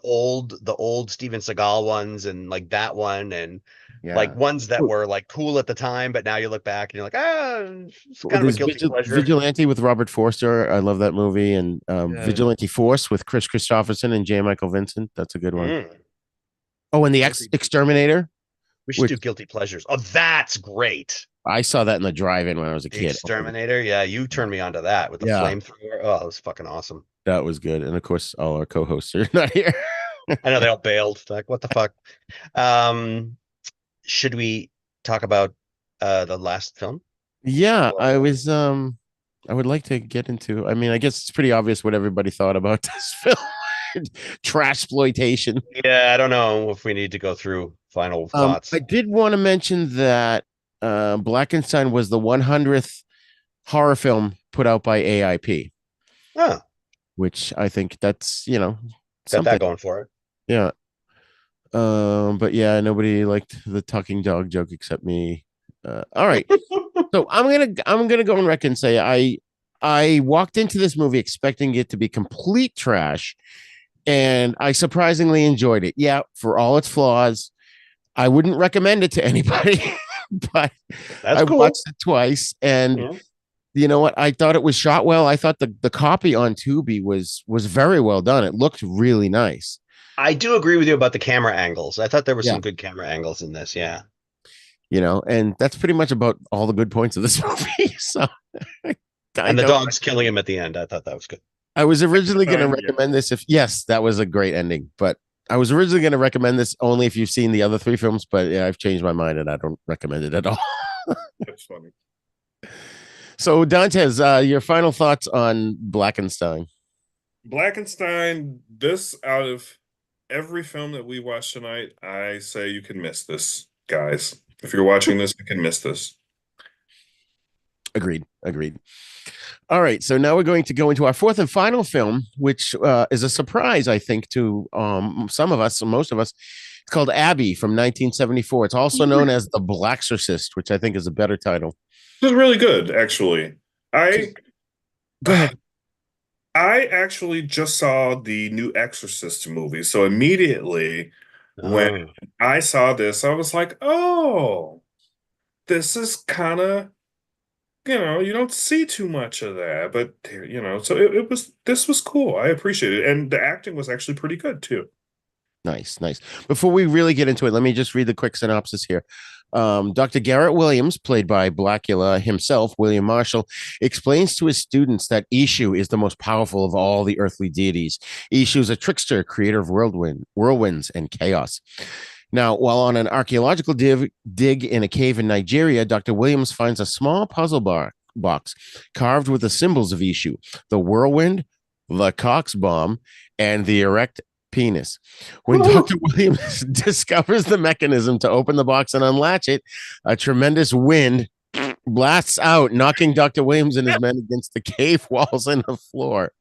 old Steven Seagal ones, and like that one, and Yeah. like ones that were like cool at the time, but now you look back and you're like, it's Well, kind of a there's guilty pleasure. Vigilante with Robert Forster. I love that movie. And Vigilante Force with Chris Christopherson and J. Michael Vincent. That's a good one. Mm. Oh, and the Exterminator. We should do guilty pleasures. Oh, that's great. I saw that in the drive-in when I was a The kid. Exterminator. Yeah, you turned me onto that with the Yeah. flamethrower. Oh, it was fucking awesome. That was good. And of course, all our co-hosts are not here. I know they all bailed. Like, what the fuck? Should we talk about the last film? Yeah, I was I would like to get into. I mean, I guess it's pretty obvious what everybody thought about this film. Trash exploitation. Yeah, I don't know if we need to go through final thoughts. I did want to mention that Blackenstein was the 100th horror film put out by AIP, Oh, which I think that's got something. that going for it. Yeah. But yeah, nobody liked the talking dog joke except me. All right. So I'm gonna go on record and say I walked into this movie expecting it to be complete trash, and I surprisingly enjoyed it. Yeah, for all its flaws, I wouldn't recommend it to anybody, but That's I cool. watched it twice, and Yeah. you know what? I thought it was shot well. I thought the copy on Tubi was very well done. It looked really nice. I do agree with you about the camera angles. I thought there were Yeah. some good camera angles in this. Yeah. And that's pretty much about all the good points of this movie. So, And the dog's killing him at the end. I thought that was good. I was originally going to Yeah. recommend this yes, that was a great ending, but I was originally going to recommend this only if you've seen the other 3 films, but yeah, I've changed my mind and I don't recommend it at all. That's funny. So Dantes, your final thoughts on Blackenstein? Blackenstein, this out of every film that we watched tonight, I say you can miss this, guys. If you're watching this, you can miss this. Agreed. All right, so now we're going to go into our 4th and final film, which is a surprise, I think, to some of us, most of us. It's called Abby from 1974. It's also known as The Blaxorcist, which I think is a better title. This is really good, actually. Go ahead. I actually just saw the new Exorcist movie, so immediately when I saw this, I was like, "Oh, this is kind of, you don't see too much of that, but so this was cool. I appreciate it, and the acting was actually pretty good too." Nice. Before we really get into it, let me just read the quick synopsis here. Dr. Garrett Williams, played by Blacula himself, William Marshall, explains to his students that Ishu is the most powerful of all the earthly deities. Ishu is a trickster, creator of whirlwinds, and chaos. Now, while on an archaeological dig in a cave in Nigeria, Dr. Williams finds a small puzzle box carved with the symbols of Ishu: the whirlwind, the cox bomb, and the erect penis. When Dr. Williams discovers the mechanism to open the box and unlatch it, a tremendous wind blasts out, knocking Dr. Williams and his men against the cave walls and the floor.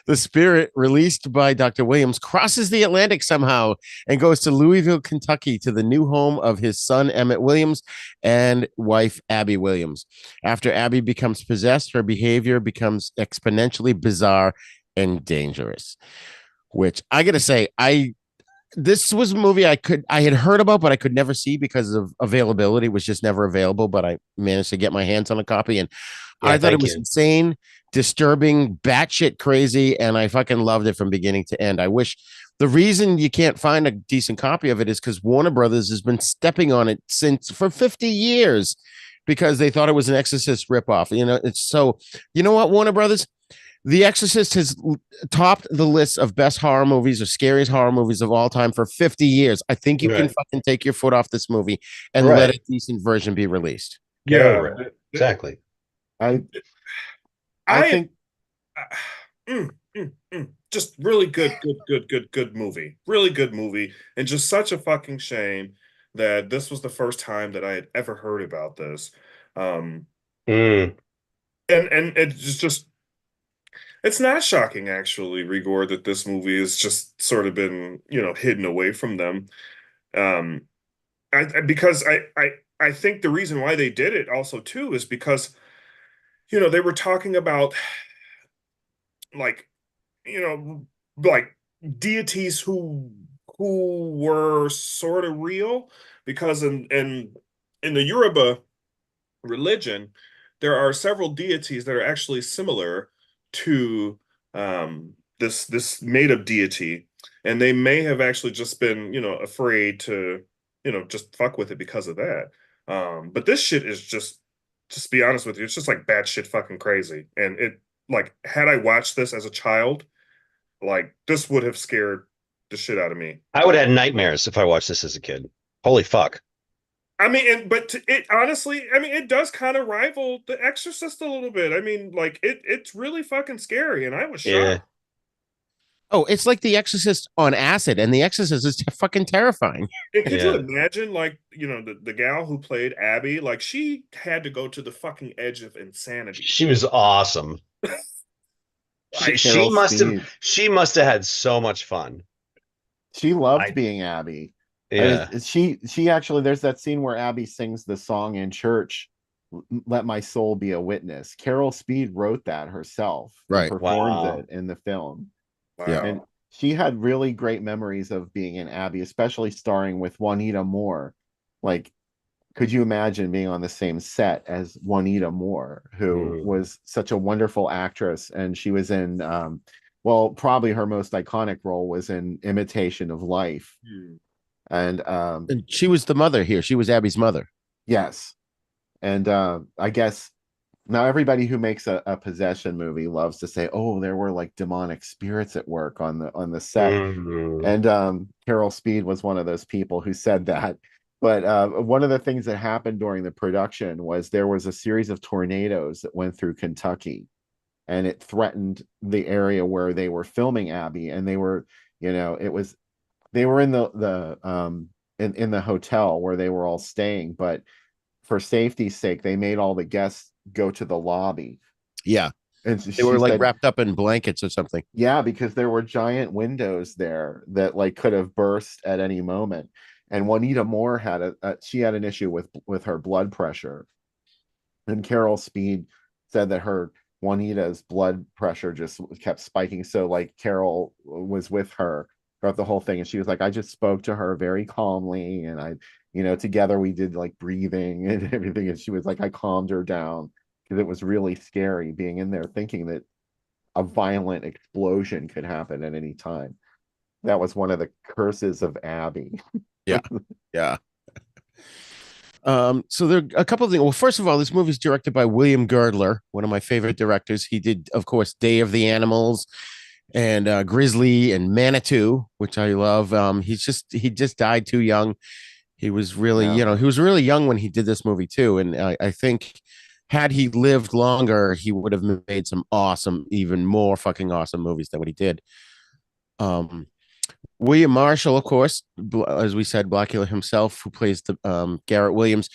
The spirit, released by Dr. Williams, crosses the Atlantic somehow and goes to Louisville, Kentucky, to the new home of his son, Emmett Williams, and wife, Abby Williams. After Abby becomes possessed, her behavior becomes exponentially bizarre and dangerous. Which I gotta say, this was a movie I had heard about, but I could never see because of availability. It was just never available, but I managed to get my hands on a copy, and I thought it was insane, disturbing, batshit crazy, and I fucking loved it from beginning to end. I wish the reason you can't find a decent copy of it is because Warner Brothers has been stepping on it for 50 years because they thought it was an Exorcist ripoff. It's so, you know what, Warner Brothers? The Exorcist has topped the list of best horror movies or scariest horror movies of all time for 50 years. I think you can fucking take your foot off this movie and let a decent version be released. Yeah, exactly. I think just really good movie. Really good movie. And just such a fucking shame that this was the first time that I had ever heard about this. And it's just it's not shocking, actually, Rigor, that this movie has just sort of been, hidden away from them. Because I think the reason why they did it also too is because, they were talking about like, like deities who were sort of real, because in the Yoruba religion, there are several deities that are actually similar to this made-up deity, and they may have actually just been afraid to just fuck with it because of that. But this shit is just to be honest with you, it's just like batshit fucking crazy. And it, like, had I watched this as a child, like, this would have scared the shit out of me. I would have had nightmares if I watched this as a kid. Holy fuck. I mean, it honestly, I mean, it does kind of rival The Exorcist a little bit. I mean, like it's really fucking scary, and I was Yeah. shocked. Oh, it's like The Exorcist on acid, and The Exorcist is fucking terrifying. And could you Yeah. imagine, like, the gal who played Abby, like she had to go to the fucking edge of insanity. She was awesome. She, Like, she Carol must have Speed. she must have had so much fun. She loved I being Abby. yeah. She actually, there's that scene where Abby sings the song in church, "Let My Soul Be a Witness." Carol Speed wrote that herself and Right. performed Wow. it in the film. Yeah. And wow. she had really great memories of being in Abby, especially starring with Juanita Moore. Like, could you imagine being on the same set as Juanita Moore, who Mm. was such a wonderful actress? And she was in, well, probably her most iconic role was in Imitation of Life. Hmm. And And she was the mother here. She was Abby's mother. yes, and I guess now everybody who makes a possession movie loves to say, "Oh, there were like demonic spirits at work on the set." Mm. And Carol Speed was one of those people who said that. But one of the things that happened during the production was there was a series of tornadoes that went through Kentucky, and it threatened the area where they were filming Abby. And they were, it was they were in in the hotel where they were all staying, but for safety's sake, they made all the guests go to the lobby. Yeah. And They she were like said, wrapped up in blankets or something. yeah, because there were giant windows there that like could have burst at any moment. And Juanita Moore had she had an issue with her blood pressure. And Carol Speed said that her Juanita's blood pressure just kept spiking. So like Carol was with her throughout the whole thing, and she was like, I just spoke to her very calmly, and together we did like breathing and everything, and she was like, I calmed her down because it was really scary being in there thinking that a violent explosion could happen at any time. That was one of the curses of Abby. Yeah. Yeah. So there are a couple of things. Well, first of all, this movie is directed by William Girdler, one of my favorite directors. He did, of course, Day of the Animals and Grizzly and Manitou, which I love. He just died too young. He was really, Yeah. he was really young when he did this movie too. And I think had he lived longer, he would have made some awesome, even more fucking awesome movies than what he did. Um, William Marshall, of course, as we said, Blacula himself, who plays the Garrett Williams.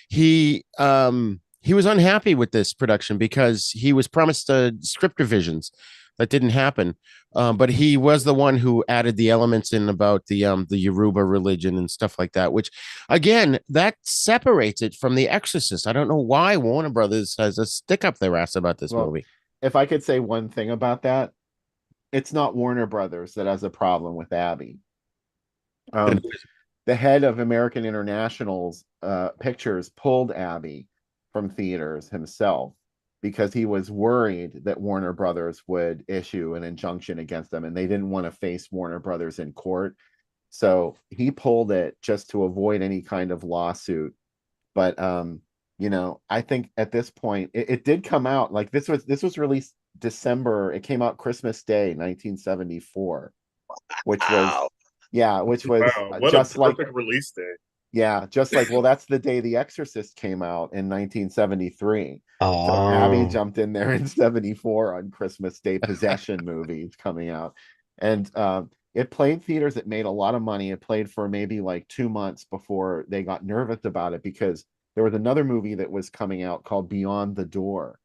He was unhappy with this production because he was promised script revisions that didn't happen. But he was the one who added the elements in about the Yoruba religion and stuff like that, which again, that separates it from The Exorcist. I don't know why Warner Brothers has a stick up their ass about this Well, movie. if I could say one thing about that, it's not Warner Brothers that has a problem with Abby. The head of American International's Pictures pulled Abby from theaters himself because he was worried that Warner Brothers would issue an injunction against them, and they didn't want to face Warner Brothers in court. So he pulled it just to avoid any kind of lawsuit. But I think at this point it did come out, like this was released December. It came out Christmas Day, 1974, which was Wow. which was Wow, what a just like perfect release day. just like, well, that's the day The Exorcist came out in 1973. So Abby Oh. jumped in there in 74 on Christmas Day, possession movies coming out. And it played theaters. It made a lot of money. It played for maybe like 2 months before they got nervous about it because there was another movie that was coming out called Beyond the Door.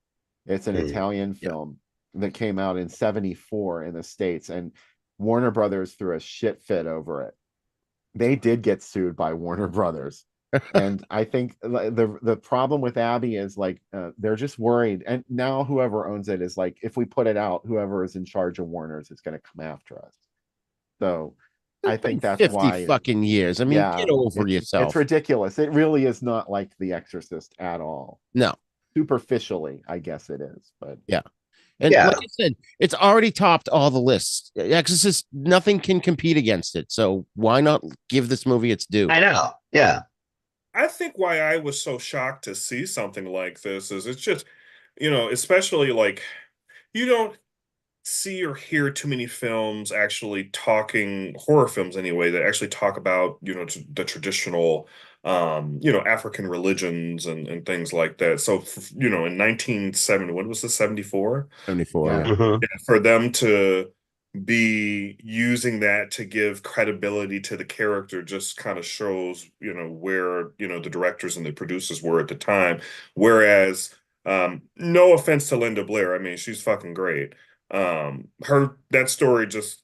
It's an Hmm. Italian film that came out in 74 in the States, and Warner Brothers threw a shit fit over it. They did get sued by Warner Brothers. And I think the problem with Abby is like they're just worried, and now whoever owns it is like, if we put it out, whoever is in charge of Warner's is going to come after us. So I It's been think that's 50 why. fucking years. I mean, Yeah, get over it's yourself. ridiculous. It really is not like The Exorcist at all. No. Superficially, I guess it is, but Yeah. And Yeah. like I said, it's already topped all the lists. Exorcist, nothing can compete against it. So why not give this movie its due? I know. Yeah. I think why I was so shocked to see something like this is it's just, especially like you don't see or hear too many films actually talking horror films anyway that actually talk about the traditional African religions and things like that. So, in 1970, what was this, 74? 74. Yeah. Yeah. Mhm. For them to be using that to give credibility to the character just kind of shows, where, the directors and the producers were at the time. Whereas, no offense to Linda Blair, I mean, she's fucking great. That story just,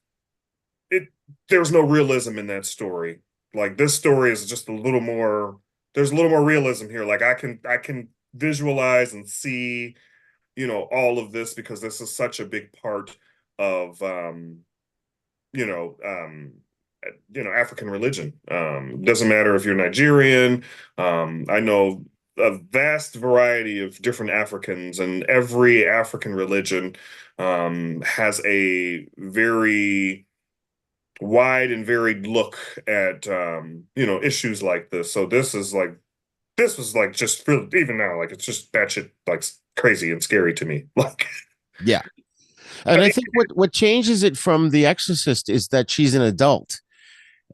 there's no realism in that story. Like, this story is just there's a little more realism here. Like, I can visualize and see, all of this, because this is such a big part of you know um African religion. Doesn't matter if you're Nigerian. I know a vast variety of different Africans, and every African religion has a very wide and varied look at issues like this. So this was like just really, even now, like, it's just batshit like crazy and scary to me. Like, Yeah. And I think what changes it from The Exorcist is that she's an adult.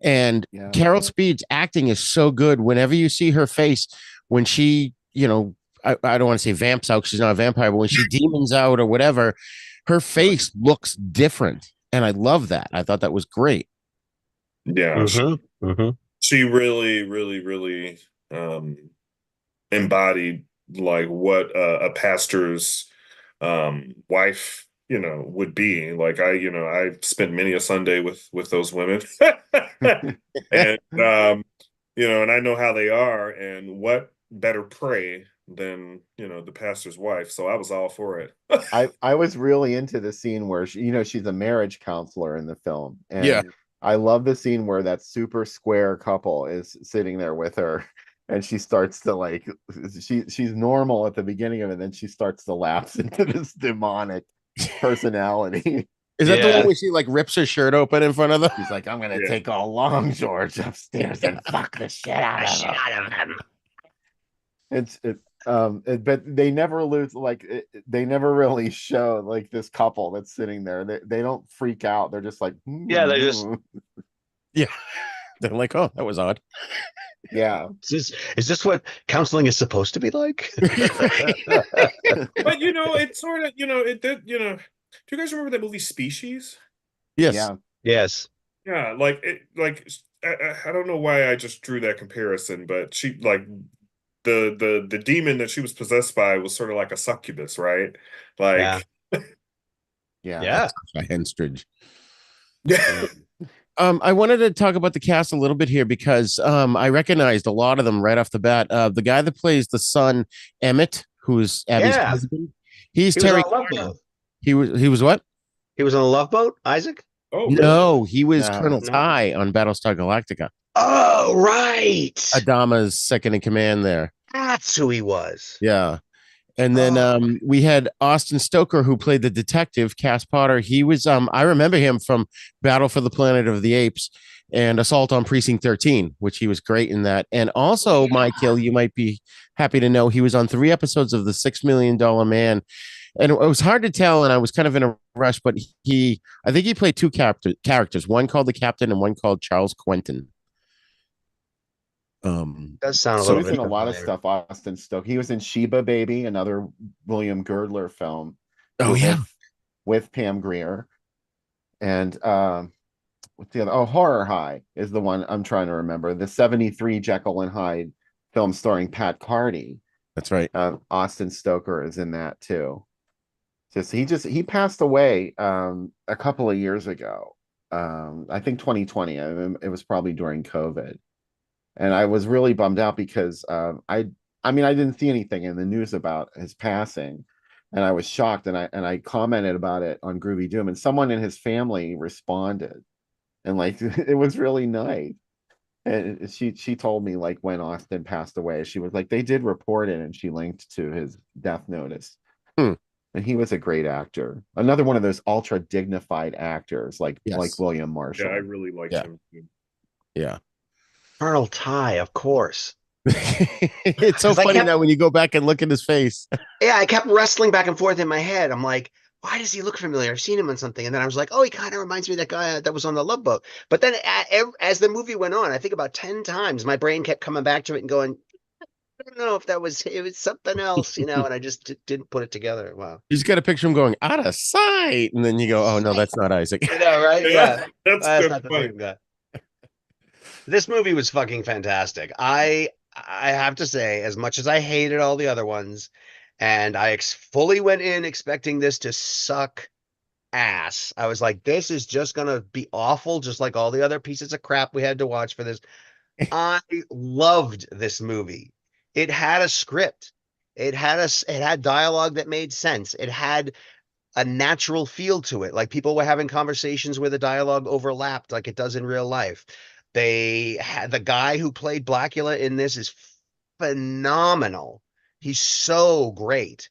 And Yeah. Carol Speed's acting is so good. Whenever you see her face, when she, I don't want to say vamps out, 'cause she's not a vampire, but when she demons out or whatever, her face looks different. And I love that. I thought that was great. yeah, Mhm. Mhm. she really, really, really embodied like what a pastor's wife, would be. Like, I spent many a Sunday with those women. And and I know how they are, and what better prey than, the pastor's wife. So I was all for it. I was really into the scene where she's a marriage counselor in the film, and Yeah. I love the scene where that super square couple is sitting there with her, and she starts to like she's normal at the beginning of it, and then she starts to lapse into this demonic personality. Is that the Yeah. one where she like rips her shirt open in front of them? She's like, I'm gonna Yeah. take all long George upstairs and fuck the shit out of him. But they never lose, like they never really show like this couple that's sitting there. They don't freak out. They're just like, Yeah, they just- Yeah. They're like, oh, that was odd. yeah. Is this what counseling is supposed to be like? But it's sort of, it did, do you guys remember that movie Species? Yes. Yeah. Yes. Yeah, I don't know why I just drew that comparison, but she, like, the demon that she was possessed by was sort of like a succubus, right? Like, Yeah. Yeah. A henstridge. yeah. I wanted to talk about the cast a little bit here because I recognized a lot of them right off the bat. The guy that plays the son, Emmett, who's Abby's Yeah. husband, he's He was Terry. on a love boat. He was what? He was on a love boat, Isaac? Oh, really? No, he was No. Colonel No. Ty on Battlestar Galactica. Oh, right. Adama's second in command there. That's who he was. Yeah. And then Oh. we had Austin Stoker, who played the detective, Cass Potter. He was I remember him from Battle for the Planet of the Apes and Assault on Precinct 13, which he was great in that. And also, Michael, you might be happy to know he was on 3 episodes of The $6 Million Man. And it was hard to tell, and I was kind of in a rush, but I think he played 2 characters, one called the Captain and one called Charles Quentin. Does sound a So little he's bit in a lot of familiar. stuff. Austin Stoke. He was in Sheba Baby, another William Girdler film. Oh, with- yeah. with Pam Grier. And what's the other? Oh, Horror High is the one I'm trying to remember. The 73 Jekyll and Hyde film starring Pat Carty. That's right. Austin Stoker is in that too. He passed away a couple of years ago. I think 2020. It was probably during COVID. And I was really bummed out because I didn't see anything in the news about his passing, and I was shocked. And I commented about it on Groovy Doom, and someone in his family responded, and like it was really nice. And she told me like when Austin passed away, she was like they did report it, and she linked to his death notice. And he was a great actor. Another one of those ultra dignified actors, like William Marshall. Yeah, I really liked him too. Yeah. Colonel Ty, of course. It's so 'Cause I funny kept- now when you go back and look at his face. Yeah, I kept wrestling back and forth in my head. I'm like, why does he look familiar? I've seen him on something. And then I was like, oh, he kind of reminds me of that guy that was on the Love Boat. But then as the movie went on, I think about 10 times, my brain kept coming back to it and going, I don't know if it was something else, and I just didn't put it together. Wow. You just got to picture him going out of sight, and then you go, "Oh no, that's not Isaac." Right? Yeah. That's That's good not the point. same guy. This movie was fucking fantastic. I have to say, as much as I hated all the other ones, and I fully went in expecting this to suck ass. I was like, this is just gonna be awful, just like all the other pieces of crap we had to watch for this. I loved this movie. It had a script. It had dialogue that made sense. It had a natural feel to it. Like people were having conversations where the dialogue overlapped like it does in real life. They had the guy who played Blacula in this is phenomenal. He's so great.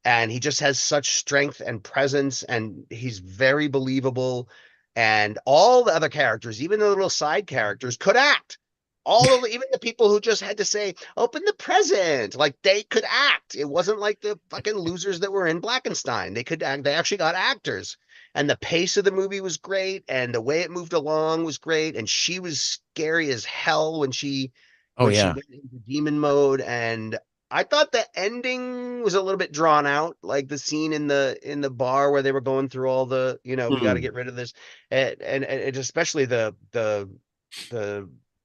And he just has such strength and presence, and he's very believable. And all the other characters, even the little side characters, could act. Even the people who just had to say, open the present, like they could act. It wasn't like the fucking losers that were in Blackenstein. They could act. They actually got actors. And the pace of the movie was great, and the way it moved along was great. And she was scary as hell when she Oh she yeah. went into demon mode. And I thought the ending was a little bit drawn out, like the scene in the bar where they were going through all the, we got to get rid of this, and especially the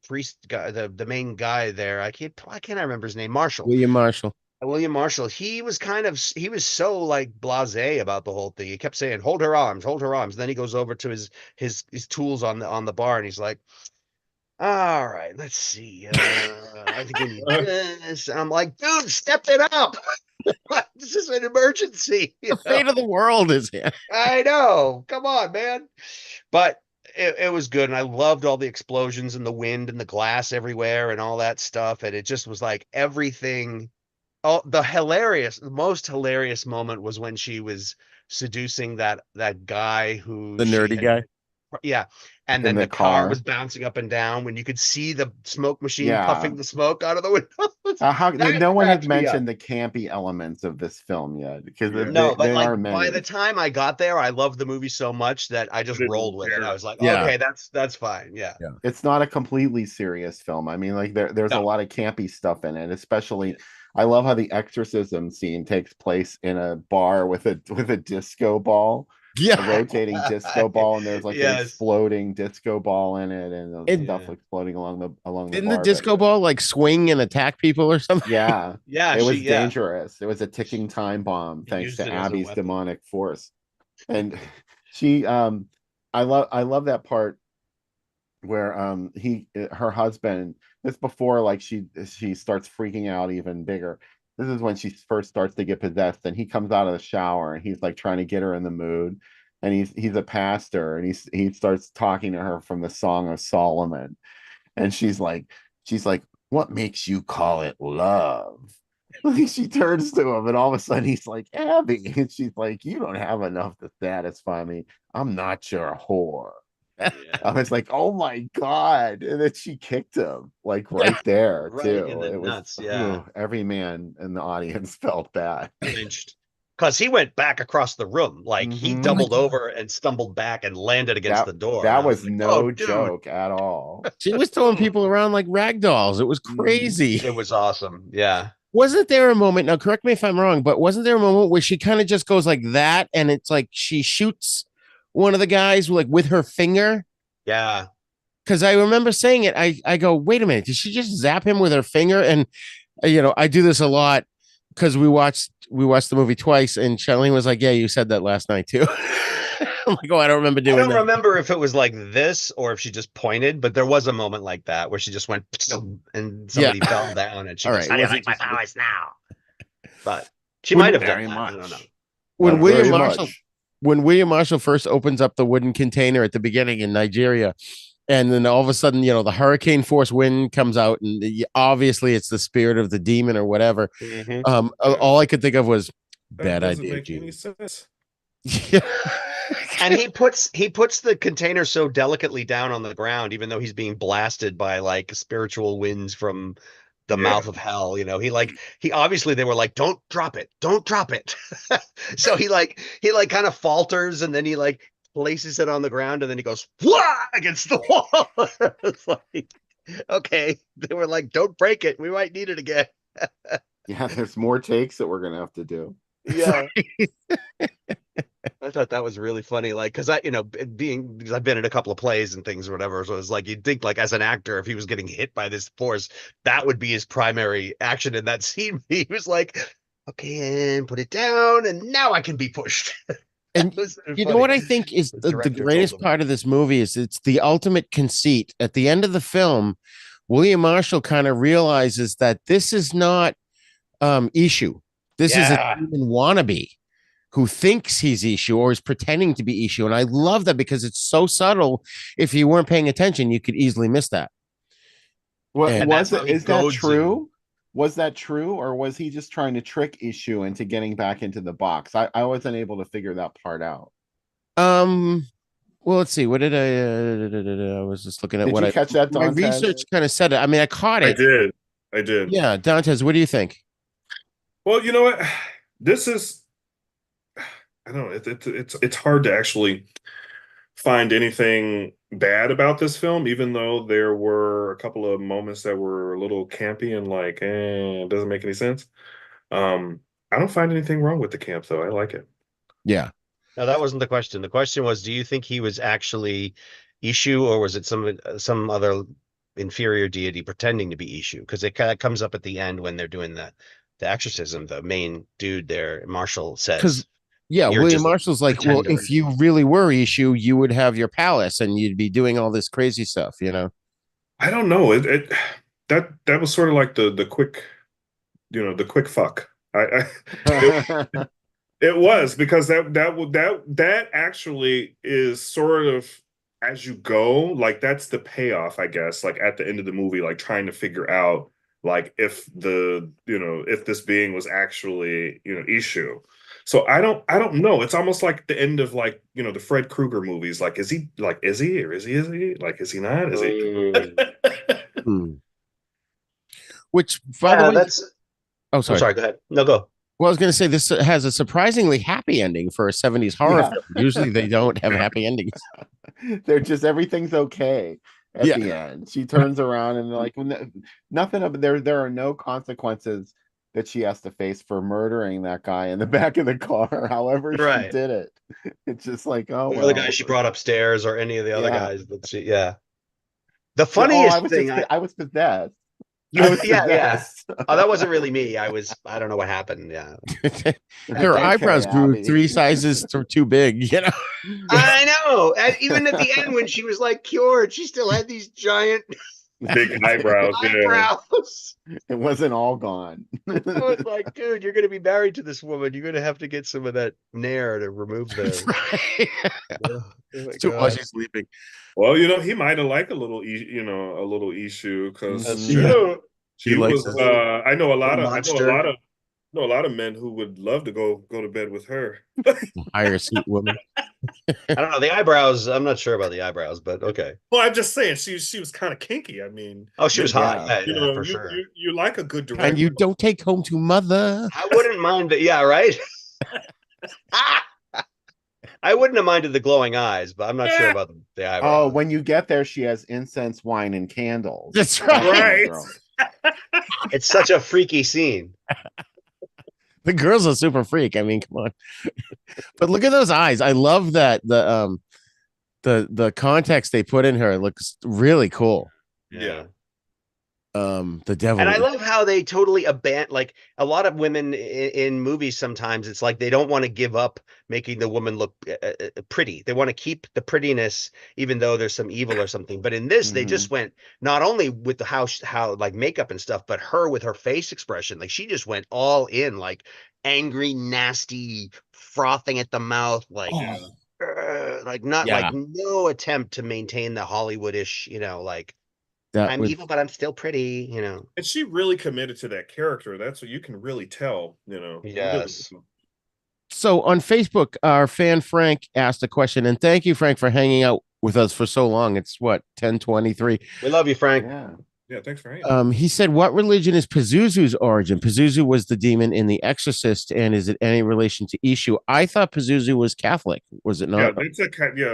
priest guy, the main guy there. I can't remember his name. Marshall. William Marshall. William Marshall. He was so like blasé about the whole thing. He kept saying, hold her arms, hold her arms. Then he goes over to his tools on the bar, and he's like, all right, let's see. I think we need this. And I'm like, dude, step it up. This is an emergency. The fate of the world is here. I know. Come on, man. But it was good. And I loved all the explosions and the wind and the glass everywhere and all that stuff. And it just was like everything. Oh, the most hilarious moment was when she was seducing that guy who The nerdy guy. Yeah. And then the car was bouncing up and down when you could see the smoke machine puffing the smoke out of the window. No one has mentioned the campy elements of this film yet, because no, but there like are many. by the time I got there, I loved the movie so much that I just rolled with it. I was like, Yeah. okay, that's fine. Yeah. It's not a completely serious film. I mean, like there's a lot of campy stuff in it, especially I love how the exorcism scene takes place in a bar with a disco ball. Yeah. A rotating disco ball, and there's like an exploding disco ball in it, and stuff exploding along the Didn't bar. the disco ball like swing and attack people or something? Yeah. Yeah. It was dangerous. It was a ticking time bomb thanks to Abby's demonic force. And she I love that part where her husband, this before like she starts freaking out even bigger. This is when she first starts to get possessed, and he comes out of the shower and he's like trying to get her in the mood. And he's a pastor, and he starts talking to her from the Song of Solomon. And she's like, what makes you call it love? She turns to him, and all of a sudden he's like, Abby. And she's like, you don't have enough to satisfy me. I'm not your whore. I was like, oh my God. And then she kicked him like right there too. It was nuts. Yeah. Every man in the audience felt bad. Because he went back across the room. Like he doubled over and stumbled back and landed against the door. That was like, no joke at all. She was throwing people around like rag dolls. It was crazy. It was awesome. Yeah. Wasn't there a moment, now correct me if I'm wrong, but wasn't there a moment where she kind of just goes like that, and it's like she shoots one of the guys like with her finger? Yeah. Because I remember saying it. I go, wait a minute, did she just zap him with her finger? And I do this a lot because we watched the movie twice, and Charlene was like, yeah, you said that last night too. I'm like, oh, I don't remember doing that. I don't remember if it was like this or if she just pointed, but there was a moment like that where she just went and somebody fell down, and she goes, how do you like my powers now? But she might have done that. I don't know. When William Marshall first opens up the wooden container at the beginning in Nigeria, and then all of a sudden, the hurricane force wind comes out, and obviously it's the spirit of the demon or whatever. All I could think of was bad idea. Make any sense. Yeah. And he puts the container so delicately down on the ground, even though he's being blasted by like spiritual winds from the Yeah. mouth of hell. He obviously they were like, don't drop it, don't drop it. So he kind of falters, and then he like places it on the ground, and then he goes wah against the wall. It's like, okay, they were like, don't break it, we might need it again. Yeah, there's more takes that we're gonna have to do. Yeah. I thought that was really funny, like, because because I've been in a couple of plays and things or whatever, so it's like you'd think, like, as an actor, if he was getting hit by this force, that would be his primary action in that scene. He was like, okay, and put it down, and now I can be pushed. And you know what I think is the greatest part of this movie is it's the ultimate conceit. At the end of the film, William Marshall kind of realizes that this is not Issue. This is a human wannabe who thinks he's Issue or is pretending to be Issue. And I love that because it's so subtle. If you weren't paying attention, you could easily miss that. Is that true? Was that true, or was he just trying to trick Issue into getting back into the box? I wasn't able to figure that part out. Well, let's see. What did I was just looking at Did what you catch that, my Dantes? research kind of said it. I mean, I caught it. I did. Yeah, Dantes, what do you think? Well, you know what? This is, I don't know. It's hard to actually find anything bad about this film, even though there were a couple of moments that were a little campy and like, it doesn't make any sense. I don't find anything wrong with the camp, though. I like it. Yeah. No, that wasn't the question. The question was, do you think he was actually Issue, or was it some other inferior deity pretending to be Issue? Because it kind of comes up at the end when they're doing the exorcism. The main dude there, Marshall, says, yeah, William Marshall's like, well, if you really were Issue, you would have your palace and you'd be doing all this crazy stuff, you know? I don't know. That was sort of like the quick, the quick fuck. It was, because that actually is sort of as you go, like that's the payoff, I guess, like at the end of the movie, like trying to figure out like if if this being was actually, Issue. So I don't know. It's almost like the end of like, the Fred Krueger movies. Like, is he or is he? Like, is he not? Is he? Which, by the way, that's. Oh, sorry. I'm sorry. Go ahead. No, go. Well, I was going to say this has a surprisingly happy ending for a 70s horror film. Usually they don't have happy endings. They're just, everything's okay at the end. She turns around and like nothing of there are no consequences that she has to face for murdering that guy in the back of the car. However she did it, it's just like, oh, or the guy she brought upstairs, or any of the other guys that she. The funniest thing, I was possessed. Oh, that wasn't really me. I don't know what happened. Yeah. Her eyebrows grew 3 sizes too big, you know. I know. Even at the end when she was like cured, she still had these giant big eyebrows. It wasn't all gone. I was like, dude, you're gonna be married to this woman. You're gonna have to get some of that nair to remove the while she's sleeping. Well, he might have liked a little Issue, because he likes was. I know a lot of men who would love to go to bed with her. Higher seat woman. I don't know, the eyebrows. I'm not sure about the eyebrows, but okay. Well, I'm just saying she was kind of kinky. I mean, she was hot. Yeah, for sure. You like a good director, and you don't take home to mother. I wouldn't mind it. Yeah, right. I wouldn't have minded the glowing eyes, but I'm not sure about the eyebrows. Oh, when you get there, she has incense, wine, and candles. That's right. It's such a freaky scene. The girl's a super freak. I mean, come on. But look at those eyes. I love that the context they put in her looks really cool. Yeah. The devil. And I love how they totally abandon, like a lot of women in movies. Sometimes it's like they don't want to give up making the woman look pretty. They want to keep the prettiness, even though there's some evil or something. But in this, they just went not only with the how like makeup and stuff, but her with her face expression. Like she just went all in, like angry, nasty, frothing at the mouth, like no attempt to maintain the Hollywoodish, like. I'm evil, but I'm still pretty, And she really committed to that character. That's what you can really tell, Yes. So on Facebook, our fan Frank asked a question, and thank you, Frank, for hanging out with us for so long. It's what, 10:23. We love you, Frank. Yeah. Yeah, thanks for hanging. He said, "What religion is Pazuzu's origin? Pazuzu was the demon in The Exorcist, and is it any relation to Ishu? I thought Pazuzu was Catholic. Was it Yeah, not? that's yeah,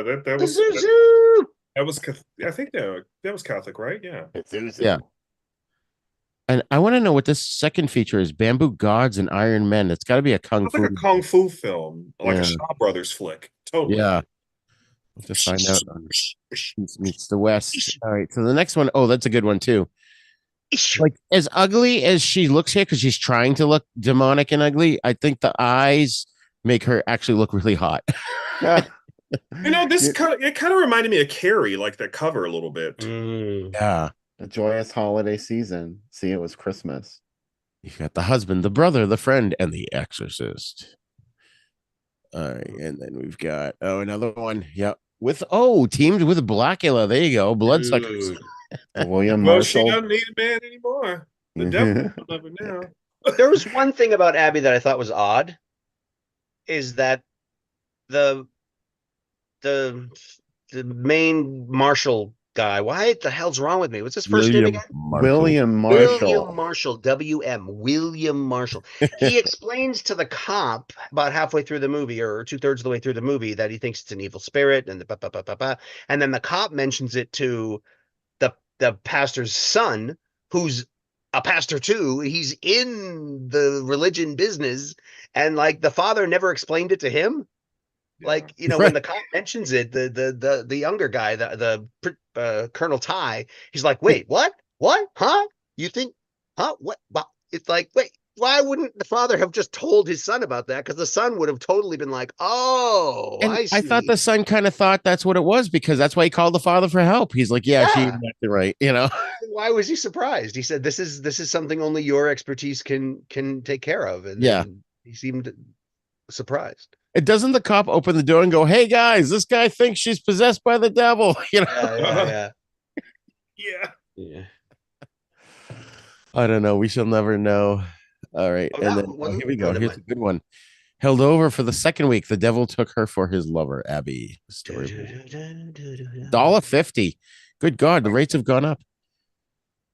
that was I think that was Catholic, right? Yeah. It's Zuzu. Yeah. And I want to know what this second feature is: Bamboo Gods and Iron Men. It's got to be a kung It's like fu. a kung fu film, like a Yeah. Shaw Brothers flick. Totally. Yeah. We'll have to find out on East meets the West. All right. So the next one, oh, that's a good one too. Like as ugly as she looks here, because she's trying to look demonic and ugly, I think the eyes make her actually look really hot. You know, it kind of reminded me of Carrie, like that cover a little bit. Yeah. A joyous holiday season. See, it was Christmas. You've got the husband, the brother, the friend, and the exorcist. All right. And then we've got, another one. Yep. Teamed with Blacula. There you go. Bloodsuckers. William Well, she Marshall. doesn't need a man anymore. The devil love her now. There was one thing about Abby that I thought was odd, is that the the main Marshall guy. Why the hell's wrong with me? What's his first name again? William Marshall. William Marshall, WM, William Marshall. He explains to the cop about halfway through the movie, or 2/3 of the way through the movie, that he thinks it's an evil spirit, and and then the cop mentions it to the pastor's son, who's a pastor too. He's in the religion business, and like the father never explained it to him. Like, you know, when the cop mentions it, the younger guy, the Colonel Ty, he's like, wait, what? Huh? You think, huh? What? It's like, wait, why wouldn't the father have just told his son about that? Because the son would have totally been like, oh, And I see. I thought the son kind of thought that's what it was, because that's why he called the father for help. He's like, yeah, she acted right, you know. Why was he surprised? He said, this is something only your expertise can take care of. And he seemed surprised. It doesn't the cop open the door and go, hey guys, this guy thinks she's possessed by the devil, you know. Yeah. I don't know. We shall never know. All right. And then here we go. Here's a good one. Held over for the second week. The devil took her for his lover, Abby. Story. $1.50. Good God, the rates have gone up.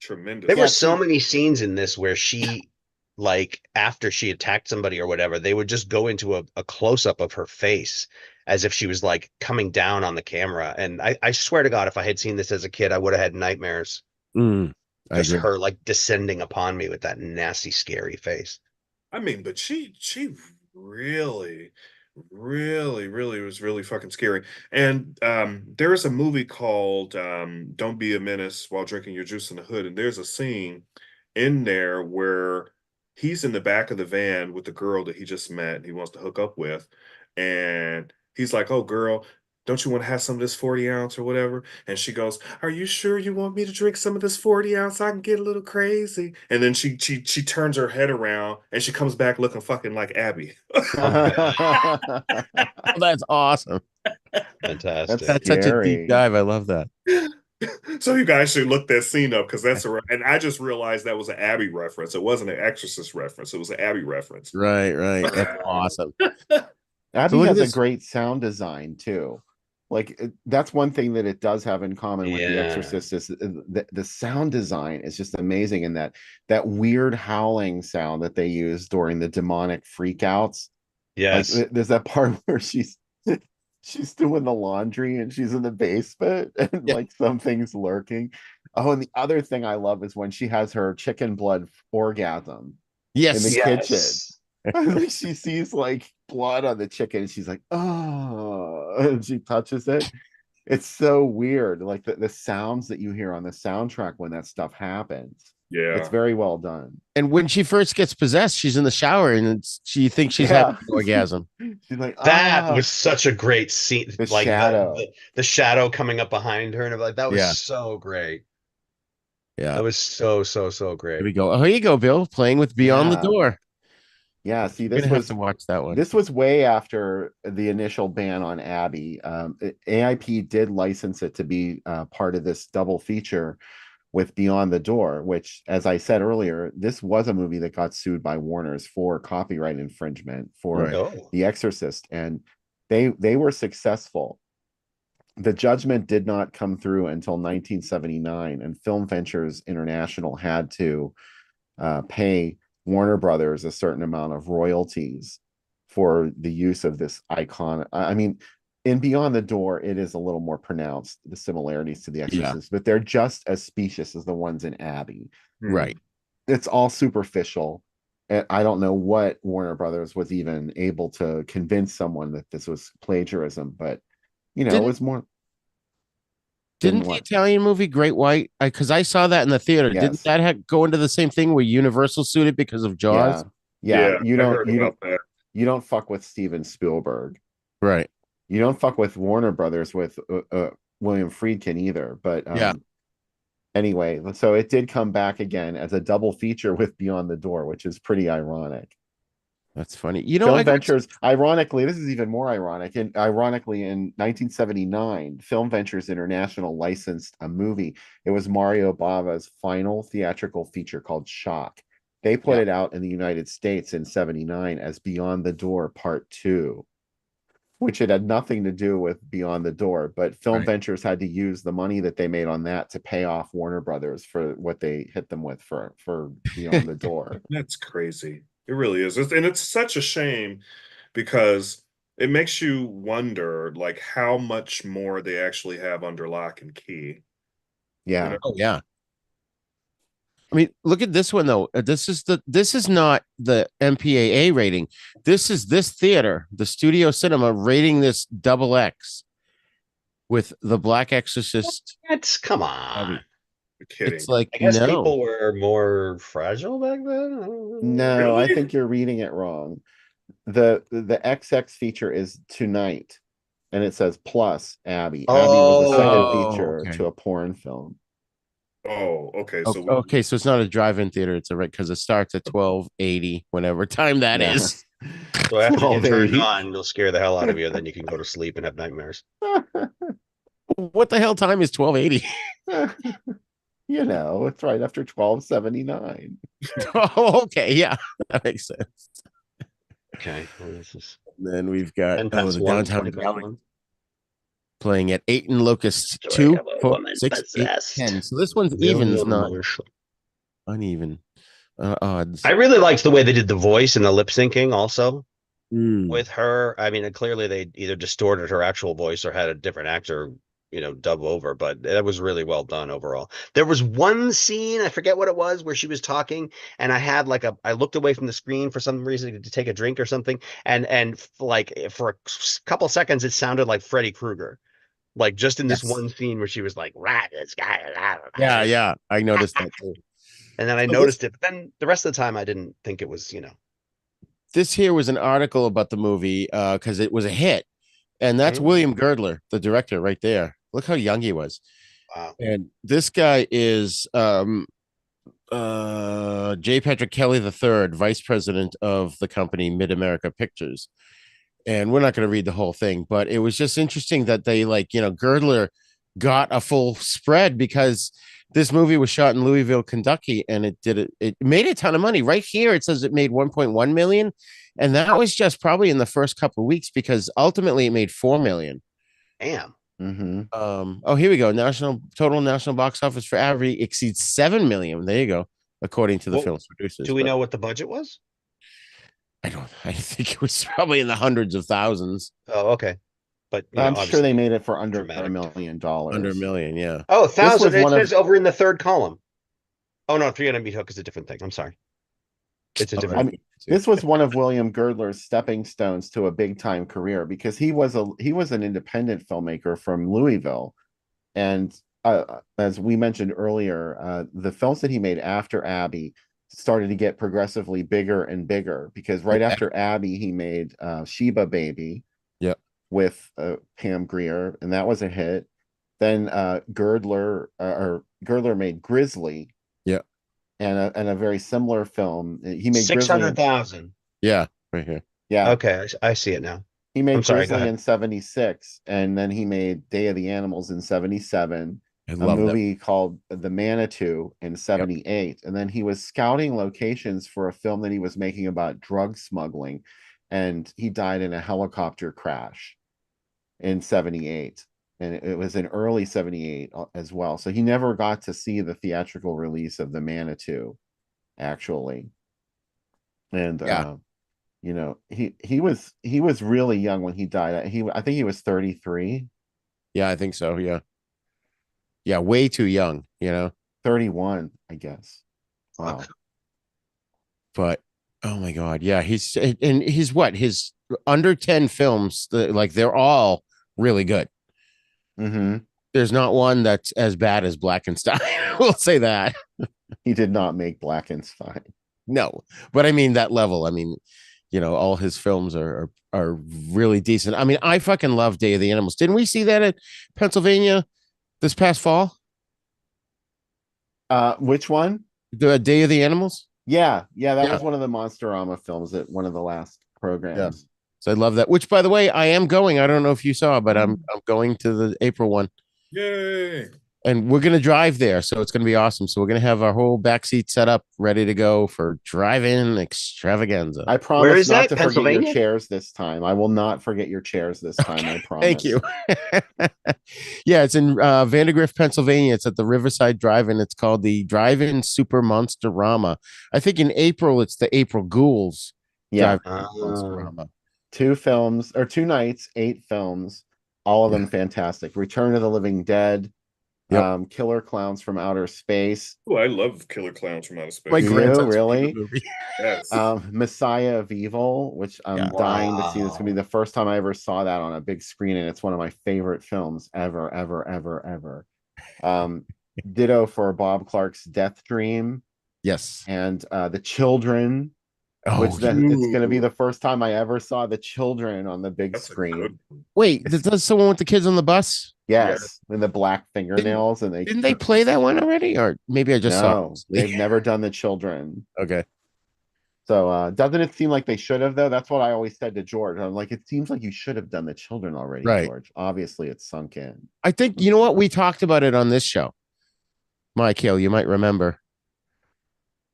Tremendous. There were so many scenes in this where she, like, after she attacked somebody or whatever, they would just go into a close-up of her face as if she was like coming down on the camera. And I swear to God, if I had seen this as a kid, I would have had nightmares. Just her like descending upon me with that nasty, scary face. I mean, but she really, really was really fucking scary. And there is a movie called Don't Be a Menace While Drinking Your Juice in the Hood. And there's a scene in there where he's in the back of the van with the girl that he just met and he wants to hook up with. And he's like, oh, girl, don't you want to have some of this 40 ounce or whatever? And she goes, are you sure you want me to drink some of this 40 ounce? I can get a little crazy. And then she turns her head around and she comes back looking fucking like Abby. That's awesome. Fantastic. That's such a deep dive. I love that. So you guys should look that scene up, because that's and I just realized that was an Abby reference. It wasn't an Exorcist reference. It was an Abby reference. Right. That's awesome. Abby has a great sound design too. Like that's one thing that it does have in common with The Exorcist is the sound design is just amazing, and that weird howling sound that they use during the demonic freakouts. Yes, like, there's that part where she's doing the laundry and she's in the basement and like something's lurking. Oh, and the other thing I love is when she has her chicken blood orgasm in the kitchen. Like she sees like blood on the chicken and she's like, oh, and she touches it. It's so weird. Like the sounds that you hear on the soundtrack when that stuff happens. Yeah, it's very well done. And when she first gets possessed, she's in the shower and she thinks she's having an orgasm. She's like, that was such a great scene. The like shadow. The shadow coming up behind her, and like that was so great. Yeah, that was so great. Here we go. Oh, here you go, Bill, playing with Beyond the Door. Yeah, see, this was to watch that one. This was way after the initial ban on Abby. AIP did license it to be part of this double feature with Beyond the Door, which, as I said earlier, this was a movie that got sued by Warner's for copyright infringement for The Exorcist, and they were successful. the judgment did not come through until 1979, and Film Ventures International had to pay Warner Brothers a certain amount of royalties for the use of this icon. I mean, in Beyond the Door, it is a little more pronounced, the similarities to The Exorcist, but they're just as specious as the ones in Abbey. Right. It's all superficial. And I don't know what Warner Brothers was even able to convince someone that this was plagiarism, but it was more. Didn't the Italian movie Great White? Because I saw that in the theater. Yes. Didn't that go into the same thing where Universal sued it because of Jaws? Yeah. I heard about that. You don't fuck with Steven Spielberg. Right. You don't fuck with Warner Brothers with William Friedkin either. But anyway, so it did come back again as a double feature with Beyond the Door, which is pretty ironic. That's funny. Film Ventures, ironically, this is even more ironic. And ironically, in 1979, Film Ventures International licensed a movie. It was Mario Bava's final theatrical feature called Shock. They put it out in the United States in 79 as Beyond the Door Part 2, which it had nothing to do with Beyond the Door, but Film Ventures had to use the money that they made on that to pay off Warner Brothers for what they hit them with for Beyond the Door. That's crazy. It really is. And it's such a shame because it makes you wonder like how much more they actually have under lock and key. Yeah. Oh yeah. I mean, look at this one though. This is not the MPAA rating. This is this theater, the Studio Cinema rating this XX with The Black Exorcist. Come on. You're kidding. It's like, I guess no. people were more fragile back then. No, Really? I think you're reading it wrong. The XX feature is tonight, and it says plus Abbey. Abbey was a second feature to a porn film. Oh, okay. So okay, so it's not a drive-in theater. It's because it starts at 12:80, whenever time that is. So after you get turned on, it'll scare the hell out of you, and then you can go to sleep and have nightmares. What the hell time is 12:80? It's right after 12:79. Oh, okay, yeah, that makes sense. Okay, well, this is. And then we've got the $10 Downtown $20 playing at 8 and Locust 2, 4, 6, 8, 10. So this one's even, is not uneven odds. I really liked the way they did the voice and the lip syncing also with her. I mean, clearly they either distorted her actual voice or had a different actor, dub over, but that was really well done overall. There was one scene, I forget what it was, where she was talking and I had I looked away from the screen for some reason to take a drink or something. And like for a couple seconds, it sounded like Freddy Krueger. Like just in this one scene where she was like, "Rat, this guy." Yeah, I noticed that too. And then I noticed it, but then the rest of the time I didn't think it was, This here was an article about the movie because it was a hit, and that's William Girdler, the director, right there. Look how young he was. Wow. And this guy is J. Patrick Kelly III, vice president of the company Mid America Pictures. And we're not going to read the whole thing, but it was just interesting that they Girdler got a full spread because this movie was shot in Louisville, Kentucky, and it made a ton of money. Right here, it says it made 1.1 million. And that was just probably in the first couple of weeks because ultimately it made 4 million. Damn. Mm-hmm. Here we go. Total national box office for Abbey exceeds 7 million. There you go. According to the film's producers. Do we know what the budget was? I think it was probably in the hundreds of thousands. Oh, okay. But I'm sure they made it for under $1 million. Under $1 million, yeah. Oh, 1,000. It says over in the third column. Oh no, 300 Meat Hook is a different thing. I'm sorry. It's a different. This was one of William Girdler's stepping stones to a big time career because he was an independent filmmaker from Louisville, and as we mentioned earlier, the films that he made after Abbey started to get progressively bigger and bigger because right after Abbey he made Sheba Baby with Pam Grier, and that was a hit. Then Girdler made Grizzly, and a very similar film. He made 600,000. Yeah, right here. Yeah. Okay, I see it now. He made Grizzly in 76, and then he made Day of the Animals in 77. A movie called The Manitou in 78. And then he was scouting locations for a film that he was making about drug smuggling. And he died in a helicopter crash in 78. and it was in early 78 as well. So he never got to see the theatrical release of the Manitou, actually. And Yeah. you know, he was really young when he died. I think he was 33. Yeah, I think so. Yeah. Yeah, way too young, 31, I guess. Wow. Fuck. But oh my God. Yeah, his under 10 films, like they're all really good. Hmm. There's not one that's as bad as Blackenstein. We'll say that. He did not make Blackenstein. No, but I mean that level. I mean, all his films are really decent. I mean, I fucking love Day of the Animals. Didn't we see that at Pennsylvania this past fall? Which one? The Day of the Animals? Yeah, that Yeah. was one of the Monsterama films at one of the last programs. So I love that. Which, by the way, I am going. I don't know if you saw, but I'm going to the April one. Yay! And we're gonna drive there, so it's gonna be awesome. So we're gonna have our whole backseat set up, ready to go for drive-in extravaganza. I Where promise is not that? to forget your Pennsylvania? chairs this time. I will not forget your chairs this time. I promise. Thank you. Yeah, it's in Vandergrift, Pennsylvania. It's at the Riverside Drive-In. It's called the Drive-In Super Monsterama. I think in April it's the April Ghouls Yeah, Drive-In Monsterama. 2 nights, 8 films, all of them fantastic. Return of the Living Dead, Yep. Killer Clowns from Outer Space. Oh, I love Killer Clowns from Outer Space. My Do you grandson's really? favorite movie. Yes. Messiah of Evil, which I'm Yeah. dying to see. This is gonna be Wow. the first time I ever saw that on a big screen, and it's one of my favorite films ever, ever, ever, ever. Ditto for Bob Clark's Death Dream Yes. and The Children, which Oh, then it's gonna be Ooh. the first time I ever saw The Children on the big That's a screen. good one. wait, does someone with the kids on the bus? Yes, and the black fingernails, and Didn't they play that one already? Or maybe I just saw no, it. they've never done The Children. Okay. So doesn't it seem like they should have though? That's what I always said to George. I'm like, it seems like you should have done The Children already, Right. George. Obviously, it's sunk in. I think, you know what? We talked about it on this show. Michael, you might remember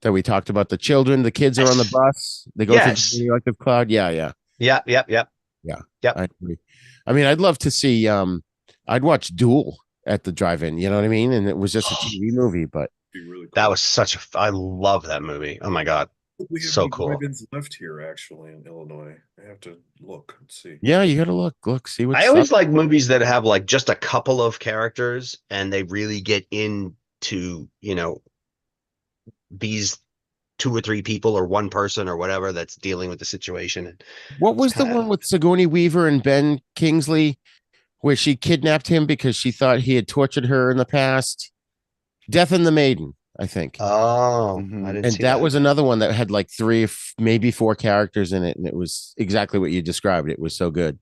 that we talked about the children. The kids are on the Yes. bus. They go Yes. through the radioactive cloud. Yeah, yeah. Yep. Yeah. Yep. I agree. I mean, I'd love to see I'd watch Duel at the drive-in, you know what I mean? And it was just a TV movie, but Be really cool. That was I love that movie. Oh my God. We have so any cool. drive-ins left here, actually, in Illinois. I have to look and see. yeah, you gotta look, see what's I always up. like movies that have like just a couple of characters and they really get into, these 2 or 3 people or one person or whatever that's dealing with the situation. What was the kinda- one with Sigourney Weaver and Ben Kingsley where she kidnapped him because she thought he had tortured her in the past? Death and the Maiden, I think. Oh, Mhm. I didn't And see that was another one that had like 3, maybe 4 characters in it, and it was exactly what you described. It was so good.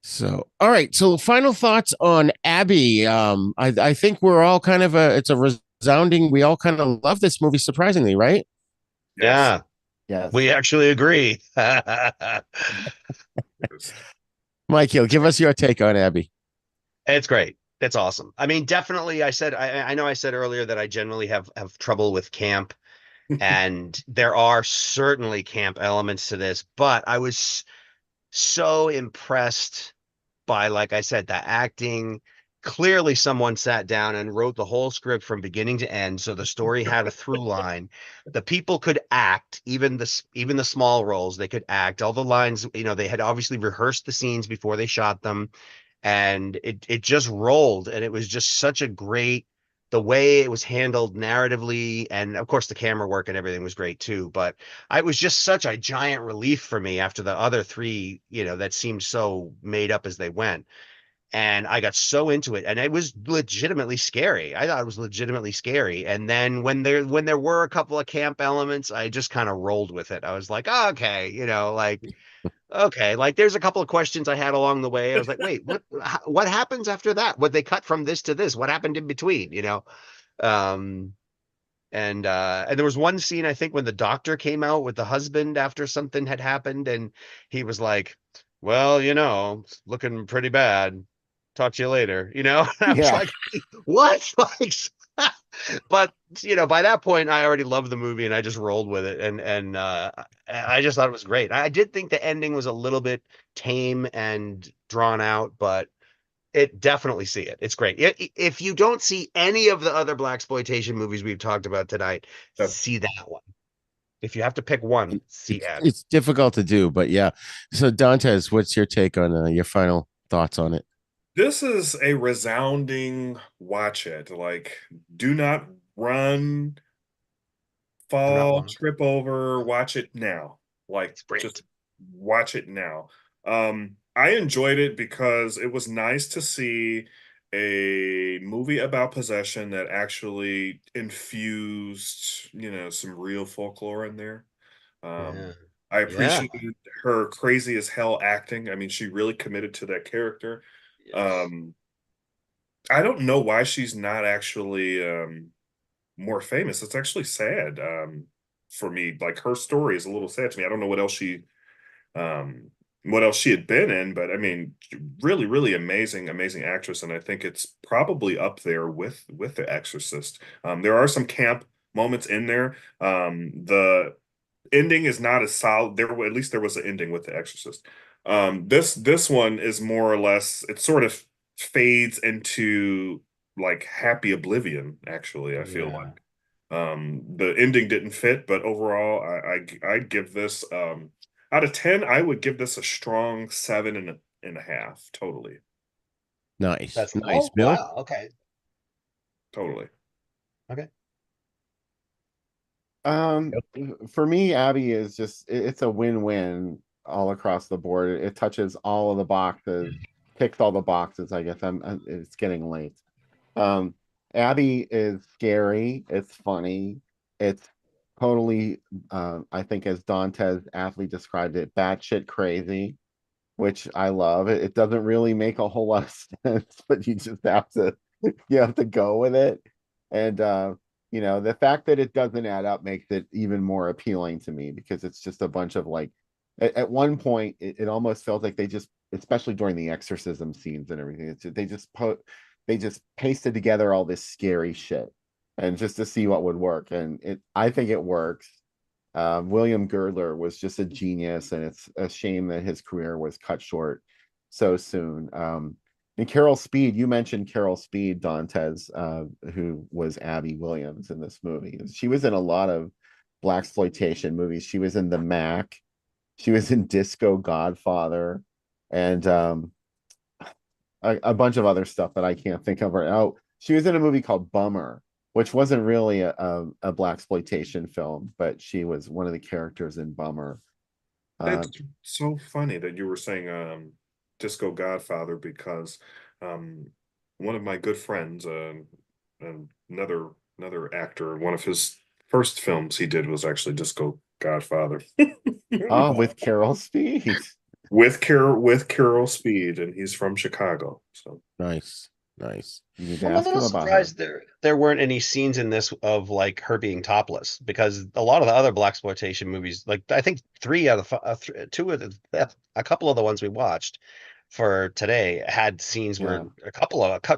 So, all right. So, final thoughts on Abby. I think we're all kind of it's a resounding. We all kind of love this movie, surprisingly, right? Yeah, Yes. we actually agree. Michael, give us your take on Abby. It's great. It's awesome. I mean, definitely. I know I said earlier that I generally have trouble with camp, and there are certainly camp elements to this, but I was so impressed by, like I said, the acting. Clearly, someone sat down and wrote the whole script from beginning to end, so the story had a through line. The people could act, even the small roles, they could act. All the lines, they had obviously rehearsed the scenes before they shot them, and it just rolled, and it was just such a great. The way it was handled narratively, and of course the camera work and everything was great too. But it was just such a giant relief for me after the other 3, that seemed so made up as they went. And I got so into it, and it was legitimately scary. I thought it was legitimately scary. And then when there were a couple of camp elements, I just kind of rolled with it. I was like, oh, okay, okay, like there's a couple of questions I had along the way. I was like, wait, what happens after that? What they cut from this to this? What happened in between? And there was one scene, I think, when the doctor came out with the husband after something had happened, and he was like, well, it's looking pretty bad. Talk to you later. I was Yeah. like, what? Like, But by that point, I already loved the movie and I just rolled with it, and I just thought it was great. I did think the ending was a little bit tame and drawn out, but definitely see it. It's great. If you don't see any of the other blaxploitation movies we've talked about tonight, That's see that one. If you have to pick one, see Abby. It's difficult to do, but yeah. So Dantes, what's your take on your final thoughts on it? This is a resounding watch it. Like, do not run, Do not fall, walk. trip over, watch it now. Like, It's brilliant. just watch it now. I enjoyed it because it was nice to see a movie about possession that actually infused, some real folklore in there. Yeah. I Yeah. appreciated her crazy as hell acting. I mean, she really committed to that character. Yes. I don't know why she's not actually more famous. It's actually sad for me. Like, her story is a little sad to me. I don't know um what else she had been in, but I mean, really, really amazing, amazing actress, and I think it's probably up there with The Exorcist. There are some camp moments in there. The ending is not as solid. At least there was an ending with The Exorcist. This one is more or less, it sort of fades into like happy oblivion, actually, I feel like. The ending didn't fit, but overall I'd give this out of 10, I would give this a strong 7.5. Totally. Nice, That's nice, oh, Bill. wow. Okay. Totally. Okay. For me, Abby is just it's a win-win all across the board. It touches all of the boxes, ticks all the boxes. I guess it's getting late. Abby is scary, it's funny, it's totally I think, as Dantes aptly described it, batshit crazy, which I love. It doesn't really make a whole lot of sense, but you have to go with it. And the fact that it doesn't add up makes it even more appealing to me, because it's just a bunch of like at one point it almost felt like they just, especially during the exorcism scenes and everything, they just pasted together all this scary shit and just to see what would work. And I think it works. William Girdler was just a genius, and it's a shame that his career was cut short so soon. And Carol Speed, you mentioned Carol Speed, Dantes, who was Abby Williams in this movie. She was in a lot of blaxploitation movies. She was in The Mac. She was in Disco Godfather, and a bunch of other stuff that I can't think of right now. Oh, she was in a movie called Bummer, which wasn't really a blaxploitation film, but she was one of the characters in Bummer. That's so funny that you were saying Disco Godfather, because one of my good friends, another actor, one of his first films he did was actually Disco Godfather. Oh, with Carol Speed. With Carol Speed, and he's from Chicago. So Nice, nice. You need to I'm a ask him little about surprised her. there weren't any scenes in this of like her being topless, because a lot of the other blaxploitation movies, like I think three out of two of a couple of the ones we watched for today had scenes where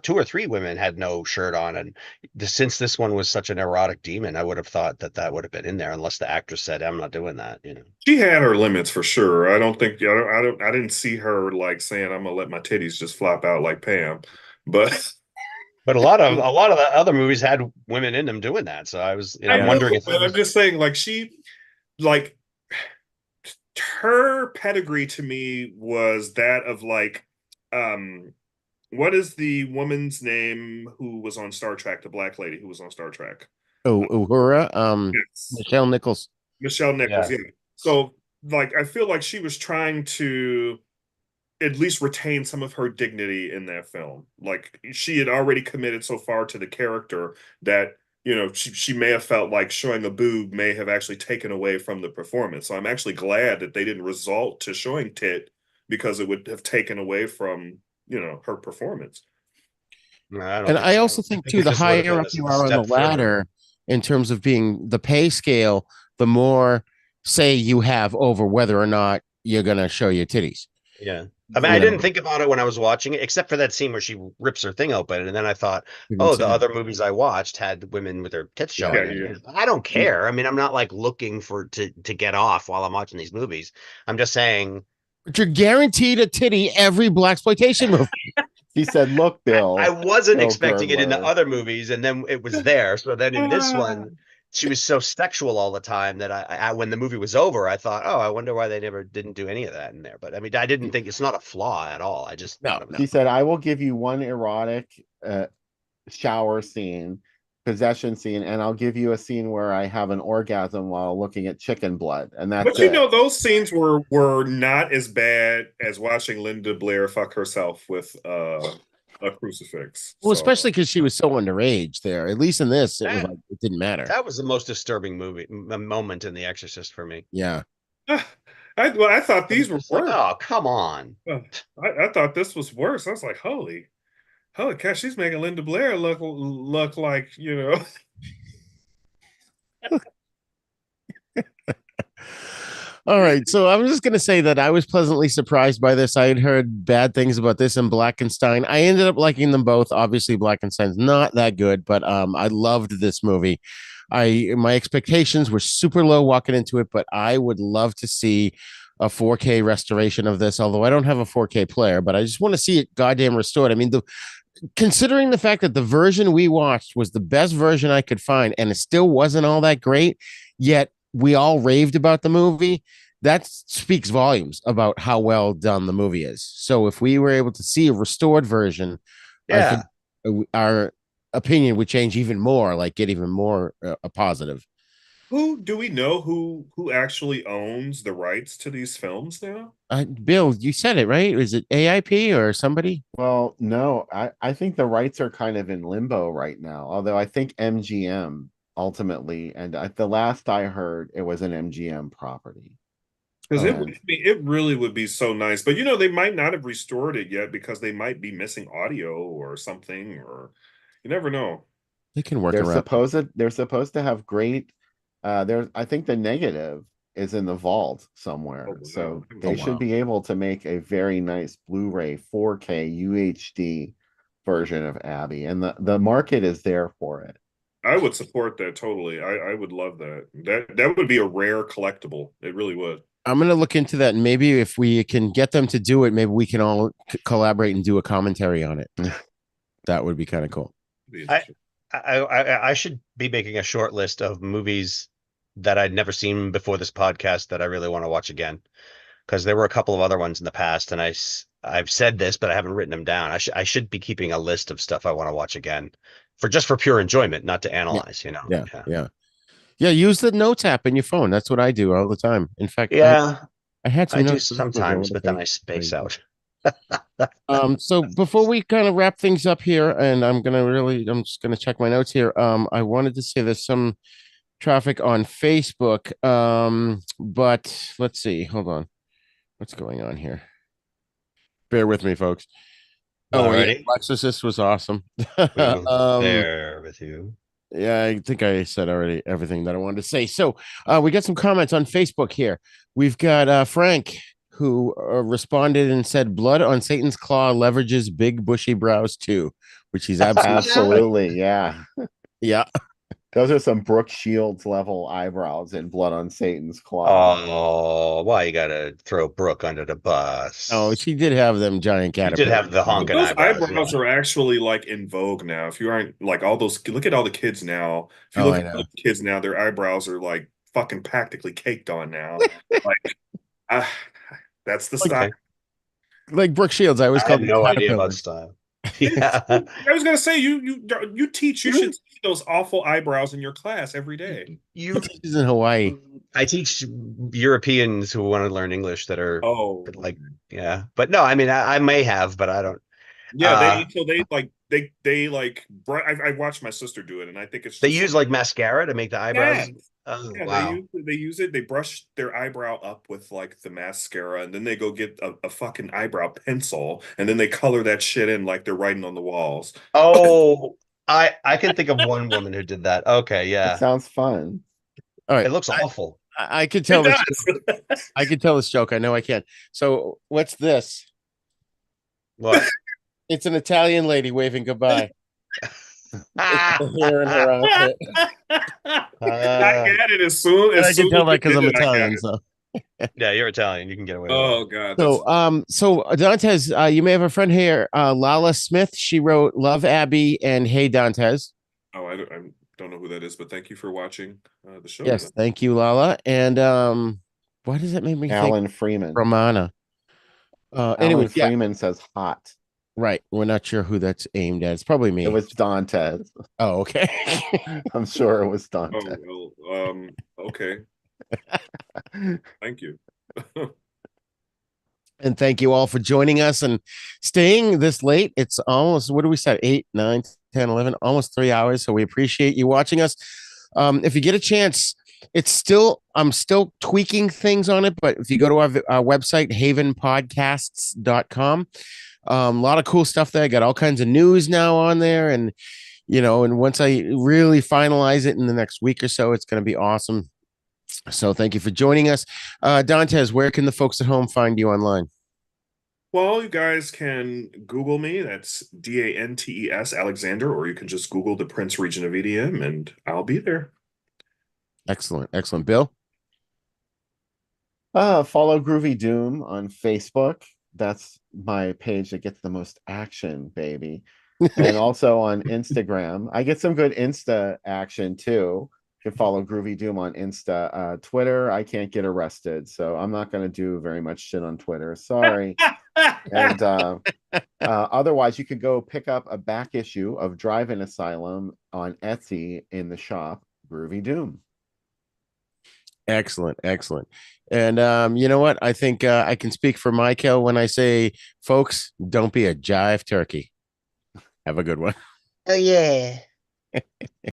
two or three women had no shirt on, and since this one was such an erotic demon, I would have thought that would have been in there, unless the actress said, "I'm not doing that." she had her limits for sure. I didn't see her like saying, "I'm gonna let my titties just flop out like Pam," but. But a lot of the other movies had women in them doing that, so I I'm know, wondering if but I'm just saying, like her pedigree to me was that of like, what is the woman's name who was on Star Trek, the black lady who was on Star Trek? Oh, Uhura, Yes, Michelle Nichols. Michelle Nichols. Yeah. So, like, I feel like she was trying to at least retain some of her dignity in that film. Like, she had already committed so far to the character that she may have felt like showing a boob may have actually taken away from the performance. So I'm actually glad that they didn't resort to showing tit, because it would have taken away from her performance. No, I don't And think I so. also I think think too, it the just would have higher been up a you are on the step further. ladder in terms of being the pay scale, the more say you have over whether or not you're gonna show your titties. Yeah. I mean, I didn't think about it when I was watching it, except for that scene where she rips her thing open, and then I thought, oh, the other movies I watched had women with their tits showing. Yeah. I don't care. I mean, I'm not like looking for to get off while I'm watching these movies. I'm just saying. But you're guaranteed a titty every Blaxploitation movie. He said, "Look, Bill." I wasn't Bill expecting it in the Girdler. other movies, and then it was there. So then in this one, she was so sexual all the time that I when the movie was over, I thought, oh, I wonder why they never didn't do any of that in there. But I mean, I didn't think it's not a flaw at all. I just thought it was. He said, "I will give you one erotic shower scene, possession scene, and I'll give you a scene where I have an orgasm while looking at chicken blood." And that's But you know, those scenes were not as bad as watching Linda Blair fuck herself with a crucifix. Well, So, especially because she was so underage there. At least in this, it was like it didn't matter. That was the most disturbing moment in The Exorcist for me. Yeah. I thought these were worse. Oh, come on. I thought this was worse. I was like, holy cow, she's making Linda Blair look like, you know. All right. So I'm just going to say that I was pleasantly surprised by this. I had heard bad things about this and Blackenstein. I ended up liking them both. Obviously, Blackenstein's not that good, but I loved this movie. My expectations were super low walking into it, but I would love to see a 4K restoration of this, although I don't have a 4K player, but I just want to see it goddamn restored. I mean, considering the fact that the version we watched was the best version I could find and it still wasn't all that great, yet we all raved about the movie. That speaks volumes about how well done the movie is. So if we were able to see a restored version, I think our opinion would change even more, like get even more a positive. Who do we know who actually owns the rights to these films now? Bill, you said it, right? Is it AIP or somebody? Well, no, I think the rights are kind of in limbo right now. Although I think MGM ultimately, and the last I heard, it was an MGM property. Because it really would be so nice. But you know, they might not have restored it yet because they might be missing audio or something, or you never know. They can work They're around. they're supposed to have great I think the negative is in the vault somewhere. Oh, so wow. they should be able to make a very nice Blu-ray 4K UHD version of Abby. And the market is there for it. I would support that totally. I would love that. That would be a rare collectible. It really would. I'm going to look into that. And maybe if we can get them to do it, maybe we can all collaborate and do a commentary on it. That would be kind of cool. I should be making a short list of movies that I'd never seen before this podcast that I really want to watch again. Because there were a couple of other ones in the past, and I've said this, but I haven't written them down. I should be keeping a list of stuff I want to watch again for pure enjoyment, not to analyze, you know. Yeah, use the notes app in your phone. That's what I do all the time. In fact, I had some I do notes sometimes, but then I space out. So before we kind of wrap things up here, and I'm just gonna check my notes here. I wanted to say there's some traffic on Facebook. But let's see. Hold on. What's going on here? Bear with me, folks. Oh, yeah, Exorcist was awesome. There with you. Yeah, I think I said already everything that I wanted to say. So we got some comments on Facebook here. We've got Frank who responded and said, "Blood on Satan's Claw leverages big bushy brows too," which he's absolutely yeah. Yeah. Those are some Brooke Shields level eyebrows in Blood on Satan's Claw. Oh, why you gotta throw Brooke under the bus? Oh, she did have them giant caterpillars. She did have the honking those eyebrows. Are actually like in vogue now. If you aren't like all those, look at all the kids now. If you look at the kids now, their eyebrows are like fucking practically caked on now. Like, that's the style. Like Brooke Shields, I always called no idea about style. Yeah. I was gonna say you teach. You should see those awful eyebrows in your class every day. You teaches in Hawaii. I teach Europeans who want to learn English that are but no, I mean I may have, but I don't. Yeah, they I watched my sister do it, and I think it's they use like mascara to make the eyebrows. Wow. They use it. They brush their eyebrow up with like the mascara, and then they go get a fucking eyebrow pencil, and then they color that shit in like they're writing on the walls. Oh, I can think of one woman who did that. Okay, yeah, it sounds fun. All right, it looks awful. I could It tell this. does. I could tell this joke. I know I can. So what's this? What? It's an Italian lady waving goodbye. Ah, It's the hair in her outfit. I get it as soon And as I can soon tell as that you because did I'm it, I got Italian. it. So. yeah, you're Italian. You can get away with Oh it. God. That's, So Dantes, you may have a friend here, Lala Smith. She wrote "Love Abby" and "Hey Dantes." I don't know who that is, but thank you for watching the show. Yes, then. thank you, Lala. And why does that make me think Alan Freeman. Romana? Alan Anyways, yeah, Freeman says hot. right. We're not sure who that's aimed at. It's probably me. It was Dantes. Oh, okay. I'm sure it was Oh Dantes. well. Okay. Thank you. And thank you all for joining us and staying this late. It's almost, what do we say? 8, 9, 10, 11, almost 3 hours. So we appreciate you watching us. If you get a chance, I'm still tweaking things on it, but if you go to our website, havenpodcasts.com, a lot of cool stuff there. I got all kinds of news now on there. And, and once I really finalize it in the next week or so, it's going to be awesome. So thank you for joining us. Dantes, where can the folks at home find you online? Well, you guys can Google me. That's Dantes Alexander, or you can just Google the Prince Regent of EDM, and I'll be there. Excellent. Excellent. Bill? Follow Groovy Doom on Facebook. That's my page that gets the most action, baby. And also on Instagram. I get some good Insta action too. You can follow Groovy Doom on Insta. Twitter, I can't get arrested, so I'm not going to do very much shit on Twitter. Sorry. And otherwise, you could go pick up a back issue of Drive-In Asylum on Etsy in the shop, Groovy Doom. Excellent. Excellent. And you know what? I think I can speak for Michael when I say, folks, don't be a jive turkey. Have a good one. Oh yeah.